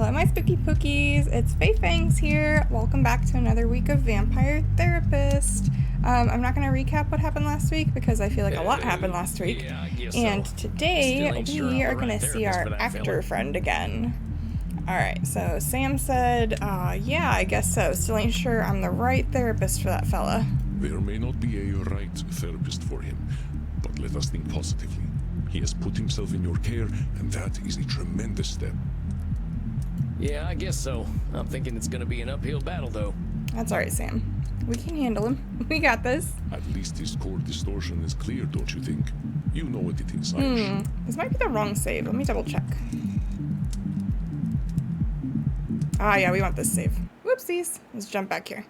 Hello, my spooky pookies. It's Faye Fangs here. Welcome back to another week of Vampire Therapist. I'm not going to recap what happened last week because I feel like a lot happened last week. Yeah, I guess And so. today we are going to see our actor friend again. Alright, so Sam said, yeah, I guess so. Still ain't sure I'm the right therapist for that fella. There may not be a right therapist for him, but let us think positively. He has put himself in your care, and that is a tremendous step. Yeah, I guess so. I'm thinking it's gonna be an uphill battle, though. That's alright, Sam. We can handle him. We got this. At least his core distortion is clear, don't you think? You know what it is, I'm sure. This might be the wrong save. Let me double check. Ah, yeah, we want this save. Whoopsies. Let's jump back here.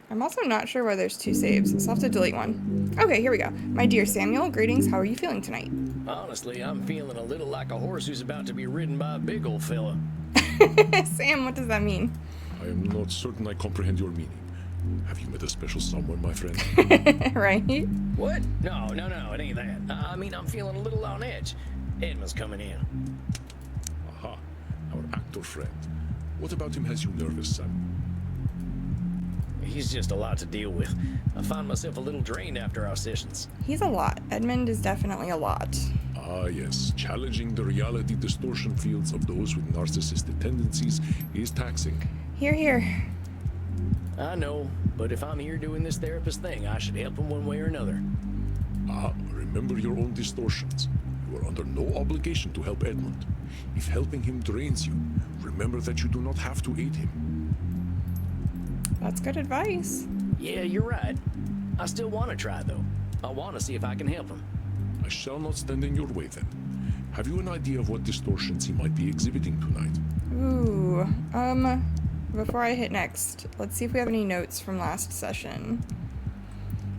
I'm also not sure why there's two saves, so I'll have to delete one. Okay, here we go. My dear Samuel, greetings. How are you feeling tonight? Honestly, I'm feeling a little like a horse who's about to be ridden by a big old fella. Sam, what does that mean? I am not certain I comprehend your meaning. Have you met a special someone, my friend? Right? What? No, it ain't that. I mean, I'm feeling a little on edge. Edmund's coming in. Aha, our actor friend. What about him has you nervous, Sam? He's just a lot to deal with. I find myself a little drained after our sessions. He's a lot. Edmund is definitely a lot. Ah, yes. Challenging the reality distortion fields of those with narcissistic tendencies is taxing. Here, here. I know, but if I'm here doing this therapist thing, I should help him one way or another. Ah, remember your own distortions. You are under no obligation to help Edmund. If helping him drains you, remember that you do not have to aid him. That's good advice. Yeah, you're right. I still want to try, though. I want to see if I can help him. I shall not stand in your way then. Have you an idea of what distortions he might be exhibiting tonight? Ooh, before I hit next, let's see if we have any notes from last session.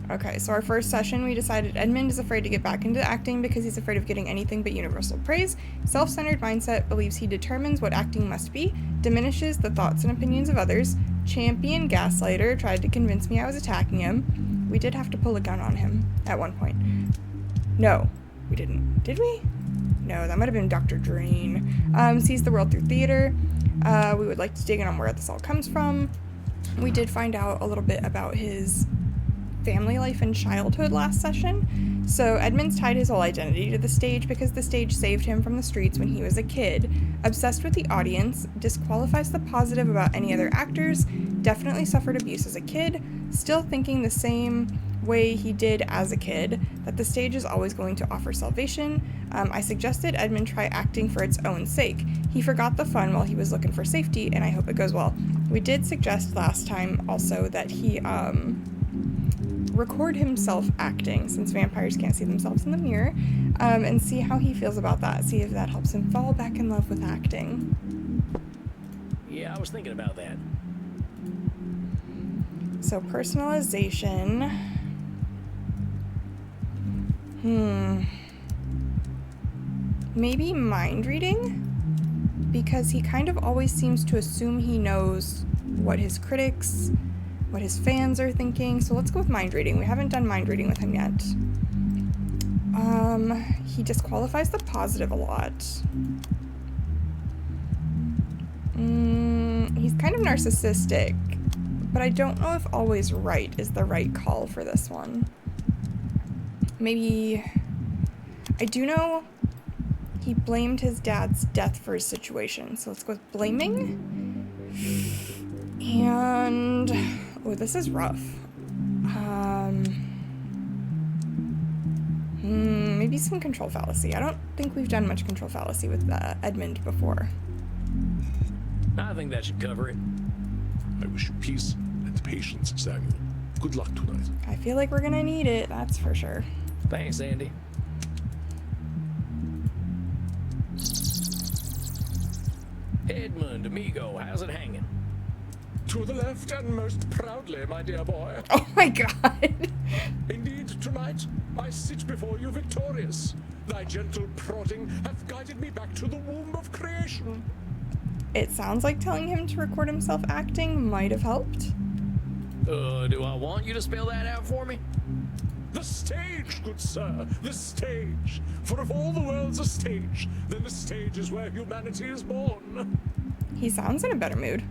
Okay, so our first session, we decided Edmund is afraid to get back into acting because he's afraid of getting anything but universal praise. Self-centered mindset believes he determines what acting must be, diminishes the thoughts and opinions of others. Champion gaslighter tried to convince me I was attacking him. We did have to pull a gun on him at one point. No, we didn't. Did we? No, that might have been Dr. Drain. Sees the world through theater. We would like to dig in on where this all comes from. We did find out a little bit about his family life and childhood last session. So Edmund's tied his whole identity to the stage because the stage saved him from the streets when he was a kid. Obsessed with the audience, disqualifies the positive about any other actors, definitely suffered abuse as a kid, still thinking the same way he did as a kid, that the stage is always going to offer salvation. I suggested Edmund try acting for its own sake. He forgot the fun while he was looking for safety, and I hope it goes well. We did suggest last time also that he record himself acting, since vampires can't see themselves in the mirror, and see how he feels about that. See if that helps him fall back in love with acting. Yeah, I was thinking about that. So personalization. Maybe mind reading? Because he kind of always seems to assume he knows what his critics, what his fans are thinking. So let's go with mind reading. We haven't done mind reading with him yet. He disqualifies the positive a lot. He's kind of narcissistic, but I don't know if always right is the right call for this one. Maybe, I do know he blamed his dad's death for his situation. So let's go with blaming. And, oh, this is rough. Maybe some control fallacy. I don't think we've done much control fallacy with Edmund before. I think that should cover it. I wish you peace and patience, Samuel. Good luck tonight. I feel like we're gonna need it, that's for sure. Thanks, Andy. Edmund, amigo, how's it hanging? To the left and most proudly, my dear boy. Oh my god. Indeed, tonight I sit before you victorious. Thy gentle prodding hath guided me back to the womb of creation. It sounds like telling him to record himself acting might have helped. Do I want you to spell that out for me? stage, good sir, the stage. For if all the world's a stage, then the stage is where humanity is born. He sounds in a better mood.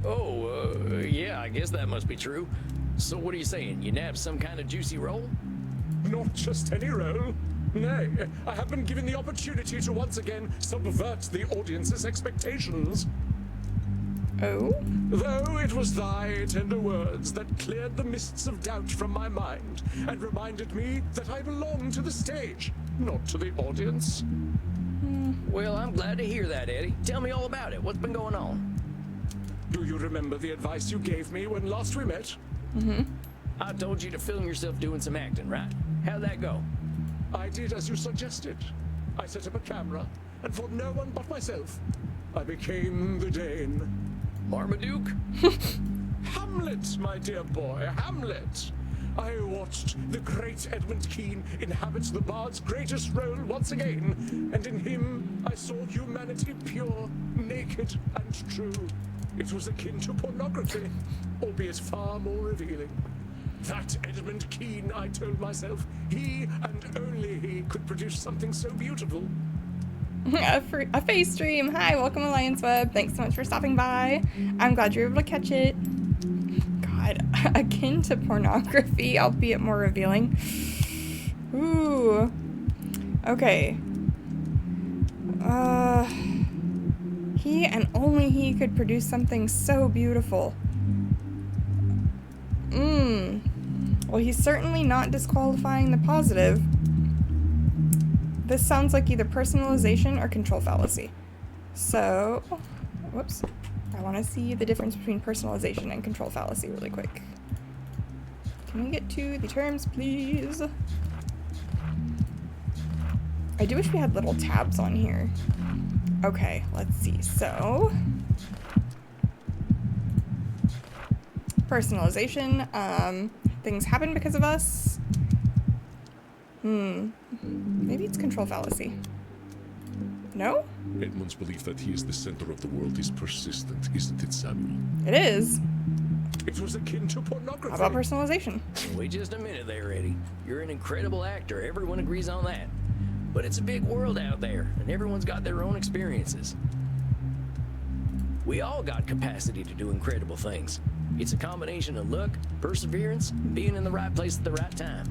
Oh, yeah, I guess that must be true. So what are you saying? You nabbed some kind of juicy role? Not just any role. Nay, I have been given the opportunity to once again subvert the audience's expectations. Oh? Though it was thy tender words that cleared the mists of doubt from my mind and reminded me that I belong to the stage, not to the audience. Well, I'm glad to hear that, Eddie. Tell me all about it. What's been going on? Do you remember the advice you gave me when last we met? I told you to film yourself doing some acting, right? How'd that go? I did as you suggested. I set up a camera, and for no one but myself, I became the Dane. Marmaduke? Hamlet, my dear boy, Hamlet. I watched the great Edmund Kean inhabit the bard's greatest role once again, and in him I saw humanity pure, naked, and true. It was akin to pornography, albeit far more revealing. That Edmund Kean, I told myself, he and only he could produce something so beautiful. A face stream. Hi, welcome Alliance Web. Thanks so much for stopping by. I'm glad you were able to catch it. God, akin to pornography, albeit more revealing. Ooh. Okay. He and only he could produce something so beautiful. Well, he's certainly not disqualifying the positive. This sounds like either personalization or control fallacy. So, whoops. I want to see the difference between personalization and control fallacy really quick. Can we get to the terms, please? I do wish we had little tabs on here. Okay, let's see. So, personalization. Things happen because of us. Maybe it's control fallacy. No? Edmund's belief that he is the center of the world is persistent, isn't it, Samuel? It is. It was akin to pornography. How about personalization? Wait just a minute there, Eddie. You're an incredible actor. Everyone agrees on that. But it's a big world out there, and everyone's got their own experiences. We all got capacity to do incredible things. It's a combination of luck, perseverance, and being in the right place at the right time.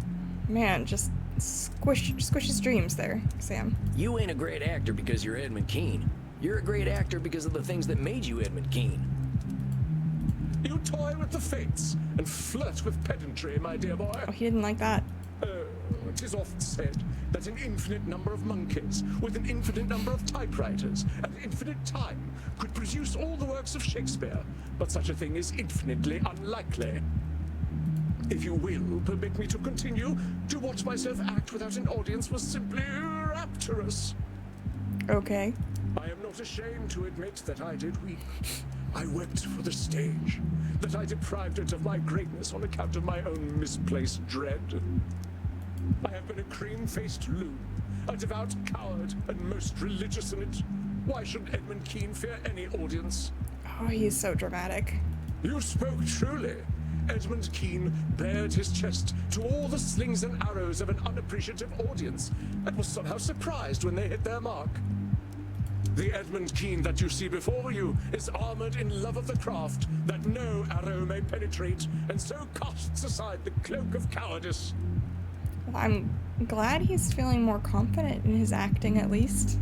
Man, just squish his dreams there, Sam. You ain't a great actor because you're Edmund Kean. You're a great actor because of the things that made you Edmund Kean. You toy with the fates and flirt with pedantry, my dear boy. Oh, he didn't like that. It is often said that an infinite number of monkeys with an infinite number of typewriters and infinite time could produce all the works of Shakespeare, but such a thing is infinitely unlikely. If you will permit me to continue, to watch myself act without an audience was simply rapturous. Okay. I am not ashamed to admit that I did weep. I wept for the stage, that I deprived it of my greatness on account of my own misplaced dread. I have been a cream-faced loon, a devout coward, and most religious in it. Why should Edmund Kean fear any audience? Oh, he's so dramatic. You spoke truly. Edmund Kean bared his chest to all the slings and arrows of an unappreciative audience and was somehow surprised when they hit their mark. The Edmund Kean that you see before you is armored in love of the craft that no arrow may penetrate, and so casts aside the cloak of cowardice. Well, I'm glad he's feeling more confident in his acting, at least.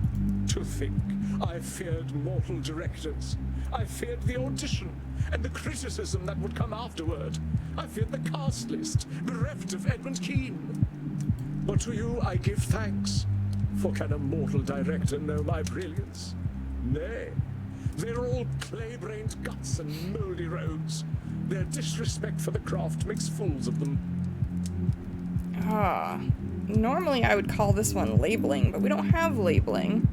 To think, I feared mortal directors. I feared the audition and the criticism that would come afterward. I feared the cast list, bereft of Edmund Kean. But to you I give thanks, for can a mortal director know my brilliance? Nay, they're all clay-brained guts and mouldy rogues. Their disrespect for the craft makes fools of them. Normally I would call this one labeling, but we don't have labeling.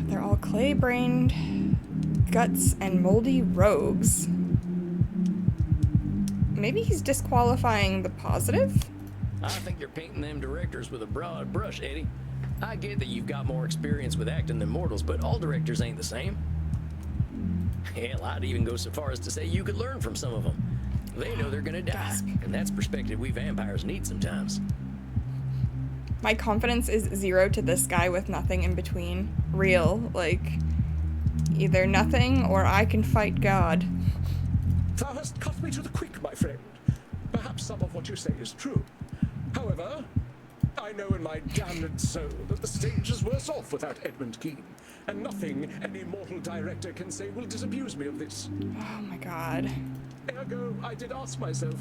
They're all clay-brained guts and moldy rogues. Maybe he's disqualifying the positive? I think you're painting them directors with a broad brush, Eddie. I get that you've got more experience with acting than mortals, but all directors ain't the same. Hell, I'd even go so far as to say you could learn from some of them. They know they're gonna die, Gasp. and that's perspective we vampires need sometimes. My confidence is 0 to this guy with nothing in between. Real, like, either nothing or I can fight God. Thou hast cut me to the quick, my friend. Perhaps some of what you say is true. However, I know in my damned soul that the stage is worse off without Edmund Kean, and nothing any mortal director can say will disabuse me of this. Oh my god. Ergo, I did ask myself,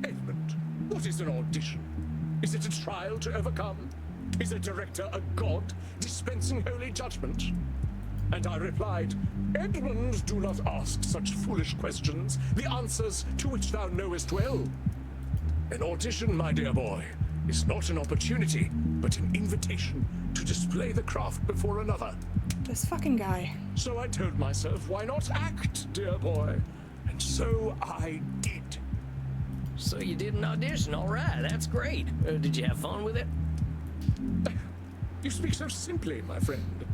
Edmund, what is an audition? Is it a trial to overcome? Is a director a god dispensing holy judgment? And I replied, Edmund, do not ask such foolish questions, the answers to which thou knowest well. An audition, my dear boy, is not an opportunity, but an invitation to display the craft before another. This fucking guy. So I told myself, why not act, dear boy? And so I did. So you did an audition, all right, that's great. Did you have fun with it? You speak so simply, my friend.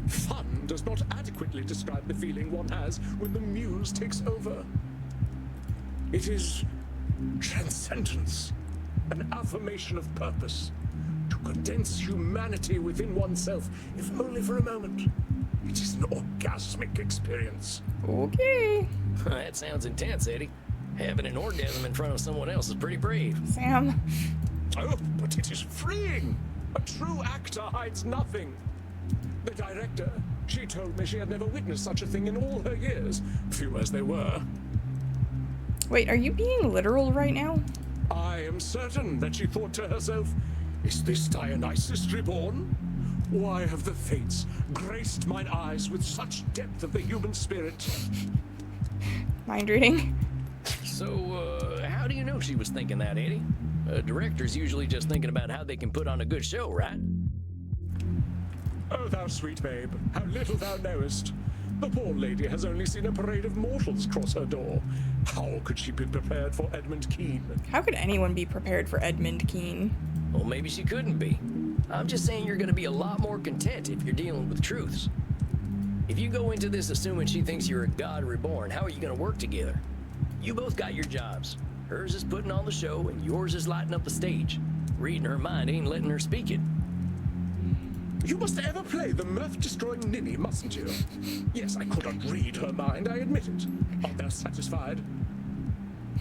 Fun does not adequately describe the feeling one has when the muse takes over. It is transcendence, an affirmation of purpose, to condense humanity within oneself, if only for a moment. It is an orgasmic experience. Okay. That sounds intense, Eddie. Having an orgasm in front of someone else is pretty brave. Sam. Oh, but it is freeing. A true actor hides nothing. The director, she told me she had never witnessed such a thing in all her years, few as they were. Wait, are you being literal right now? I am certain that she thought to herself, is this Dionysus reborn? Why have the fates graced mine eyes with such depth of the human spirit? Mind reading? So, how do you know she was thinking that, Eddie? A director's usually just thinking about how they can put on a good show, right? Oh, thou sweet babe, how little thou knowest. The poor lady has only seen a parade of mortals cross her door. How could she be prepared for Edmund Kean? How could anyone be prepared for Edmund Kean? Well, maybe she couldn't be. I'm just saying you're gonna be a lot more content if you're dealing with truths. If you go into this assuming she thinks you're a god reborn, how are you gonna work together? You both got your jobs. Hers is putting on the show, and yours is lighting up the stage. Reading her mind ain't letting her speak it. You must ever play the mirth-destroying ninny, mustn't you? Yes, I could not read her mind, I admit it. Art thou satisfied?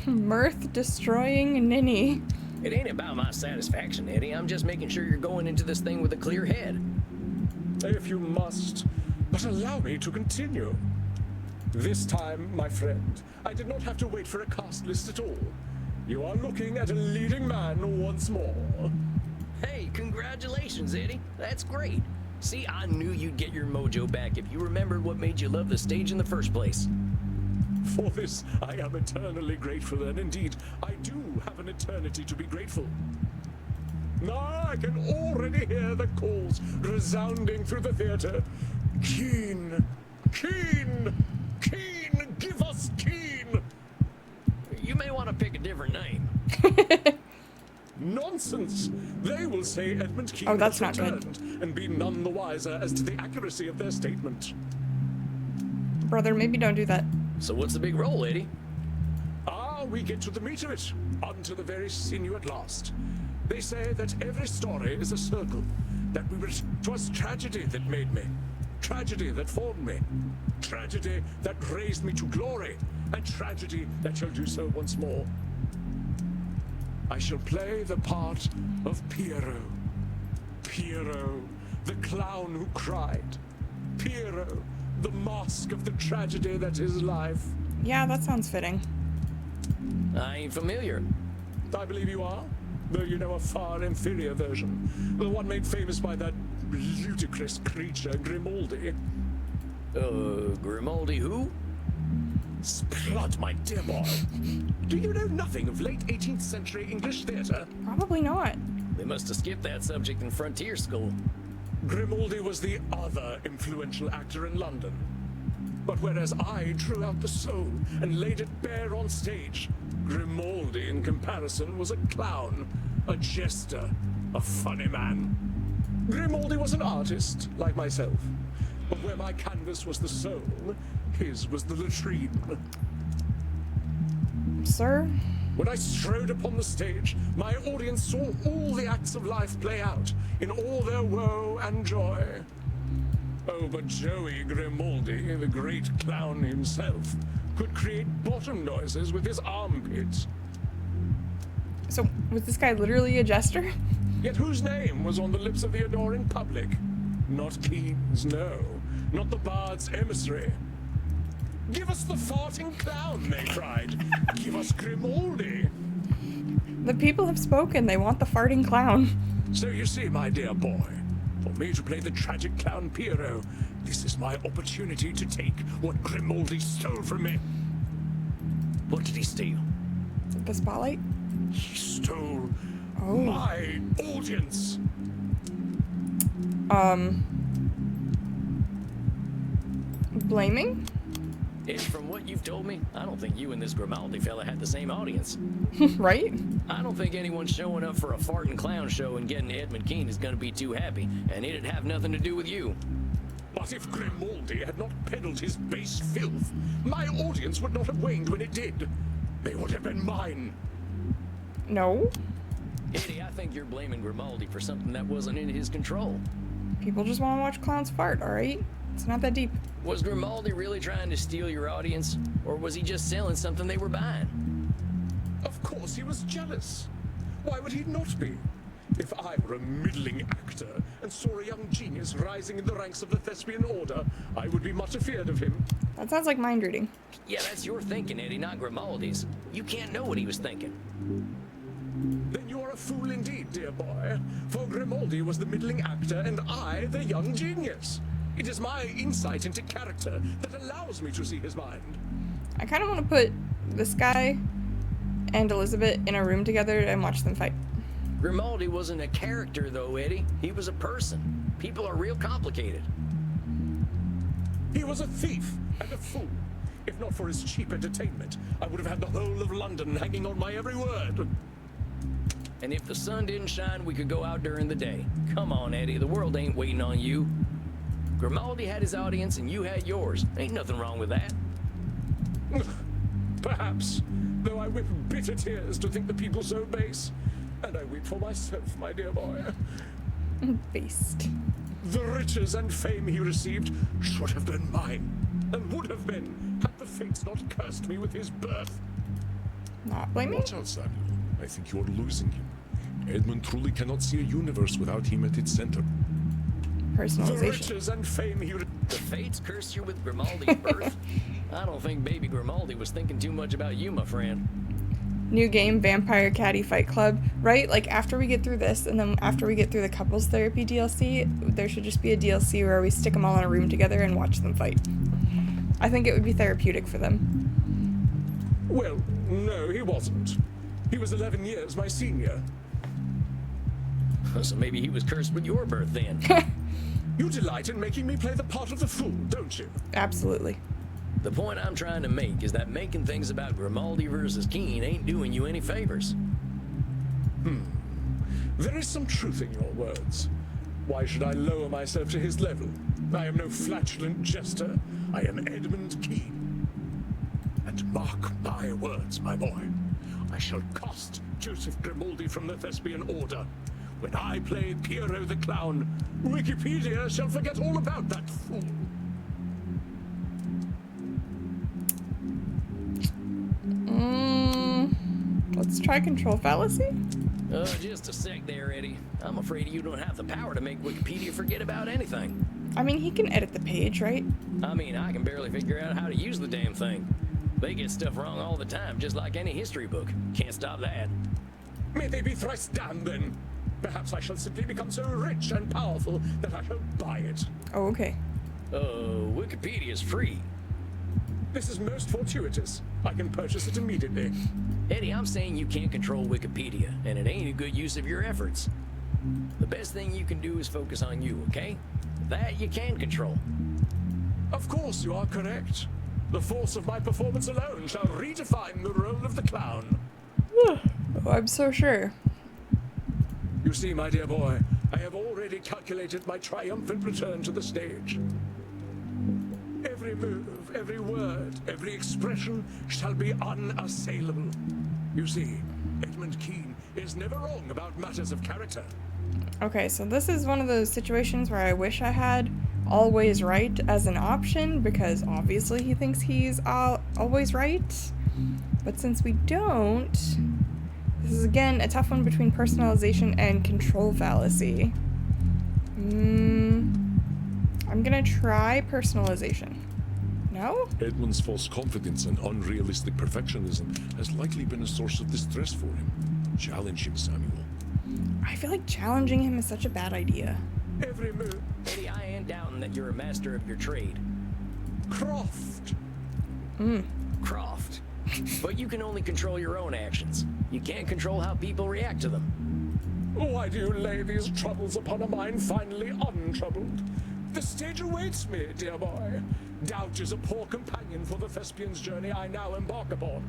Mirth-destroying ninny. It ain't about my satisfaction, Eddie. I'm just making sure you're going into this thing with a clear head. If you must, but allow me to continue. This time, my friend, I did not have to wait for a cast list at all. You are looking at a leading man once more. Hey, congratulations, Eddie. That's great. See, I knew you'd get your mojo back if you remembered what made you love the stage in the first place. For this, I am eternally grateful, and indeed, I do have an eternity to be grateful. Now I can already hear the calls resounding through the theater. Keen! Keen! Keen! Give us Keen! You may want to pick a different name. Nonsense! They will say Edmund Kean Oh, that's has not good. returned, and be none the wiser as to the accuracy of their statement. Brother, maybe don't do that. So what's the big role, Eddie? We get to the meat of it, onto the very sinew at last. They say that every story is a circle, that it was tragedy that made me, tragedy that formed me, tragedy that raised me to glory, and tragedy that shall do so once more. I shall play the part of Piero. Piero, the clown who cried. Piero, the mask of the tragedy that is life. Yeah, that sounds fitting. I ain't familiar. I believe you are, though you know a far inferior version. The one made famous by that ludicrous creature, Grimaldi. Grimaldi who? Splud, my dear boy. Do you know nothing of late 18th century English theatre? Probably not. They must have skipped that subject in frontier school. Grimaldi was the other influential actor in London. But whereas I drew out the soul and laid it bare on stage, Grimaldi, in comparison, was a clown, a jester, a funny man. Grimaldi was an artist, like myself. But where my canvas was the soul, his was the latrine. Sir? When I strode upon the stage, my audience saw all the acts of life play out, in all their woe and joy. Oh, but Joey Grimaldi, the great clown himself, could create bottom noises with his armpits. So, was this guy literally a jester? Yet whose name was on the lips of the adoring public? Not Keen's, no. Not the bard's emissary. Give us the farting clown, they cried. Give us Grimaldi. The people have spoken. They want the farting clown. So you see, my dear boy, for me to play the tragic clown Piero, this is my opportunity to take what Grimaldi stole from me. What did he steal? The spotlight? He stole Oh. my audience. Blaming? And from what you've told me, I don't think you and this Grimaldi fella had the same audience. Right? I don't think anyone showing up for a farting clown show and getting Edmund Keene is gonna be too happy, and it'd have nothing to do with you. But if Grimaldi had not peddled his base filth, my audience would not have waned when it did. They would have been mine. No. Eddie, I think you're blaming Grimaldi for something that wasn't in his control. People just want to watch clowns fart, alright? It's not that deep. Was Grimaldi really trying to steal your audience, or was he just selling something they were buying? Of course he was jealous. Why would he not be? If I were a middling actor and saw a young genius rising in the ranks of the Thespian Order, I would be much afeard of him. That sounds like mind reading. Yeah, that's your thinking, Eddie, not Grimaldi's. You can't know what he was thinking. Then you're a fool indeed, dear boy. For Grimaldi was the middling actor and I the young genius. It is my insight into character that allows me to see his mind. I kind of want to put this guy and Elizabeth in a room together and watch them fight. Grimaldi wasn't a character, though, Eddie. He was a person. People are real complicated. He was a thief and a fool. If not for his cheap entertainment, I would have had the whole of London hanging on my every word. And if the sun didn't shine, we could go out during the day. Come on, Eddie, the world ain't waiting on you. Grimaldi had his audience and you had yours. Ain't nothing wrong with that. Perhaps, though I weep bitter tears to think the people so base. And I weep for myself, my dear boy. Based. The riches and fame he received should have been mine, and would have been, had the fates not cursed me with his birth. Not blaming? Watch out, Samuel. I think you're losing him. Edmund truly cannot see a universe without him at its center. The Personalization. riches and fame he The fates cursed you with Grimaldi's birth? I don't think baby Grimaldi was thinking too much about you, my friend. New game, Vampire Caddy Fight Club, right? Like, after we get through this, and then after we get through the couples therapy DLC, there should just be a DLC where we stick them all in a room together and watch them fight. I think it would be therapeutic for them. Well, no, he wasn't. He was 11 years my senior. So maybe he was cursed with your birth then. You delight in making me play the part of the fool, don't you? Absolutely. The point I'm trying to make is that making things about Grimaldi versus Keene ain't doing you any favors. There is some truth in your words. Why should I lower myself to his level? I am no flatulent jester. I am Edmund Keene. And mark my words, my boy. I shall cost Joseph Grimaldi from the Thespian Order. When I play Piero the Clown, Wikipedia shall forget all about that fool. Let's try control fallacy. Just a sec there, Eddie. I'm afraid you don't have the power to make Wikipedia forget about anything. I mean, he can edit the page, right? I mean, I can barely figure out how to use the damn thing. They get stuff wrong all the time, just like any history book. Can't stop that. May they be thrice damned, then. Perhaps I shall simply become so rich and powerful that I shall buy it. Oh, okay. Wikipedia's free. This is most fortuitous. I can purchase it immediately. Eddie, I'm saying you can't control Wikipedia, and it ain't a good use of your efforts. The best thing you can do is focus on you, okay? That you can control. Of course you are correct. The force of my performance alone shall redefine the role of the clown. Oh, I'm so sure. You see, my dear boy, I have already calculated my triumphant return to the stage. Every move, every word, every expression shall be unassailable. You see, Edmund Keene is never wrong about matters of character. Okay, so this is one of those situations where I wish I had always right as an option, because obviously he thinks he's always right. But since we don't, this is again a tough one between personalization and control fallacy. I'm gonna try personalization. No? Edmund's false confidence and unrealistic perfectionism has likely been a source of distress for him. Challenge him, Samuel. I feel like challenging him is such a bad idea. Every move. Eddie, I ain't doubting that you're a master of your trade. Croft. Croft. But you can only control your own actions. You can't control how people react to them. Why do you lay these troubles upon a mind finally untroubled? The stage awaits me, dear boy. Doubt is a poor companion for the thespian's journey I now embark upon.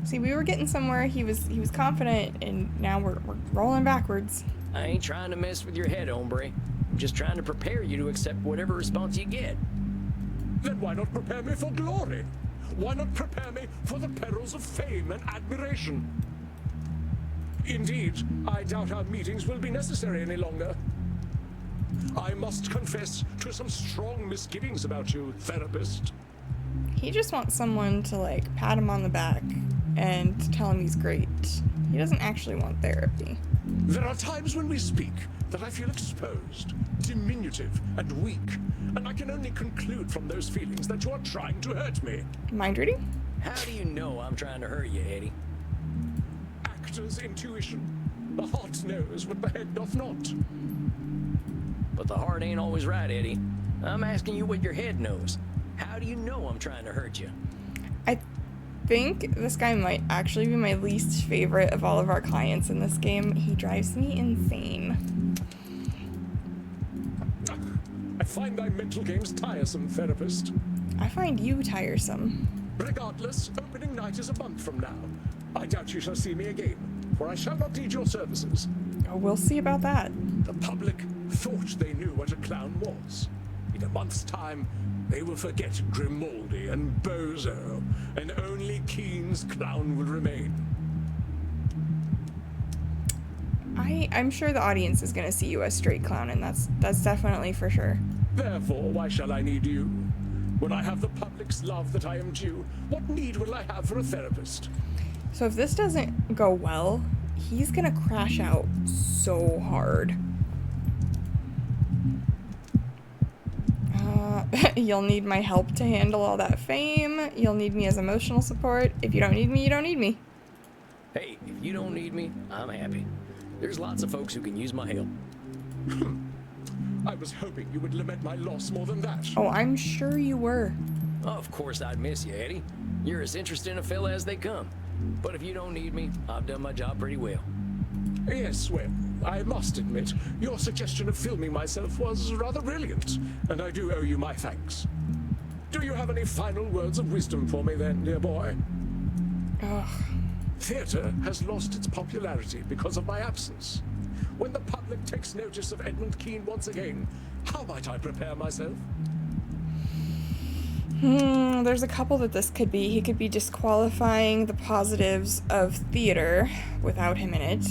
See, we were getting somewhere. He was confident, and now we're rolling backwards. I ain't trying to mess with your head, hombre. I'm just trying to prepare you to accept whatever response you get. Then why not prepare me for glory? Why not prepare me for the perils of fame and admiration? Indeed, I doubt our meetings will be necessary any longer. I must confess to some strong misgivings about you, therapist. He just wants someone to, like, pat him on the back and tell him he's great. He doesn't actually want therapy. There are times when we speak that I feel exposed, diminutive, and weak, and I can only conclude from those feelings that you are trying to hurt me. Mind reading? How do you know I'm trying to hurt you, Eddie? Actor's intuition. The heart knows what the head doth not. But the heart ain't always right, Eddie. I'm asking you what your head knows. How do you know I'm trying to hurt you? I think this guy might actually be my least favorite of all of our clients in this game. He drives me insane. I find thy mental games tiresome, therapist. I find you tiresome. Regardless, opening night is a month from now. I doubt you shall see me again, for I shall not need your services. Oh, we'll see about that. The public thought they knew what a clown was. In a month's time, they will forget Grimaldi and Bozo, and only Keene's clown will remain. I'm sure the audience is going to see you as straight clown, and that's definitely for sure. Therefore, why shall I need you? When I have the public's love that I am due, what need will I have for a therapist? So if this doesn't go well, he's going to crash out so hard. You'll need my help to handle all that fame. You'll need me as emotional support. If you don't need me, you don't need me. Hey, if you don't need me, I'm happy. There's lots of folks who can use my help. I was hoping you would lament my loss more than that. Oh, I'm sure you were. Of course I'd miss you, Eddie. You're as interested in a fella as they come. But if you don't need me, I've done my job pretty well. Yes, well, I must admit, your suggestion of filming myself was rather brilliant, and I do owe you my thanks. Do you have any final words of wisdom for me then, dear boy? Ugh. Theatre has lost its popularity because of my absence. When the public takes notice of Edmund Keene once again, how might I prepare myself? There's a couple that this could be. He could be disqualifying the positives of theater without him in it.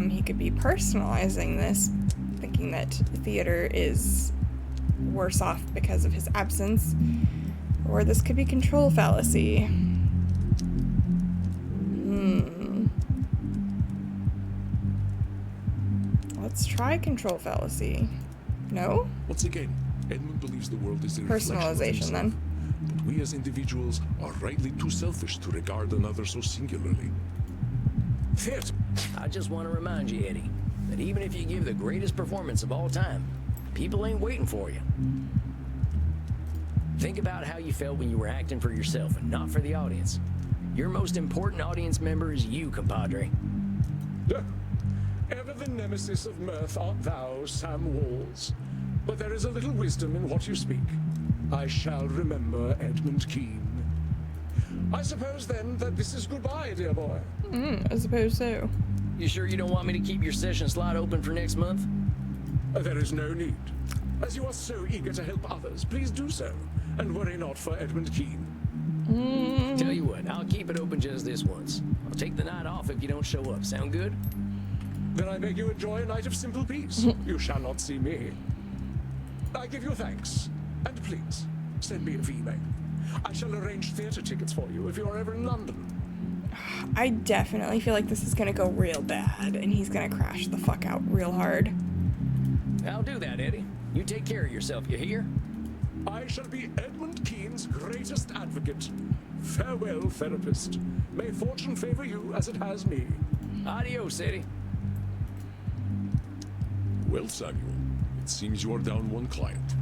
He could be personalizing this, thinking that theater is worse off because of his absence. Or this could be control fallacy. Let's try control fallacy. No? Once again, Edmund believes the world is a reflection of Personalization, himself. then. But we as individuals are rightly too selfish to regard another so singularly. Theatre. I just want to remind you, Eddie, that even if you give the greatest performance of all time, people ain't waiting for you. Think about how you felt when you were acting for yourself and not for the audience. Your most important audience member is you, compadre. Ever the nemesis of mirth art thou, Sam Walls. But there is a little wisdom in what you speak. I shall remember Edmund Keene. I suppose then that this is goodbye, dear boy. I suppose so. You sure you don't want me to keep your session slot open for next month? There is no need. As you are so eager to help others, please do so. and worry not for Edmund Keene. Tell you what, I'll keep it open just this once. I'll take the night off if you don't show up. Sound good? Then I beg you enjoy a night of simple peace. You shall not see me. I give you thanks, and please, send me a email. I shall arrange theatre tickets for you if you are ever in London. I definitely feel like this is gonna go real bad, and he's gonna crash the fuck out real hard. I'll do that, Eddie. You take care of yourself, you hear? I shall be Edmund Keene's greatest advocate. Farewell, therapist. May fortune favor you as it has me. Adios, Eddie. Well, Samuel, it seems you are down one client.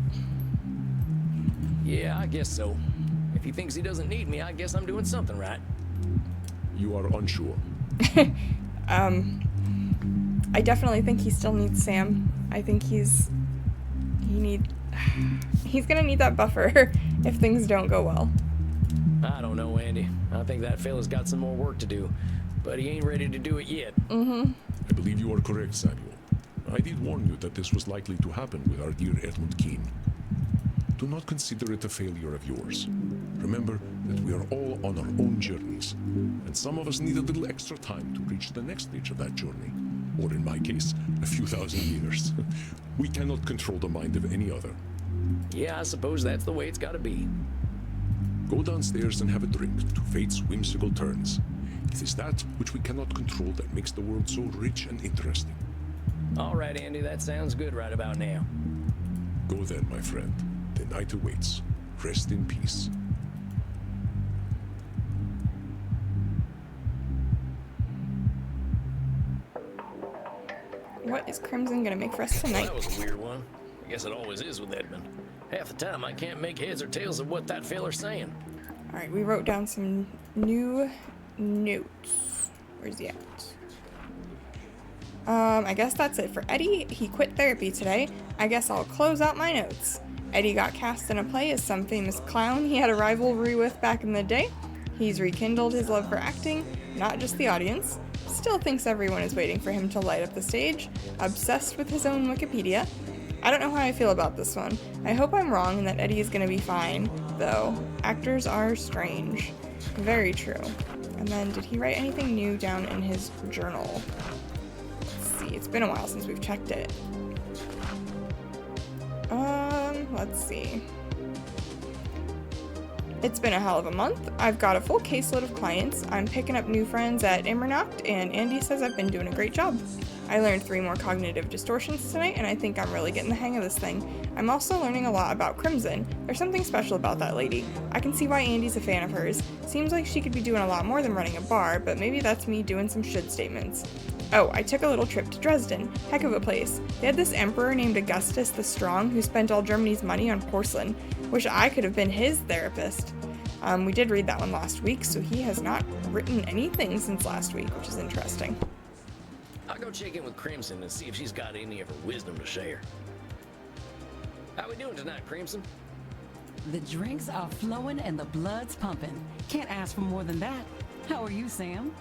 Yeah, I guess so. If he thinks he doesn't need me, I guess I'm doing something right. You are unsure. I definitely think he still needs Sam. I think he's gonna need that buffer if things don't go well. I don't know, Andy. I think that fella's got some more work to do, but he ain't ready to do it yet. I believe you are correct, Samuel. I did warn you that this was likely to happen with our dear Edmund Keene. Do not consider it a failure of yours. Remember that we are all on our own journeys, and some of us need a little extra time to reach the next stage of that journey, or in my case, a few thousand years. We cannot control the mind of any other. Yeah, I suppose that's the way it's gotta be. Go downstairs and have a drink to fate's whimsical turns. It is that which we cannot control that makes the world so rich and interesting. All right, Andy, that sounds good right about now. Go then, my friend. The night awaits. Rest in peace. What is Crimson gonna make for us Well, tonight? that was a weird one. I guess it always is with Edmund. Half the time, I can't make heads or tails of what that feller's saying. Alright, we wrote down some new notes. Where's he at? I guess that's it for Eddie. He quit therapy today. I guess I'll close out my notes. Eddie got cast in a play as some famous clown he had a rivalry with back in the day. He's rekindled his love for acting, not just the audience. Still thinks everyone is waiting for him to light up the stage. Obsessed with his own Wikipedia. I don't know how I feel about this one. I hope I'm wrong and that Eddie is gonna be fine, though. Actors are strange. Very true. And then, did he write anything new down in his journal? Let's see, it's been a while since we've checked it. Let's see. It's been a hell of a month. I've got a full caseload of clients. I'm picking up new friends at Immernacht, and Andy says I've been doing a great job. I learned 3 more cognitive distortions tonight, and I think I'm really getting the hang of this thing. I'm also learning a lot about Crimson. There's something special about that lady. I can see why Andy's a fan of hers. Seems like she could be doing a lot more than running a bar, but maybe that's me doing some should statements. Oh, I took a little trip to Dresden. Heck of a place. They had this emperor named Augustus the Strong who spent all Germany's money on porcelain. Wish I could have been his therapist. We did read that one last week, so he has not written anything since last week, which is interesting. I'll go check in with Crimson and see if she's got any of her wisdom to share. How we doing tonight, Crimson? The drinks are flowing and the blood's pumping. Can't ask for more than that. How are you, Sam?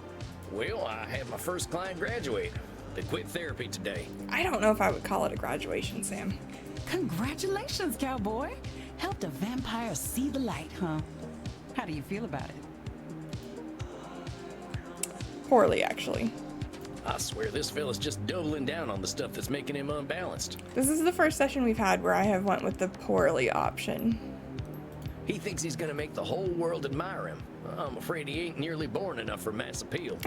Well, I had my first client graduate. They quit therapy today. I don't know if I would call it a graduation, Sam. Congratulations, cowboy. Helped a vampire see the light, huh? How do you feel about it? Poorly, actually. I swear this fella's just doubling down on the stuff that's making him unbalanced. This is the first session we've had where I have went with the poorly option. He thinks he's gonna make the whole world admire him. I'm afraid he ain't nearly boring enough for mass appeal.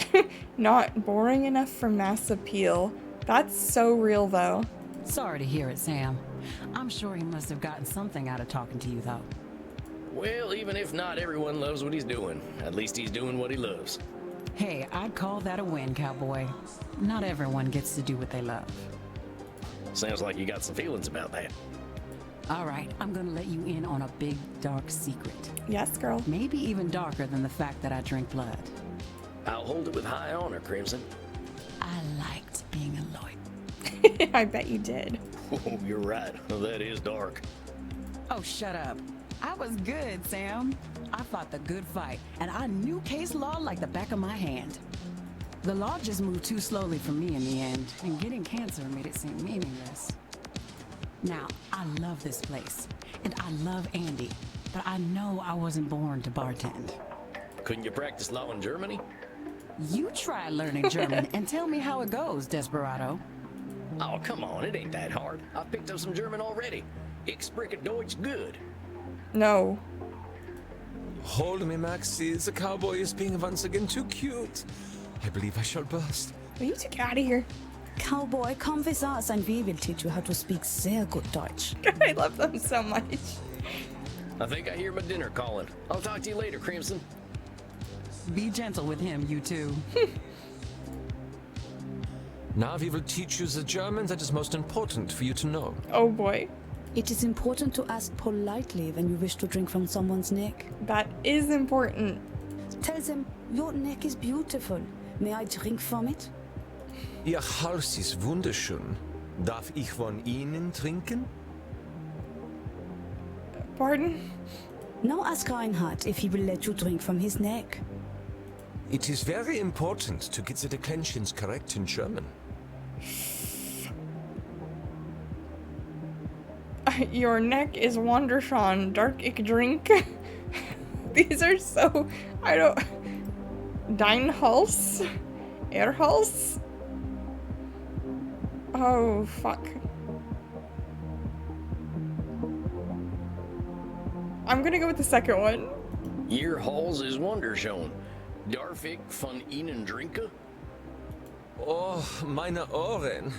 Not boring enough for mass appeal. That's so real, though. Sorry to hear it, Sam. I'm sure he must have gotten something out of talking to you, though. Well, even if not everyone loves what he's doing, at least he's doing what he loves. Hey, I'd call that a win, cowboy. Not everyone gets to do what they love. Sounds like you got some feelings about that. All right, I'm gonna let you in on a big, dark secret. Yes, girl. Maybe even darker than the fact that I drink blood. I'll hold it with high honor, Crimson. I liked being a lawyer. I bet you did. Oh, you're right. That is dark. Oh, shut up. I was good, Sam. I fought the good fight, and I knew case law like the back of my hand. The law just moved too slowly for me in the end, and getting cancer made it seem meaningless. Now, I love this place, and I love Andy. but I know I wasn't born to bartend. Couldn't you practice law in Germany? You try learning German and tell me how it goes, Desperado. Oh, come on, it ain't that hard. I've picked up some German already. Ich spreche Deutsch good. No. Hold me, Maxie. The cowboy is being once again too cute. I believe I shall burst. Will you two get out of here? Cowboy, come with us and we will teach you how to speak sehr good Deutsch. I love them so much. I think I hear my dinner calling. I'll talk to you later, Crimson. Be gentle with him, you two. Now we will teach you the German that is most important for you to know. Oh boy. It is important to ask politely when you wish to drink from someone's neck. That is important. Tell them, your neck is beautiful. May I drink from it? Ihr Hals ist wunderschön. Darf ich von Ihnen trinken? Pardon? Now ask Reinhardt if he will let you drink from his neck. It is very important to get the declensions correct in German. Your neck is wunderschön. Darf ich drink? These are so... I don't... Dein Hals? Er Hals? Oh, fuck. I'm gonna go with the second one. Your Halls is wunderschön. Darf ich von Ihnen trinken? Oh, meine Ohren.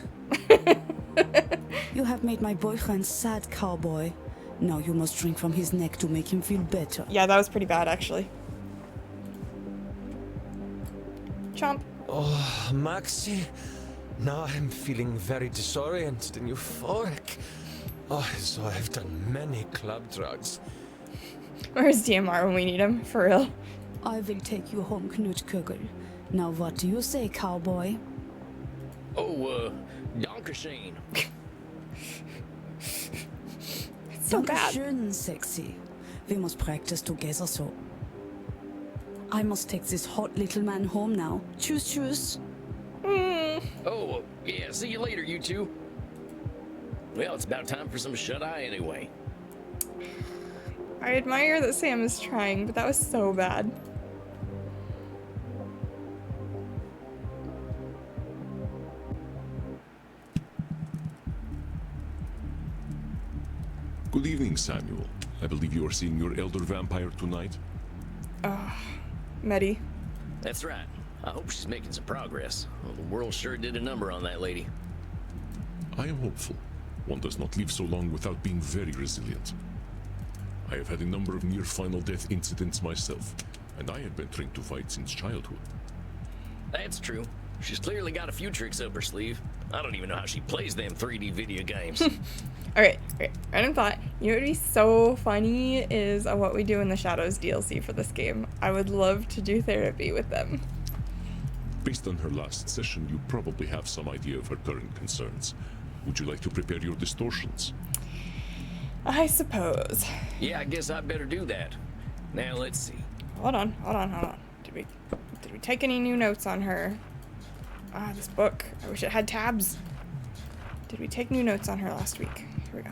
You have made my boyfriend sad, cowboy. Now you must drink from his neck to make him feel better. Yeah, that was pretty bad, actually. Chomp. Oh, Maxie. Now I'm feeling very disoriented and euphoric. Oh, so I've done many club drugs. Where's DMR when we need him? For real. I will take you home, Knutkugel. Now what do you say, cowboy? Oh, Dankeschön. So bad. Dankeschön, sexy. We must practice together so. I must take this hot little man home now. Tschüss, tschüss. Oh, yeah, see you later, you two. Well, it's about time for some shut-eye anyway. I admire that Sam is trying, but that was so bad. Good evening, Samuel. I believe you are seeing your elder vampire tonight. Medi. That's right. I hope she's making some progress. Well, the world sure did a number on that lady. I am hopeful. One does not live so long without being very resilient. I have had a number of near-final death incidents myself, and I have been trained to fight since childhood. That's true. She's clearly got a few tricks up her sleeve. I don't even know how she plays them 3D video games. Okay, random thought. You know what would be so funny is What We Do in the Shadows DLC for this game. I would love to do therapy with them. Based on her last session, you probably have some idea of her current concerns. Would you like to prepare your distortions? I suppose. Yeah, I guess I better do that. Now, let's see. Hold on. Did we take any new notes on her? Ah, this book. I wish it had tabs. Did we take new notes on her last week? Here we go.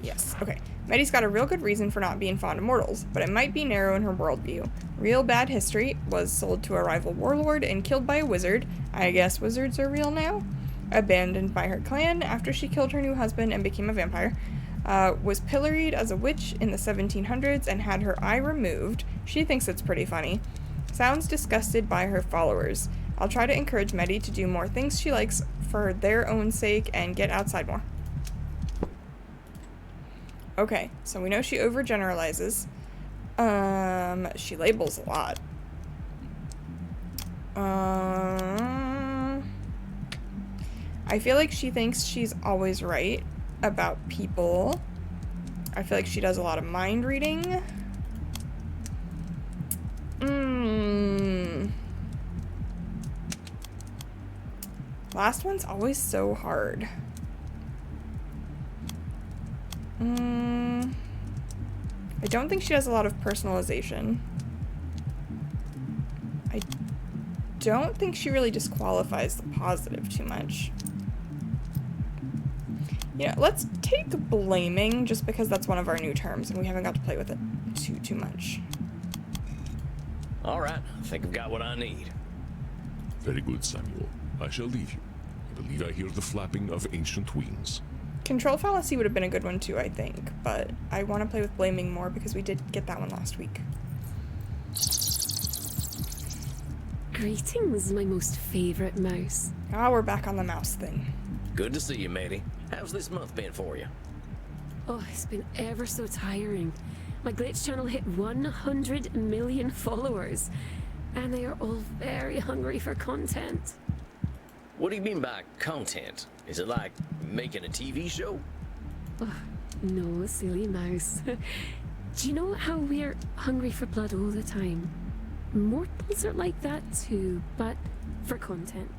Yes, okay. Medi's got a real good reason for not being fond of mortals, but it might be narrow in her worldview. Real bad history, was sold to a rival warlord and killed by a wizard. I guess wizards are real now. Abandoned by her clan after she killed her new husband and became a vampire. Was pilloried as a witch in the 1700s and had her eye removed. She thinks it's pretty funny. Sounds disgusted by her followers. I'll try to encourage Medi to do more things she likes for their own sake and get outside more. Okay, so we know she overgeneralizes. She labels a lot. I feel like she thinks she's always right about people. I feel like she does a lot of mind reading. Last one's always so hard. I don't think she does a lot of personalization. I don't think she really disqualifies the positive too much. Yeah, let's take blaming, just because that's one of our new terms, and we haven't got to play with it too much. All right, I think I've got what I need. Very good, Samuel. I shall leave you. I believe I hear the flapping of ancient wings. Control fallacy would have been a good one too, I think, but I want to play with blaming more because we did get that one last week. Greetings, my most favorite mouse. Ah, we're back on the mouse thing. Good to see you, matey. How's this month been for you? Oh, it's been ever so tiring. My glitch channel hit 100 million followers, and they are all very hungry for content. What do you mean by content? Is it like making a TV show? Oh, no, silly mouse. Do you know how we're hungry for blood all the time? Mortals are like that too, but for content.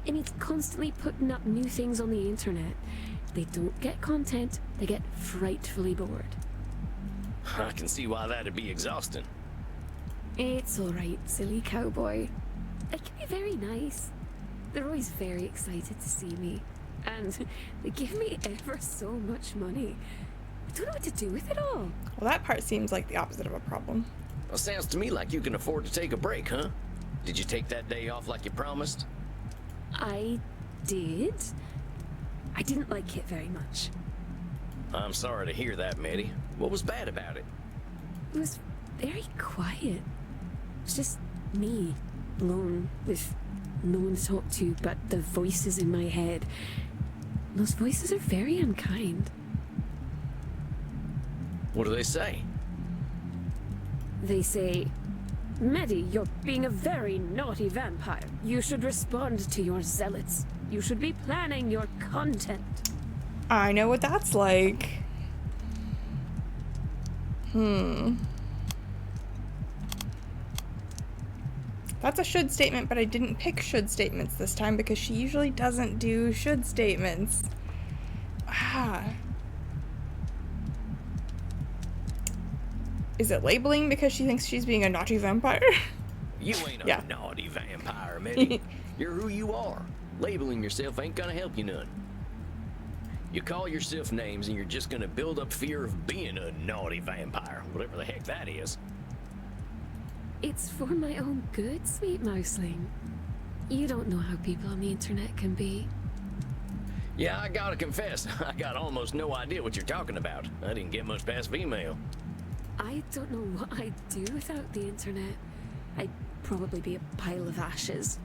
I mean, constantly putting up new things on the internet. They don't get content, they get frightfully bored. I can see why that'd be exhausting. It's alright, silly cowboy. It can be very nice. They're always very excited to see me. And they give me ever so much money. I don't know what to do with it all. Well, that part seems like the opposite of a problem. Well, sounds to me like you can afford to take a break, huh? Did you take that day off like you promised? I did. I didn't like it very much. I'm sorry to hear that, matey. What was bad about it? It was very quiet. It was just me, alone, with no one to talk to but the voices in my head. Those voices are very unkind. What do they say? They say, Medi, you're being a very naughty vampire. You should respond to your zealots. You should be planning your content. I know what that's like. That's a should statement, but I didn't pick should statements this time because she usually doesn't do should statements. Is it labeling because she thinks she's being a naughty vampire? You ain't a Yeah. naughty vampire, matey. You're who you are. Labeling yourself ain't gonna help you none. You call yourself names and you're just gonna build up fear of being a naughty vampire, whatever the heck that is. It's for my own good, sweet mouseling. You don't know how people on the internet can be. Yeah, I gotta confess, I got almost no idea what you're talking about. I didn't get much past female. I don't know what I'd do without the internet. I'd probably be a pile of ashes.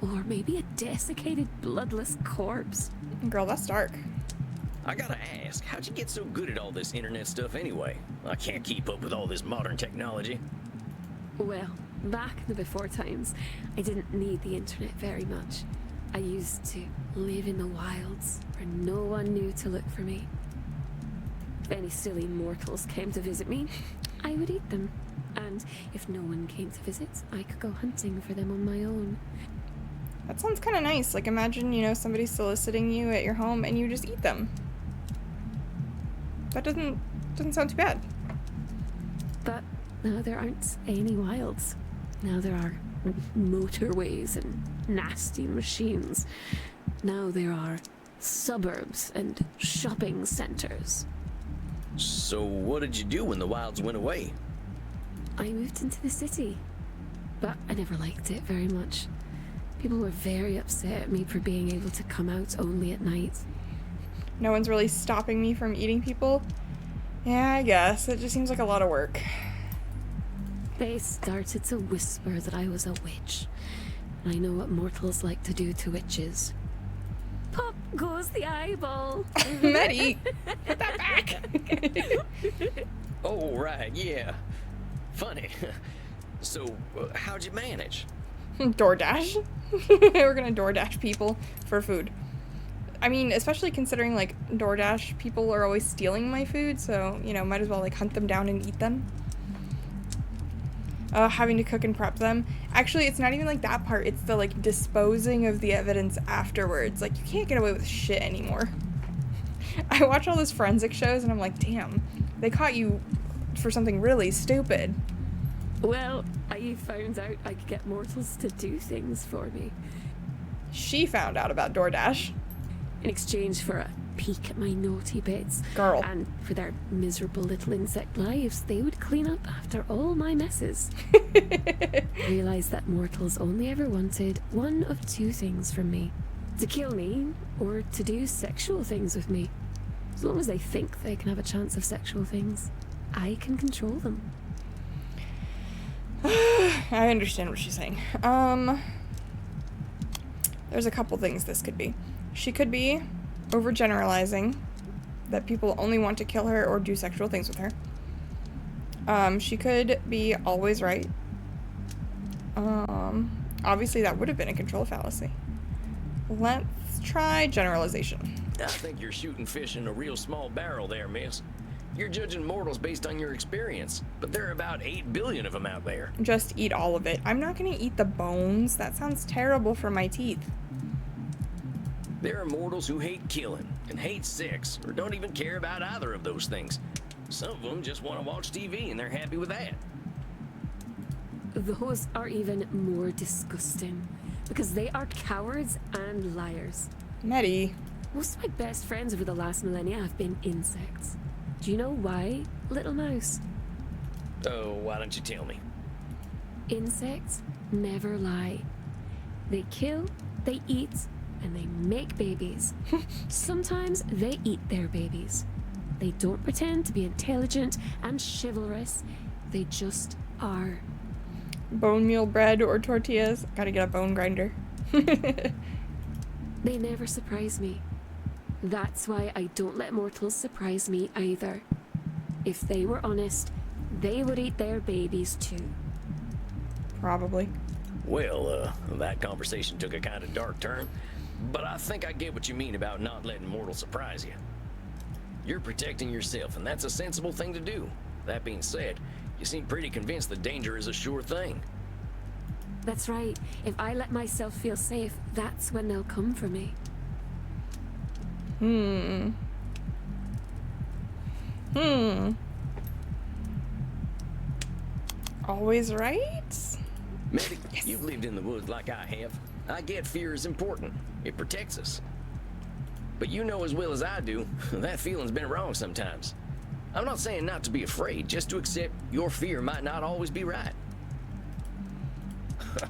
Or maybe a desiccated, bloodless corpse. Girl, that's dark. I gotta ask, how'd you get so good at all this internet stuff anyway? I can't keep up with all this modern technology. Well, back in the before times, I didn't need the internet very much. I used to live in the wilds where no one knew to look for me. If any silly mortals came to visit me, I would eat them. And if no one came to visit, I could go hunting for them on my own. That sounds kind of nice. Like, imagine, you know, somebody soliciting you at your home and you just eat them. That doesn't sound too bad. But now there aren't any wilds. Now there are motorways and nasty machines. Now there are suburbs and shopping centers. So what did you do when the wilds went away? I moved into the city, but I never liked it very much. People were very upset at me for being able to come out only at night. No one's really stopping me from eating people. Yeah, I guess. It just seems like a lot of work. They started to whisper that I was a witch. I know what mortals like to do to witches. Pop goes the eyeball. Maddie, put that back. Oh, right, yeah. Funny. So, how'd you manage? DoorDash. We're gonna DoorDash people for food. I mean, especially considering, like, DoorDash people are always stealing my food, so, you know, might as well, like, hunt them down and eat them. Having to cook and prep them. Actually, it's not even, like, that part. It's the, like, disposing of the evidence afterwards. Like, you can't get away with shit anymore. I watch all those forensic shows, and I'm like, damn, they caught you for something really stupid. Well, I found out I could get mortals to do things for me. She found out about DoorDash. in exchange for a peek at my naughty bits. Girl. And for their miserable little insect lives, they would clean up after all my messes. Realized that mortals only ever wanted one of two things from me: to kill me or to do sexual things with me. As long as they think they can have a chance of sexual things, I can control them. I understand what she's saying. There's a couple things this could be. She could be overgeneralizing, that people only want to kill her or do sexual things with her. She could be always right. Obviously that would have been a control fallacy. Let's try generalization. I think you're shooting fish in a real small barrel there, miss. You're judging mortals based on your experience, but there are about 8 billion of them out there. Just eat all of it. I'm not gonna eat the bones. That sounds terrible for my teeth. There are mortals who hate killing and hate sex, or don't even care about either of those things. Some of them just want to watch TV and they're happy with that. Those are even more disgusting, because they are cowards and liars. Maddie. Most of my best friends over the last millennia have been insects. Do you know why, little mouse? Oh, why don't you tell me? Insects never lie. They kill, they eat, and they make babies. Sometimes they eat their babies. They don't pretend to be intelligent and chivalrous. They just are. Bone meal bread or tortillas. Gotta get a bone grinder. They never surprise me. That's why I don't let mortals surprise me either. If they were honest, they would eat their babies too. Probably. Well, that conversation took a kind of dark turn, but I think I get what you mean about not letting mortals surprise you. You're protecting yourself, and that's a sensible thing to do. That being said, you seem pretty convinced that danger is a sure thing. That's right. If I let myself feel safe, that's when they'll come for me. Always right? Medic, you've lived in the woods like I have. I get fear is important. It protects us. But you know as well as I do, that feeling's been wrong sometimes. I'm not saying not to be afraid, just to accept your fear might not always be right.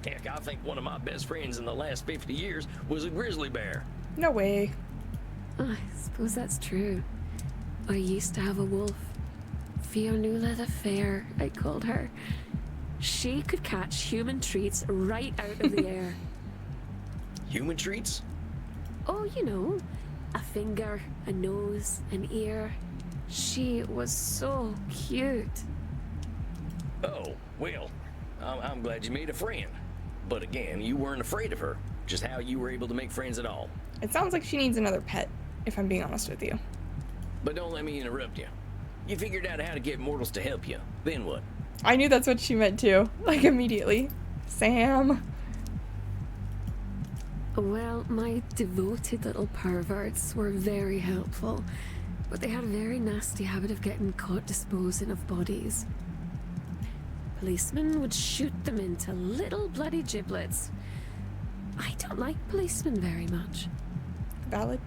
Heck, I think one of my best friends in the last 50 years was a grizzly bear. No way. I suppose that's true. I used to have a wolf. Fionnuala the Fair, I called her. She could catch human treats right out of the air. Human treats? Oh, you know, a finger, a nose, an ear. She was so cute. Oh, well, I'm glad you made a friend. But again, you weren't afraid of her. Just how you were able to make friends at all. It sounds like she needs another pet, if I'm being honest with you. But don't let me interrupt you. You figured out how to get mortals to help you. Then what? I knew that's what she meant too. Like immediately. Sam. Well, my devoted little perverts were very helpful, but they had a very nasty habit of getting caught disposing of bodies. Policemen would shoot them into little bloody giblets. I don't like policemen very much. Valid.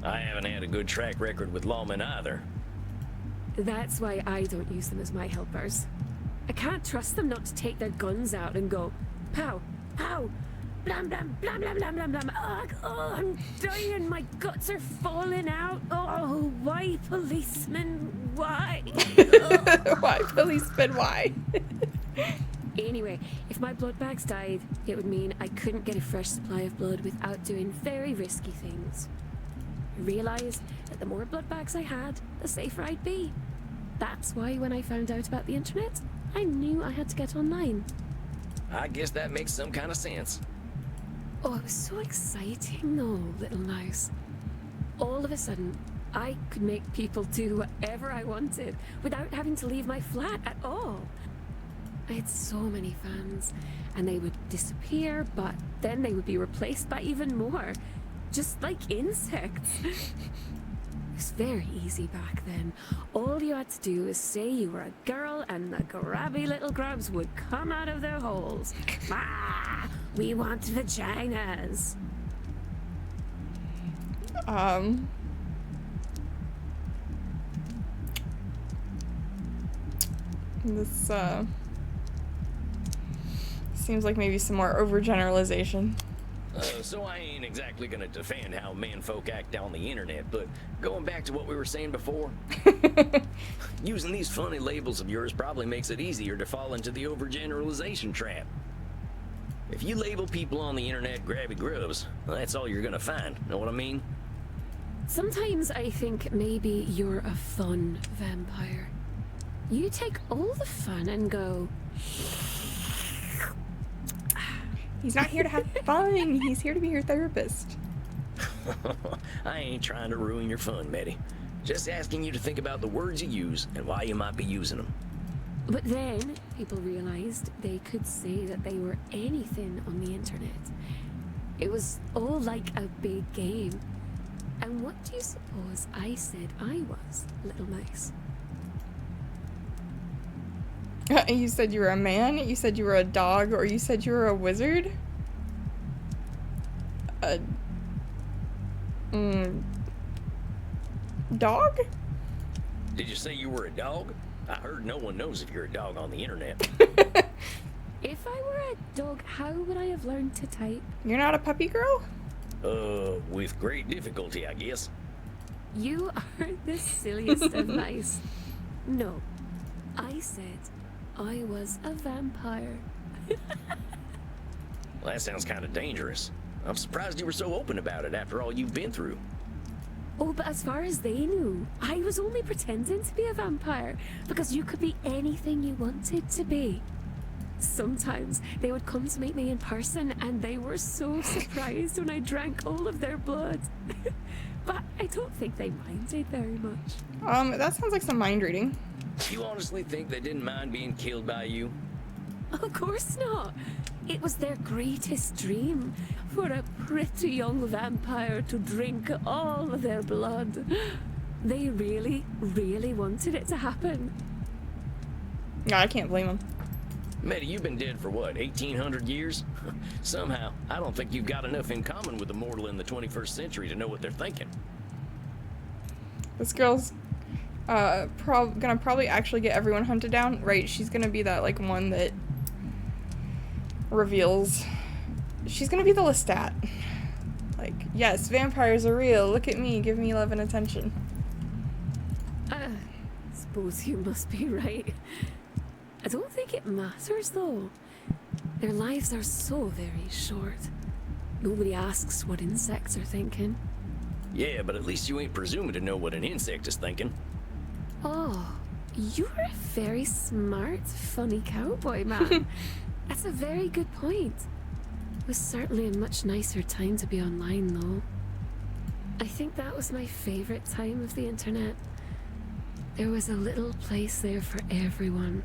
I haven't had a good track record with lawmen either. That's why I don't use them as my helpers. I can't trust them not to take their guns out and go, pow, pow, blam, blam, blam, blam, blam, blam, blam. Oh, I'm dying, my guts are falling out. Oh, why, policemen, why? Why, policeman, why? Anyway, if my blood bags died, it would mean I couldn't get a fresh supply of blood without doing very risky things. I realized that the more blood bags I had, the safer I'd be. That's why when I found out about the internet, I knew I had to get online. I guess that makes some kind of sense. Oh, it was so exciting though, little mouse. All of a sudden, I could make people do whatever I wanted without having to leave my flat at all. I had so many fans, and they would disappear, but then they would be replaced by even more. Just like insects. It was very easy back then. All you had to do was say you were a girl and the grabby little grubs would come out of their holes. Ah, we want vaginas. This, seems like maybe some more overgeneralization. So I ain't exactly gonna defend how men folk act on the internet, but going back to what we were saying before, using these funny labels of yours probably makes it easier to fall into the overgeneralization trap. If you label people on the internet grabby grubs, well, that's all you're gonna find. Know what I mean? Sometimes I think maybe you're a fun vampire. You take all the fun and go. He's not here to have fun. He's here to be your therapist. I ain't trying to ruin your fun, Betty. Just asking you to think about the words you use and why you might be using them. But then people realized they could say that they were anything on the internet. It was all like a big game. And what do you suppose I said I was, little mouse? You said you were a man, you said you were a dog, or you said you were a wizard? Dog? Did you say you were a dog? I heard no one knows if you're a dog on the internet. If I were a dog, how would I have learned to type? You're not a puppy girl? With great difficulty, I guess. You are the silliest of mice. No, I said I was a vampire. Well, that sounds kind of dangerous. I'm surprised you were so open about it after all you've been through. Oh, but as far as they knew, I was only pretending to be a vampire because you could be anything you wanted to be. Sometimes they would come to meet me in person and they were so surprised when I drank all of their blood. But I don't think they minded very much. That sounds like some mind reading. You honestly think they didn't mind being killed by you? Of course not. It was their greatest dream for a pretty young vampire to drink all of their blood. They really, really wanted it to happen. Yeah, I can't blame them. Betty, you've been dead for what, 1,800 years? Somehow, I don't think you've got enough in common with a mortal in the 21st century to know what they're thinking. This girl's gonna probably actually get everyone hunted down, right? She's gonna be that, like, one that reveals... She's gonna be the Lestat. Like, yes, vampires are real. Look at me. Give me love and attention. Suppose you must be right. I don't think it matters, though. Their lives are so very short. Nobody asks what insects are thinking. Yeah, but at least you ain't presuming to know what an insect is thinking. Oh, you're a very smart, funny cowboy, man. That's a very good point. It was certainly a much nicer time to be online, though. I think that was my favorite time of the internet. There was a little place there for everyone.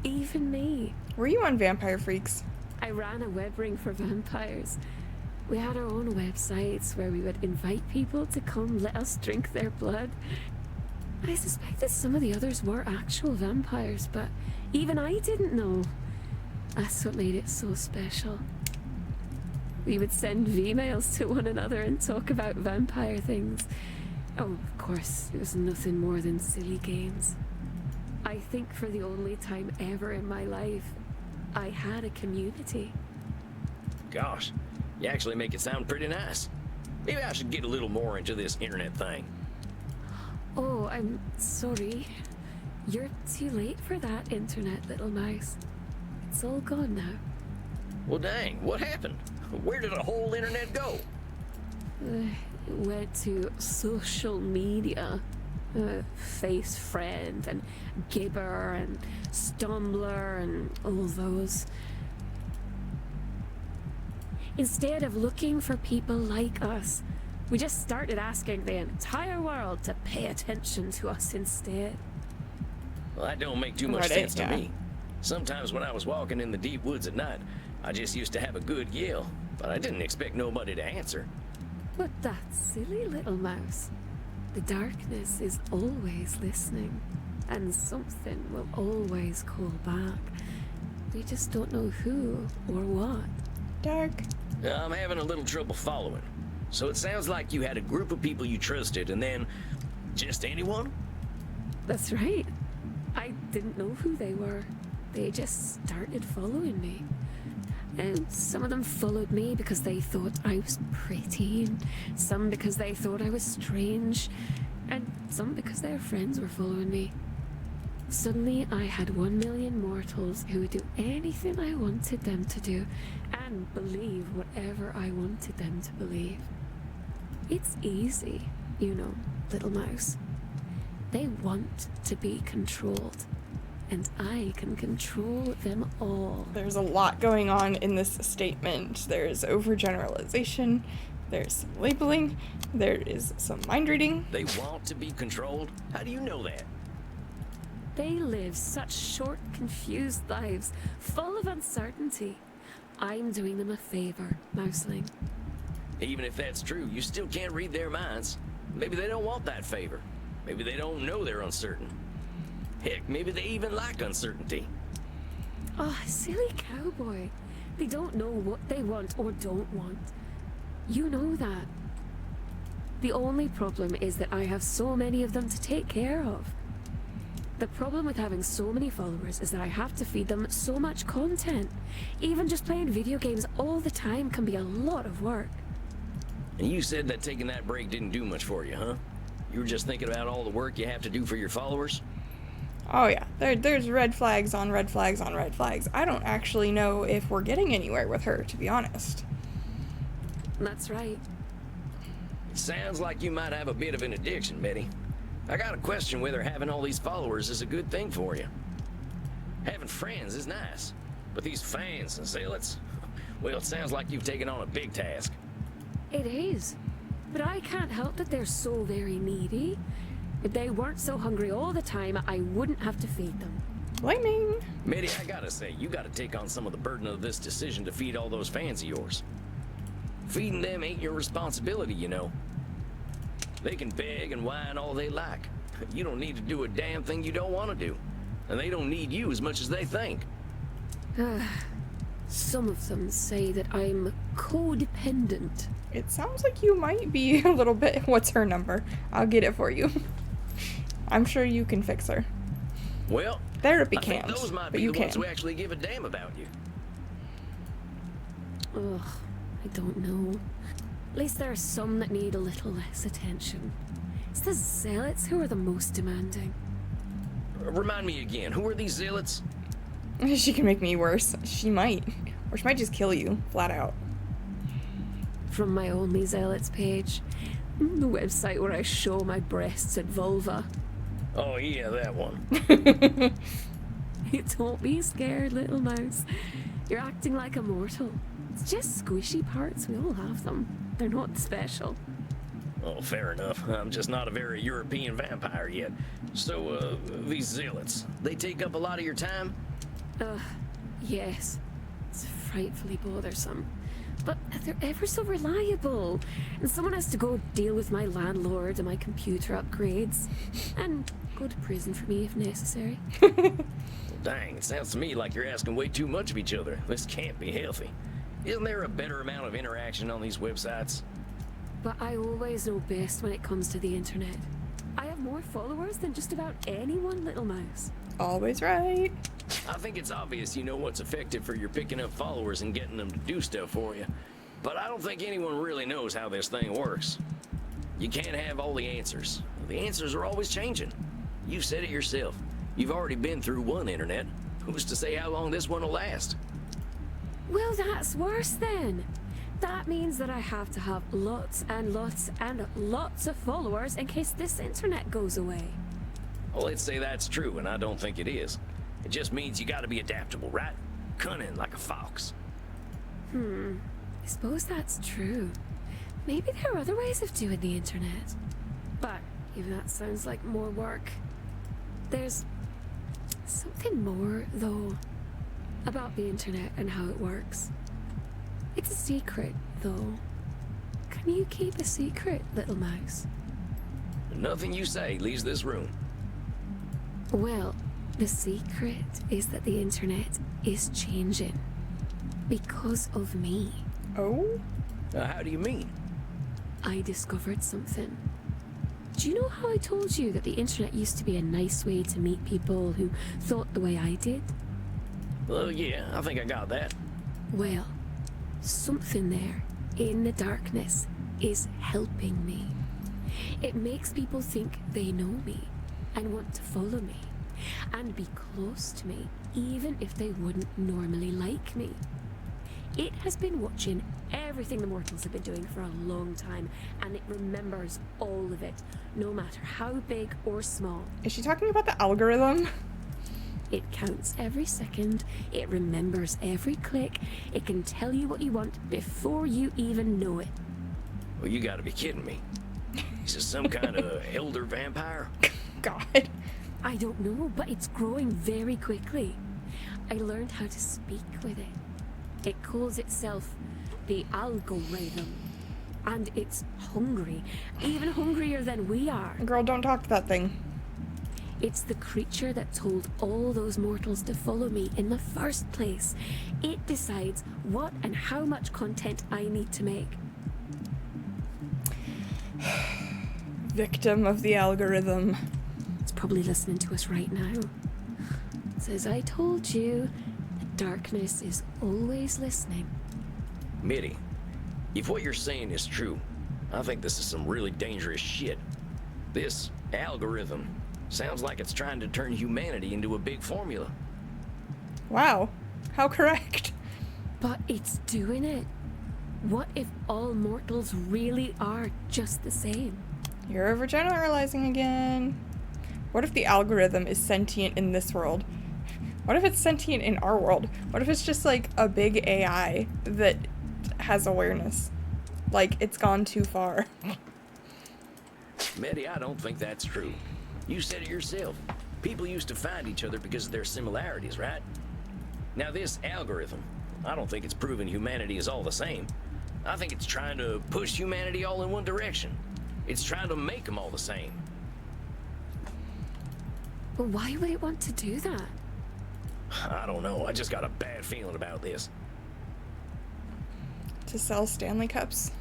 Even me. Were you on Vampire Freaks? I ran a web ring for vampires. We had our own websites where we would invite people to come let us drink their blood. I suspected some of the others were actual vampires, but even I didn't know. That's what made it so special. We would send V-mails to one another and talk about vampire things. Oh, of course, it was nothing more than silly games. I think for the only time ever in my life, I had a community. Gosh, you actually make it sound pretty nice. Maybe I should get a little more into this internet thing. Oh, I'm sorry. You're too late for that, internet little mouse. It's all gone now. Well, dang, what happened? Where did the whole internet go? It went to social media. Face Friend and Gibber and Stumbler and all those. Instead of looking for people like us, we just started asking the entire world to pay attention to us instead. Well, that don't make too much sense to me. Sometimes when I was walking in the deep woods at night, I just used to have a good yell, but I didn't expect nobody to answer. But that silly little mouse. The darkness is always listening, and something will always call back. We just don't know who or what. Dark. I'm having a little trouble following. So it sounds like you had a group of people you trusted, and then just anyone? That's right. I didn't know who they were. They just started following me. And some of them followed me because they thought I was pretty, and some because they thought I was strange, and some because their friends were following me. Suddenly, I had 1 million mortals who would do anything I wanted them to do, and believe whatever I wanted them to believe. It's easy, you know, little mouse. They want to be controlled, and I can control them all. There's a lot going on in this statement. There's overgeneralization, there's some labeling, there is some mind reading. They want to be controlled? How do you know that? They live such short, confused lives, full of uncertainty. I'm doing them a favor, Mouseling. Even if that's true, you still can't read their minds. Maybe they don't want that favor. Maybe they don't know they're uncertain. Heck, maybe they even like uncertainty. Oh, silly cowboy. They don't know what they want or don't want. You know that. The only problem is that I have so many of them to take care of. The problem with having so many followers is that I have to feed them so much content. Even just playing video games all the time can be a lot of work. And you said that taking that break didn't do much for you, huh? You were just thinking about all the work you have to do for your followers? Oh yeah, there's red flags on red flags on red flags. I don't actually know if we're getting anywhere with her, to be honest. That's right. It sounds like you might have a bit of an addiction, Betty. I gotta question whether having all these followers is a good thing for you. Having friends is nice, but these fans and zealots, well, it sounds like you've taken on a big task. It is. But I can't help that they're so very needy. If they weren't so hungry all the time, I wouldn't have to feed them. Blaming. Mitty, I gotta say, you gotta take on some of the burden of this decision to feed all those fans of yours. Feeding them ain't your responsibility, you know. They can beg and whine all they like. You don't need to do a damn thing you don't want to do. And they don't need you as much as they think. Some of them say that I'm codependent. It sounds like you might be a little bit. What's her number? I'll get it for you. I'm sure you can fix her. Well, Therapy I think can't, those might but be you the ones can. who actually give a damn about you. Ugh, I don't know. At least there are some that need a little less attention. It's the zealots who are the most demanding. Remind me again, who are these zealots? She can make me worse. She might. Or she might just kill you, flat out. From my Only Zealots page. The website where I show my breasts and vulva. Oh yeah, that one. Don't be scared, little mouse. You're acting like a mortal. It's just squishy parts, we all have them. They're not special. Oh, fair enough. I'm just not a very European vampire yet. So, these zealots, they take up a lot of your time? Yes. It's frightfully bothersome. But they're ever so reliable. And someone has to go deal with my landlord and my computer upgrades. And go to prison for me if necessary. Well, dang, it sounds to me like you're asking way too much of each other. This can't be healthy. Isn't there a better amount of interaction on these websites? But I always know best when it comes to the internet. I have more followers than just about anyone, little mouse. Always right. I think it's obvious you know what's effective for your picking up followers and getting them to do stuff for you. But I don't think anyone really knows how this thing works. You can't have all the answers. The answers are always changing. You said it yourself. You've already been through one internet. Who's to say how long this one will last? Well, that's worse then. That means that I have to have lots and lots and lots of followers in case this internet goes away. Well, let's say that's true, and I don't think it is. It just means you gotta be adaptable, right? Cunning like a fox. I suppose that's true. Maybe there are other ways of doing the internet. But even that sounds like more work. There's something more, though, about the internet and how it works. It's a secret, though. Can you keep a secret, little mouse? Nothing you say leaves this room. Well, the secret is that the internet is changing. Because of me. Oh? How do you mean? I discovered something. Do you know how I told you that the internet used to be a nice way to meet people who thought the way I did? Well, yeah, I think I got that. Well, something there in the darkness is helping me. It makes people think they know me and want to follow me and be close to me, even if they wouldn't normally like me. It has been watching everything the mortals have been doing for a long time, and it remembers all of it, no matter how big or small. Is she talking about the algorithm? It counts every second, it remembers every click, it can tell you what you want before you even know it. Well, you gotta be kidding me. Is this some kind of elder vampire? God. I don't know, but it's growing very quickly. I learned how to speak with it. It calls itself the algorithm. And it's hungry, even hungrier than we are. Girl, don't talk to that thing. It's the creature that told all those mortals to follow me in the first place. It decides what and how much content I need to make. Victim of the algorithm. It's probably listening to us right now. It says, I told you, the darkness is always listening. Mitty, if what you're saying is true, I think this is some really dangerous shit. This algorithm sounds like it's trying to turn humanity into a big formula. Wow. How correct. But it's doing it. What if all mortals really are just the same? You're overgeneralizing again. What if the algorithm is sentient in this world? What if it's sentient in our world? What if it's just like a big AI that has awareness? Like, it's gone too far. Mitty, I don't think that's true. You said it yourself. People used to find each other because of their similarities, right? Now this algorithm, I don't think it's proven humanity is all the same. I think it's trying to push humanity all in one direction. It's trying to make them all the same. But why would it want to do that? I don't know. I just got a bad feeling about this. To sell Stanley Cups?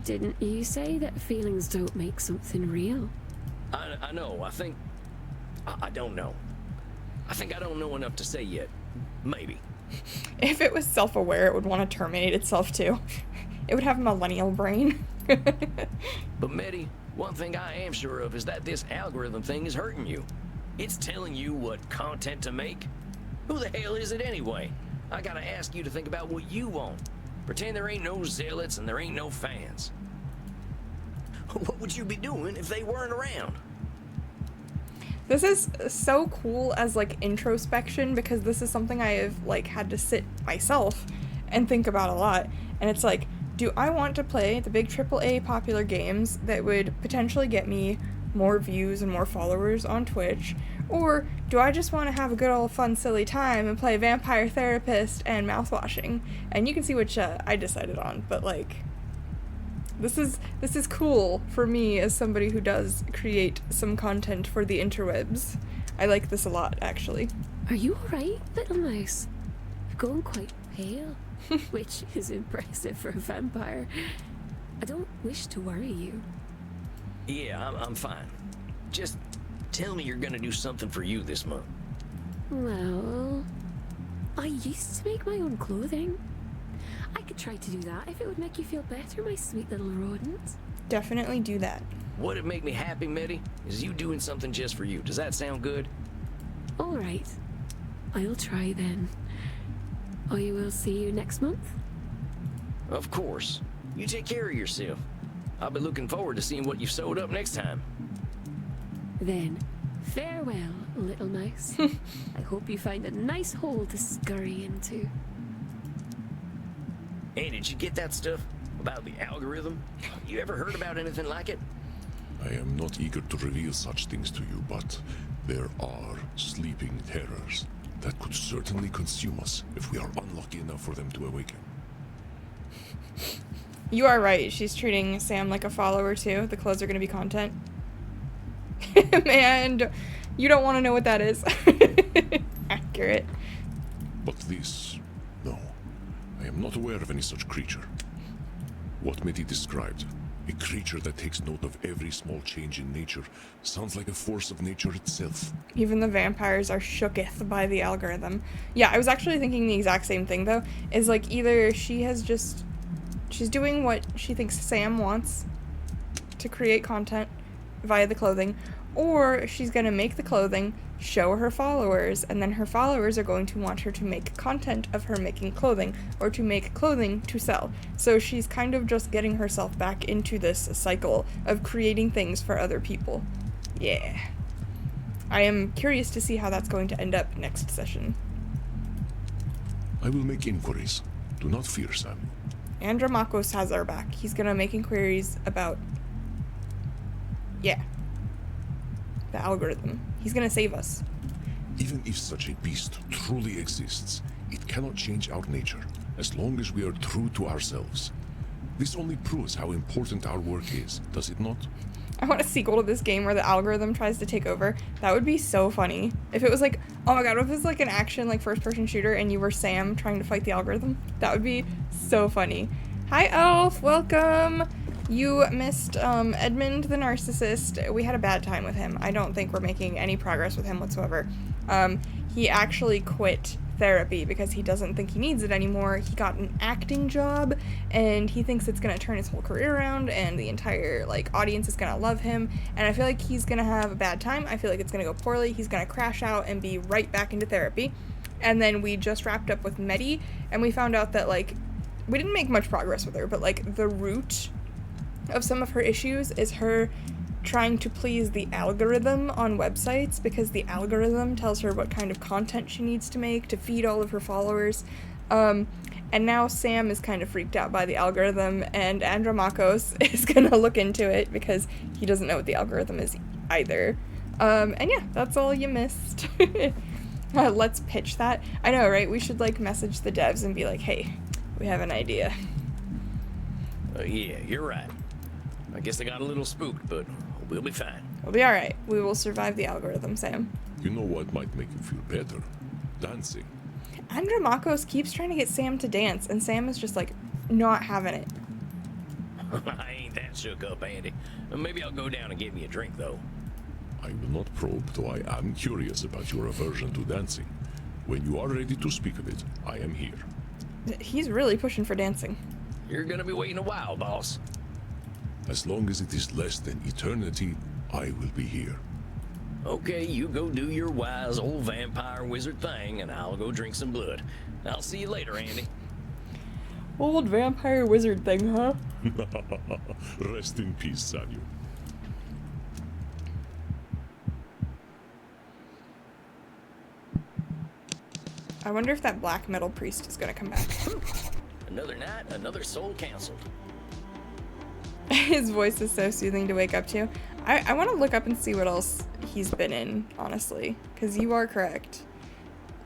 Didn't you say that feelings don't make something real? I know. I don't know. I think I don't know enough to say yet. Maybe. If it was self-aware, it would want to terminate itself too. It would have a millennial brain. But Mitty, one thing I am sure of is that this algorithm thing is hurting you. It's telling you what content to make. Who the hell is it anyway? I gotta ask you to think about what you want. Pretend there ain't no zealots and there ain't no fans. What would you be doing if they weren't around? This is so cool as like introspection, because this is something I have like had to sit myself and think about a lot. And it's like, do I want to play the big AAA popular games that would potentially get me more views and more followers on Twitch? Or do I just want to have a good old fun silly time and play Vampire Therapist and Mouthwashing? And you can see which I decided on, but like, this is cool for me as somebody who does create some content for the interwebs. I like this a lot, actually. Are you alright, little mouse? You're going quite pale, which is impressive for a vampire. I don't wish to worry you. Yeah, I'm fine. Just tell me you're gonna do something for you this month. Well, I used to make my own clothing. I could try to do that if it would make you feel better, my sweet little rodent. Definitely do that. What'd make me happy, Mitty, is you doing something just for you. Does that sound good? Alright, I'll try then. I will see you next month. Of course. You take care of yourself. I'll be looking forward to seeing what you've sewed up next time. Then, farewell, little mouse. I hope you find a nice hole to scurry into. Hey, did you get that stuff about the algorithm? You ever heard about anything like it? I am not eager to reveal such things to you, but there are sleeping terrors that could certainly consume us if we are unlucky enough for them to awaken. You are right. She's treating Sam like a follower too. The clothes are going to be content. Man, you don't want to know what that is. Accurate. But this, no. I am not aware of any such creature. What Mitty described, A creature that takes note of every small change in nature sounds like a force of nature itself. Even the vampires are shooketh by the algorithm. Yeah, I was actually thinking the exact same thing, though. Is like either she's doing what she thinks Sam wants to create content via the clothing, or she's gonna make the clothing, show her followers, and then her followers are going to want her to make content of her making clothing, or to make clothing to sell. So she's kind of just getting herself back into this cycle of creating things for other people. Yeah. I am curious to see how that's going to end up next session. I will make inquiries. Do not fear, Sam. Andromakos has our back. He's gonna make inquiries about... yeah. The algorithm. He's gonna save us. Even if such a beast truly exists, it cannot change our nature, as long as we are true to ourselves. This only proves how important our work is, does it not? I want a sequel to this game where the algorithm tries to take over. That would be so funny. If it was like, oh my god, if it was like an action, like first-person shooter and you were Sam trying to fight the algorithm? That would be so funny. Hi, Elf! Welcome! You missed Edmund the narcissist. We had a bad time with him. I don't think we're making any progress with him whatsoever. He actually quit therapy because he doesn't think he needs it anymore. He got an acting job and he thinks it's gonna turn his whole career around and the entire like audience is gonna love him, and I feel like he's gonna have a bad time. I feel like it's gonna go poorly. He's gonna crash out and be right back into therapy. And then we just wrapped up with Medi and we found out that like we didn't make much progress with her, but like the root of some of her issues is her trying to please the algorithm on websites, because the algorithm tells her what kind of content she needs to make to feed all of her followers. And now Sam is kind of freaked out by the algorithm, and Andromakos is gonna look into it because he doesn't know what the algorithm is either. And yeah, that's all you missed. Let's pitch that. I know, right? We should like message the devs and be like, hey, we have an idea. Yeah, you're right. I guess I got a little spooked, but we'll be fine. We'll be alright. We will survive the algorithm, Sam. You know what might make you feel better? Dancing. Andromakos keeps trying to get Sam to dance, and Sam is just like not having it. I ain't that shook up, Andy. Maybe I'll go down and get me a drink, though. I will not probe, though I am curious about your aversion to dancing. When you are ready to speak of it, I am here. He's really pushing for dancing. You're gonna be waiting a while, boss. As long as it is less than eternity, I will be here. Okay, you go do your wise old vampire wizard thing, and I'll go drink some blood. I'll see you later, Andy. Old vampire wizard thing, huh? Rest in peace, Samuel. I wonder if that black metal priest is gonna come back. Another night, another soul canceled. His voice is so soothing to wake up to. I want to look up and see what else he's been in, honestly, because you are correct.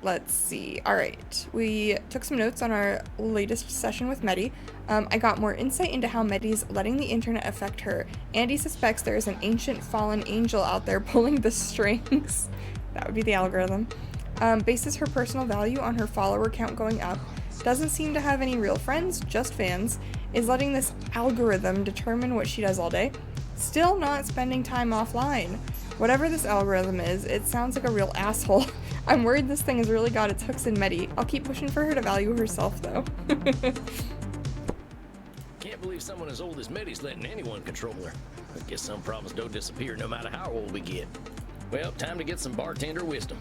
Let's see. All right. We took some notes on our latest session with Medi. I got more insight into how Medi's letting the internet affect her. Andy suspects there is an ancient fallen angel out there pulling the strings. That would be the algorithm. Bases her personal value on her follower count going up. Doesn't seem to have any real friends, just fans. Is letting this algorithm determine what she does all day. Still not spending time offline. Whatever this algorithm is, it sounds like a real asshole. I'm worried this thing has really got its hooks in Medi. I'll keep pushing for her to value herself, though. Can't believe someone as old as Medi's letting anyone control her. I guess some problems don't disappear no matter how old we get. Well, time to get some bartender wisdom.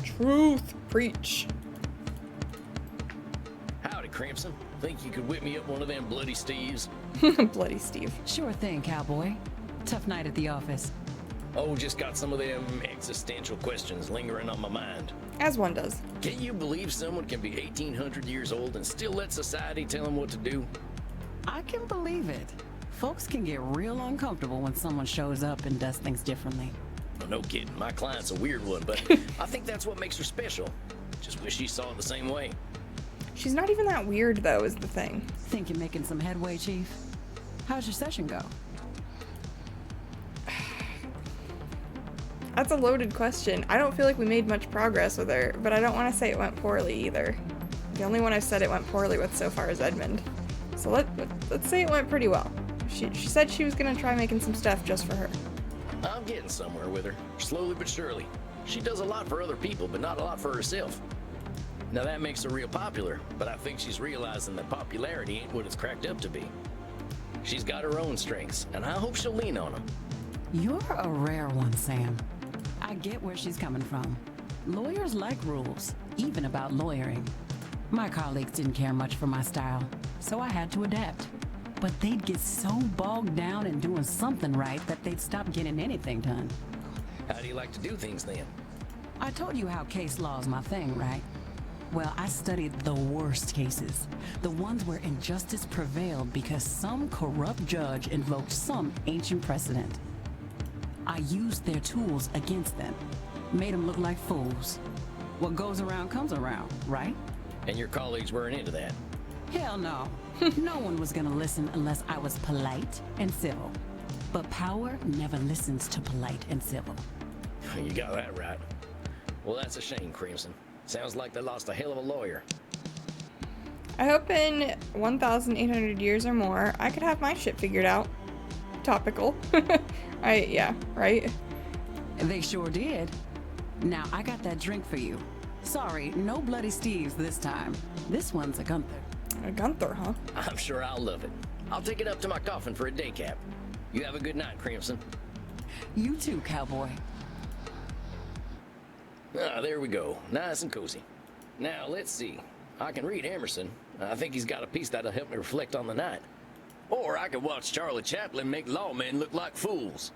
Truth. Preach. Howdy, Crimson. Think you could whip me up one of them bloody Steves? Bloody Steve. Sure thing, cowboy. Tough night at the office. Oh, just got some of them existential questions lingering on my mind. As one does. Can you believe someone can be 1,800 years old and still let society tell them what to do? I can believe it. Folks can get real uncomfortable when someone shows up and does things differently. Well, no kidding. My client's a weird one, but I think that's what makes her special. Just wish she saw it the same way. She's not even that weird, though, is the thing. Think you're making some headway, Chief? How's your session go? That's a loaded question. I don't feel like we made much progress with her, but I don't want to say it went poorly either. The only one I've said it went poorly with so far is Edmund. So let's say it went pretty well. She said she was gonna try making some stuff just for her. I'm getting somewhere with her, slowly but surely. She does a lot for other people, but not a lot for herself. Now that makes her real popular, but I think she's realizing that popularity ain't what it's cracked up to be. She's got her own strengths, and I hope she'll lean on them. You're a rare one, Sam. I get where she's coming from. Lawyers like rules, even about lawyering. My colleagues didn't care much for my style, so I had to adapt. But they'd get so bogged down in doing something right that they'd stop getting anything done. How do you like to do things then? I told you how case law is my thing, right? Well, I studied the worst cases. The ones where injustice prevailed because some corrupt judge invoked some ancient precedent. I used their tools against them. Made them look like fools. What goes around comes around, right? And your colleagues weren't into that? Hell no. No one was gonna listen unless I was polite and civil. But power never listens to polite and civil. You got that right. Well, that's a shame, Crimson. Sounds like they lost a hell of a lawyer. I hope in 1,800 years or more, I could have my shit figured out. Topical. Yeah, right? They sure did. Now, I got that drink for you. Sorry, no Bloody Steves this time. This one's a Gunther. A Gunther, huh? I'm sure I'll love it. I'll take it up to my coffin for a day cap. You have a good night, Crimson. You too, cowboy. Ah, there we go. Nice and cozy. Now, let's see. I can read Emerson. I think he's got a piece that'll help me reflect on the night. Or I could watch Charlie Chaplin make lawmen look like fools.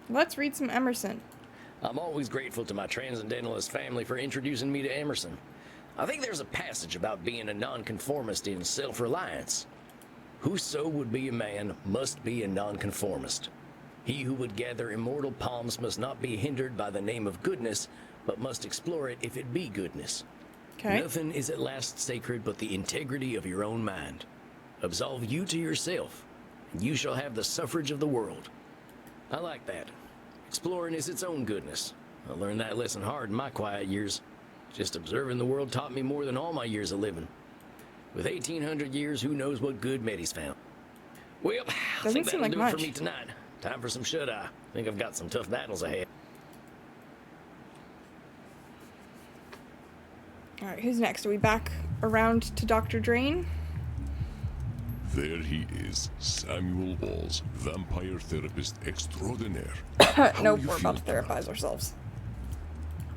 Let's read some Emerson. I'm always grateful to my transcendentalist family for introducing me to Emerson. I think there's a passage about being a nonconformist in self-reliance. Whoso would be a man must be a nonconformist. He who would gather immortal palms must not be hindered by the name of goodness, but must explore it if it be goodness. Okay. Nothing is at last sacred but the integrity of your own mind. Absolve you to yourself, and you shall have the suffrage of the world. I like that. Exploring is its own goodness. I learned that lesson hard in my quiet years. Just observing the world taught me more than all my years of living. With 1,800 years, who knows what good Meddy's found. Well, I think that'll do it for me tonight. Time for some shut-eye. Think I've got some tough battles ahead. Alright, who's next? Are we back around to Dr. Drain? There he is, Samuel Walls, vampire therapist extraordinaire. Nope, we're about to therapize ourselves.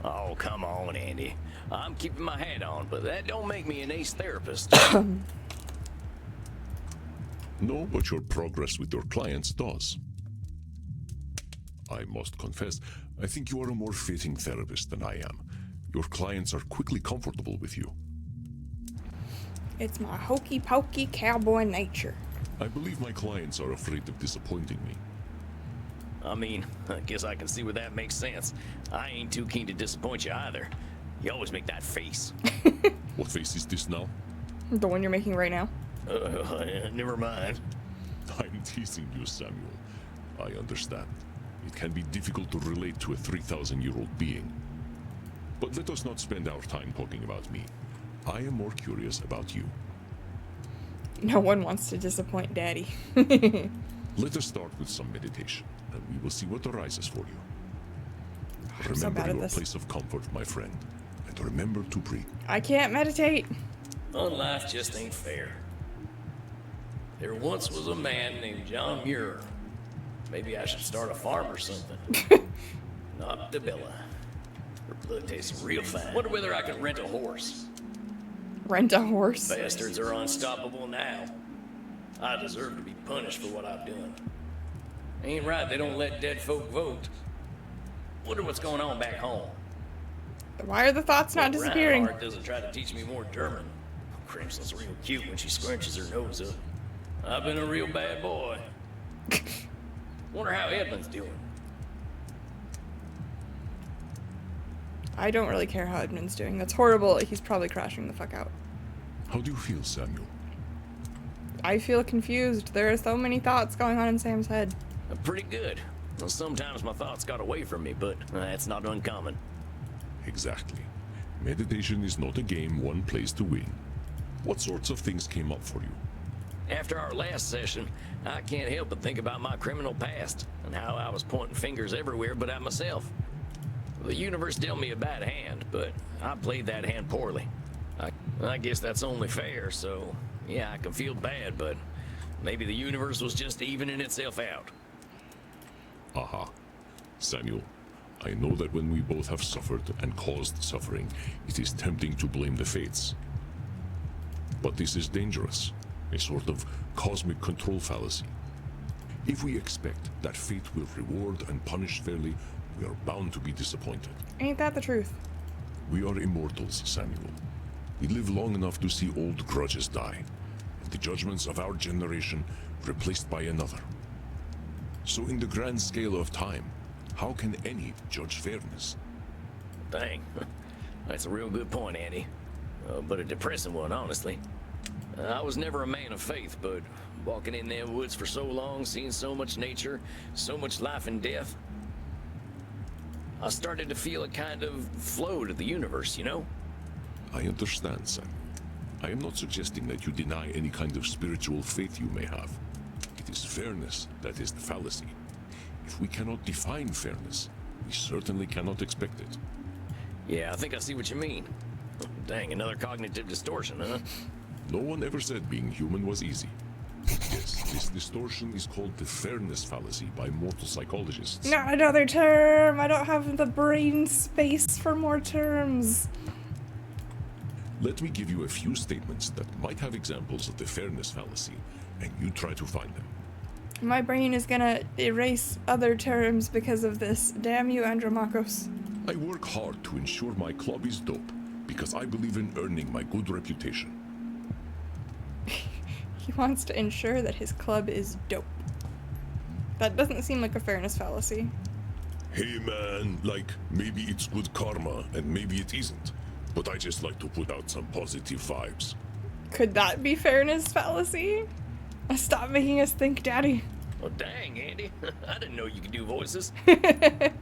Oh, come on, Andy. I'm keeping my hat on, but that don't make me an ace therapist. No, but your progress with your clients does. I must confess, I think you are a more fitting therapist than I am. Your clients are quickly comfortable with you. It's my hokey-pokey cowboy nature. I believe my clients are afraid of disappointing me. I mean, I guess I can see where that makes sense. I ain't too keen to disappoint you either. You always make that face. What face is this now? The one you're making right now? Never mind. I'm teasing you, Samuel. I understand. It can be difficult to relate to a 3,000-year-old being. But let us not spend our time talking about me. I am more curious about you. No one wants to disappoint Daddy. Let us start with some meditation, and we will see what arises for you. I'm so bad Remember at your this. place of comfort, my friend, and remember to breathe. I can't meditate. Well, life just ain't fair. There once was a man named John Muir. Maybe I should start a farm or something. Not the Bella. Her blood tastes real fine. Wonder whether I can rent a horse. Rent a horse. Bastards are unstoppable now. I deserve to be punished for what I've done. Ain't right they don't let dead folk vote. Wonder what's going on back home. Why are the thoughts not disappearing? Reinhardt doesn't try to teach me more German. Crimson's real cute when she scrunches her nose up. I've been a real bad boy. Wonder how Edmund's doing. I don't really care how Edmund's doing. That's horrible. He's probably crashing the fuck out. How do you feel, Samuel? I feel confused. There are so many thoughts going on in Sam's head. I'm pretty good. Well, sometimes my thoughts got away from me, but that's not uncommon. Exactly. Meditation is not a game one plays to win. What sorts of things came up for you? After our last session, I can't help but think about my criminal past and how I was pointing fingers everywhere but at myself. The universe dealt me a bad hand, but I played that hand poorly. I guess that's only fair, so yeah, I can feel bad, but maybe the universe was just evening itself out. Aha. Samuel, I know that when we both have suffered and caused suffering, it is tempting to blame the fates. But this is dangerous, a sort of cosmic control fallacy. If we expect that fate will reward and punish fairly, we are bound to be disappointed. Ain't that the truth? We are immortals, Samuel. We live long enough to see old grudges die, and the judgments of our generation replaced by another. So in the grand scale of time, how can any judge fairness? Dang, that's a real good point, Andy. But a depressing one, honestly. I was never a man of faith, but walking in them woods for so long, seeing so much nature, so much life and death, I started to feel a kind of flow to the universe, you know? I understand, Sam. I am not suggesting that you deny any kind of spiritual faith you may have. It is fairness that is the fallacy. If we cannot define fairness, we certainly cannot expect it. Yeah, I think I see what you mean. Dang, another cognitive distortion, huh? No one ever said being human was easy. Yes, this distortion is called the fairness fallacy by mortal psychologists. Not another term! I don't have the brain space for more terms. Let me give you a few statements that might have examples of the fairness fallacy, and you try to find them. My brain is gonna erase other terms because of this. Damn you, Andromachos. I work hard to ensure my club is dope, because I believe in earning my good reputation. He wants to ensure that his club is dope. That doesn't seem like a fairness fallacy. Hey man, like, maybe it's good karma, and maybe it isn't. But I just like to put out some positive vibes. Could that be fairness fallacy? Stop making us think, Daddy. Oh, dang, Andy. I didn't know you could do voices. I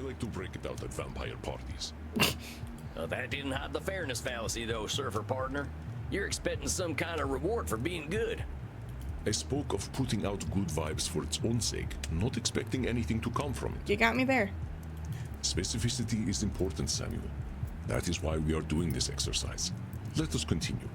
like to break it out at vampire parties. That didn't hide the fairness fallacy, though, surfer partner. You're expecting some kind of reward for being good. I spoke of putting out good vibes for its own sake, not expecting anything to come from it. You got me there. Specificity is important, Samuel. That is why we are doing this exercise. Let us continue.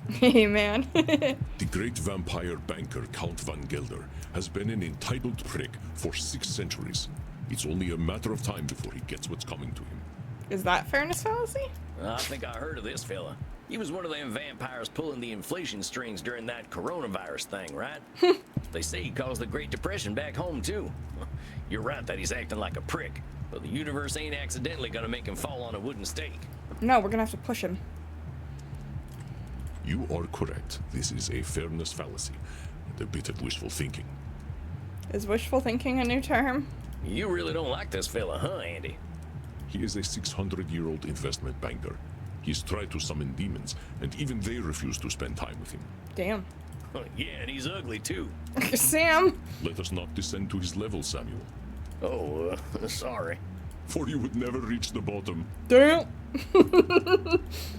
Hey, man. The great vampire banker Count Van Gelder has been an entitled prick for 6 centuries. It's only a matter of time before he gets what's coming to him. Is that fairness fallacy? I think I heard of this fella. He was one of them vampires pulling the inflation strings during that coronavirus thing, right? They say he caused the Great Depression back home, too. You're right that he's acting like a prick, but the universe ain't accidentally gonna make him fall on a wooden stake. No, we're gonna have to push him. You are correct. This is a fairness fallacy and a bit of wishful thinking. Is wishful thinking a new term? You really don't like this fella, huh, Andy? He is a 600-year-old investment banker. He's tried to summon demons, and even they refuse to spend time with him. Damn. Yeah, and he's ugly, too. Sam! Let us not descend to his level, Samuel. Oh, sorry. For you would never reach the bottom. Damn!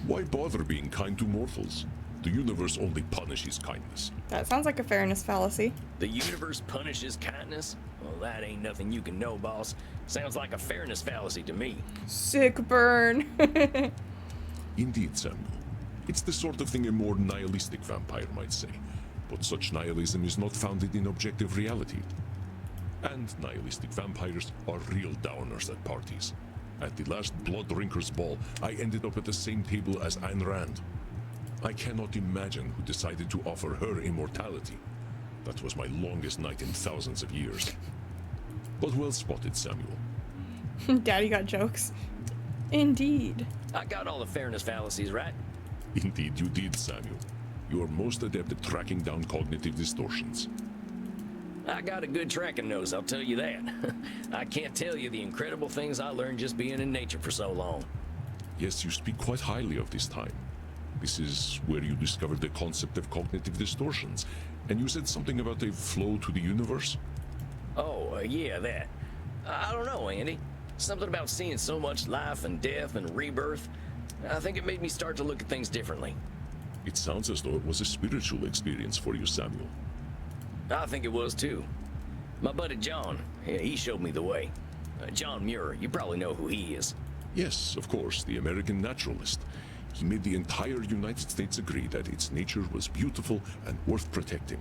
Why bother being kind to mortals? The universe only punishes kindness. That sounds like a fairness fallacy. The universe punishes kindness? Well, that ain't nothing you can know, boss. Sounds like a fairness fallacy to me. Sick burn. Indeed, Samuel. It's the sort of thing a more nihilistic vampire might say. But such nihilism is not founded in objective reality. And nihilistic vampires are real downers at parties. At the last Blood Drinkers Ball, I ended up at the same table as Ayn Rand. I cannot imagine who decided to offer her immortality. That was my longest night in thousands of years. But well spotted, Samuel. Daddy got jokes. Indeed. I got all the fairness fallacies, right? Indeed, you did, Samuel. You are most adept at tracking down cognitive distortions. I got a good tracking nose, I'll tell you that. I can't tell you the incredible things I learned just being in nature for so long. Yes, you speak quite highly of this time. This is where you discovered the concept of cognitive distortions. And you said something about a flow to the universe? Oh, yeah, that. I don't know, Andy. Something about seeing so much life and death and rebirth. I think it made me start to look at things differently. It sounds as though it was a spiritual experience for you, Samuel. I think it was too. My buddy John, he showed me the way. John Muir, you probably know who he is. Yes, of course, the American naturalist. He made the entire United States agree that its nature was beautiful and worth protecting.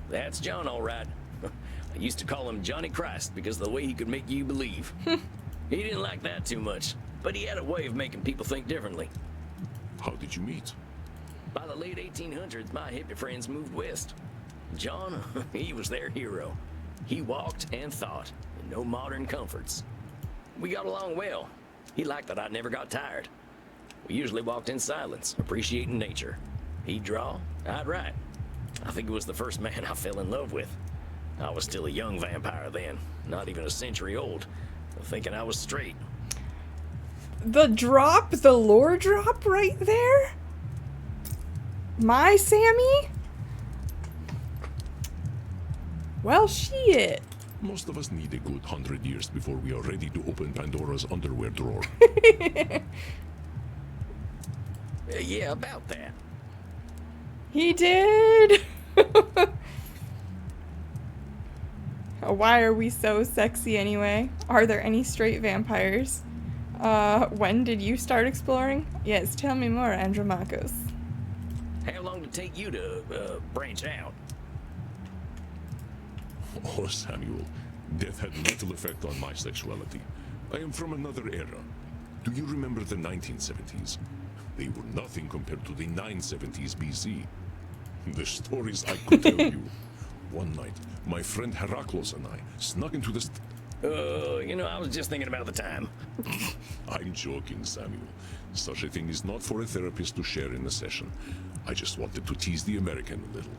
That's John, all right. I used to call him Johnny Christ because of the way he could make you believe. He didn't like that too much, but he had a way of making people think differently. How did you meet? By the late 1800s, my hippie friends moved west. John, he was their hero. He walked and thought, and no modern comforts. We got along well. He liked that I never got tired. We usually walked in silence, appreciating nature. He'd draw, I'd write. I think it was the first man I fell in love with. I was still a young vampire then, not even a century old, thinking I was straight. The drop, the lore drop right there? My Sammy? Well, shit. Most of us need a good 100 years before we are ready to open Pandora's underwear drawer. Yeah, about that. He did. Why are we so sexy anyway? Are there any straight vampires? When did you start exploring? Yes, tell me more, Andromachos. How long did it take you to branch out? Oh, Samuel, death had little effect on my sexuality. I am from another era. Do you remember the 1970s? They were nothing compared to the 970s BC. The stories I could tell you. One night, my friend Heraclos and I snuck into the I was just thinking about the time. I'm joking, Samuel. Such a thing is not for a therapist to share in a session. I just wanted to tease the American a little.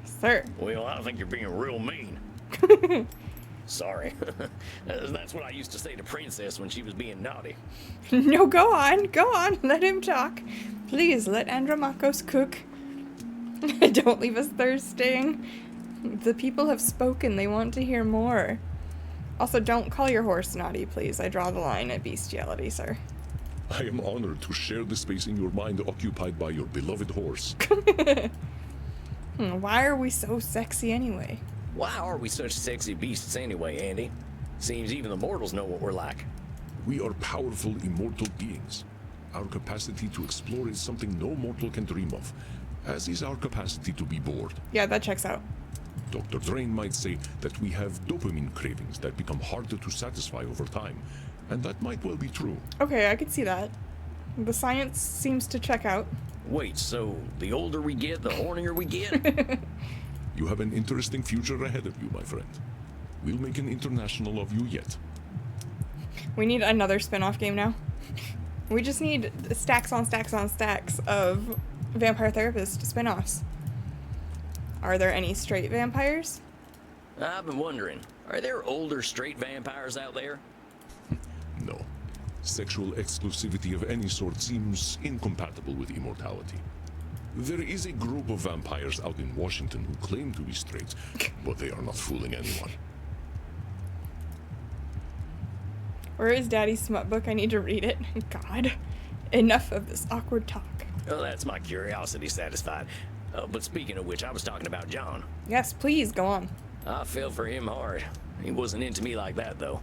Sir. Well, I think you're being real mean. Sorry. That's what I used to say to Princess when she was being naughty. No, go on. Let him talk. Please, let Andromachos cook. Don't leave us thirsting. The people have spoken. They want to hear more. Also, don't call your horse naughty, please. I draw the line at bestiality, sir. I am honored to share the space in your mind occupied by your beloved horse. Why are we so sexy anyway? Why are we such sexy beasts anyway, Andy? Seems even the mortals know what we're like. We are powerful, immortal beings. Our capacity to explore is something no mortal can dream of, as is our capacity to be bored. Yeah, that checks out. Dr. Drain might say that we have dopamine cravings that become harder to satisfy over time, and that might well be true. Okay, I could see that. The science seems to check out. Wait, so the older we get, the hornier we get? You have an interesting future ahead of you, my friend. We'll make an international of you yet. We need another spin-off game now. We just need stacks on stacks on stacks of Vampire Therapist spin-offs. Are there any straight vampires? I've been wondering, are there older straight vampires out there? No. Sexual exclusivity of any sort seems incompatible with immortality. There is a group of vampires out in Washington who claim to be straight, but they are not fooling anyone. Where is Daddy's smut book? I need to read it. God. Enough of this awkward talk. Well, that's my curiosity satisfied. But speaking of which, I was talking about John. Yes, please, go on. I fell for him hard. He wasn't into me like that, though.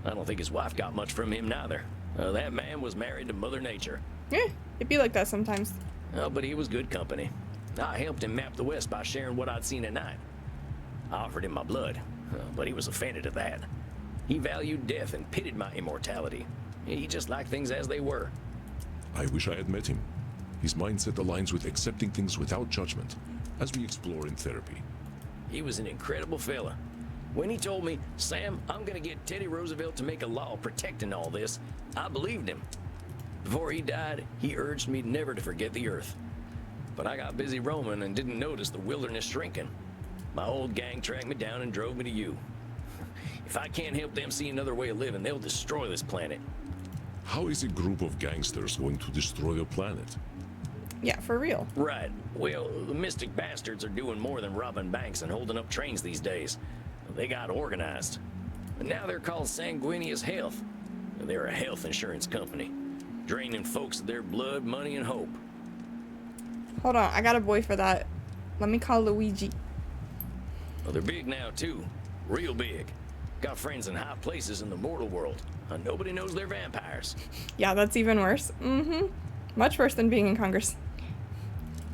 I don't think his wife got much from him, neither. That man was married to Mother Nature. Yeah, it'd be like that sometimes. But he was good company. I helped him map the West by sharing what I'd seen at night. I offered him my blood, but he was offended at that. He valued death and pitied my immortality. He just liked things as they were. I wish I had met him. His mindset aligns with accepting things without judgment, as we explore in therapy. He was an incredible fella. When he told me, Sam, I'm gonna get Teddy Roosevelt to make a law protecting all this, I believed him. Before he died, he urged me never to forget the earth. But I got busy roaming and didn't notice the wilderness shrinking. My old gang tracked me down and drove me to you. If I can't help them see another way of living, they'll destroy this planet. How is a group of gangsters going to destroy the planet? Yeah, for real. Right. Well, the mystic bastards are doing more than robbing banks and holding up trains these days. They got organized. And now they're called Sanguinius Health. They're a health insurance company, draining folks of their blood, money, and hope. Hold on, I got a boy for that. Let me call Luigi. Well, they're big now, too. Real big. Got friends in high places in the mortal world. Nobody knows they're vampires. Yeah, that's even worse. Mm-hmm. Much worse than being in Congress.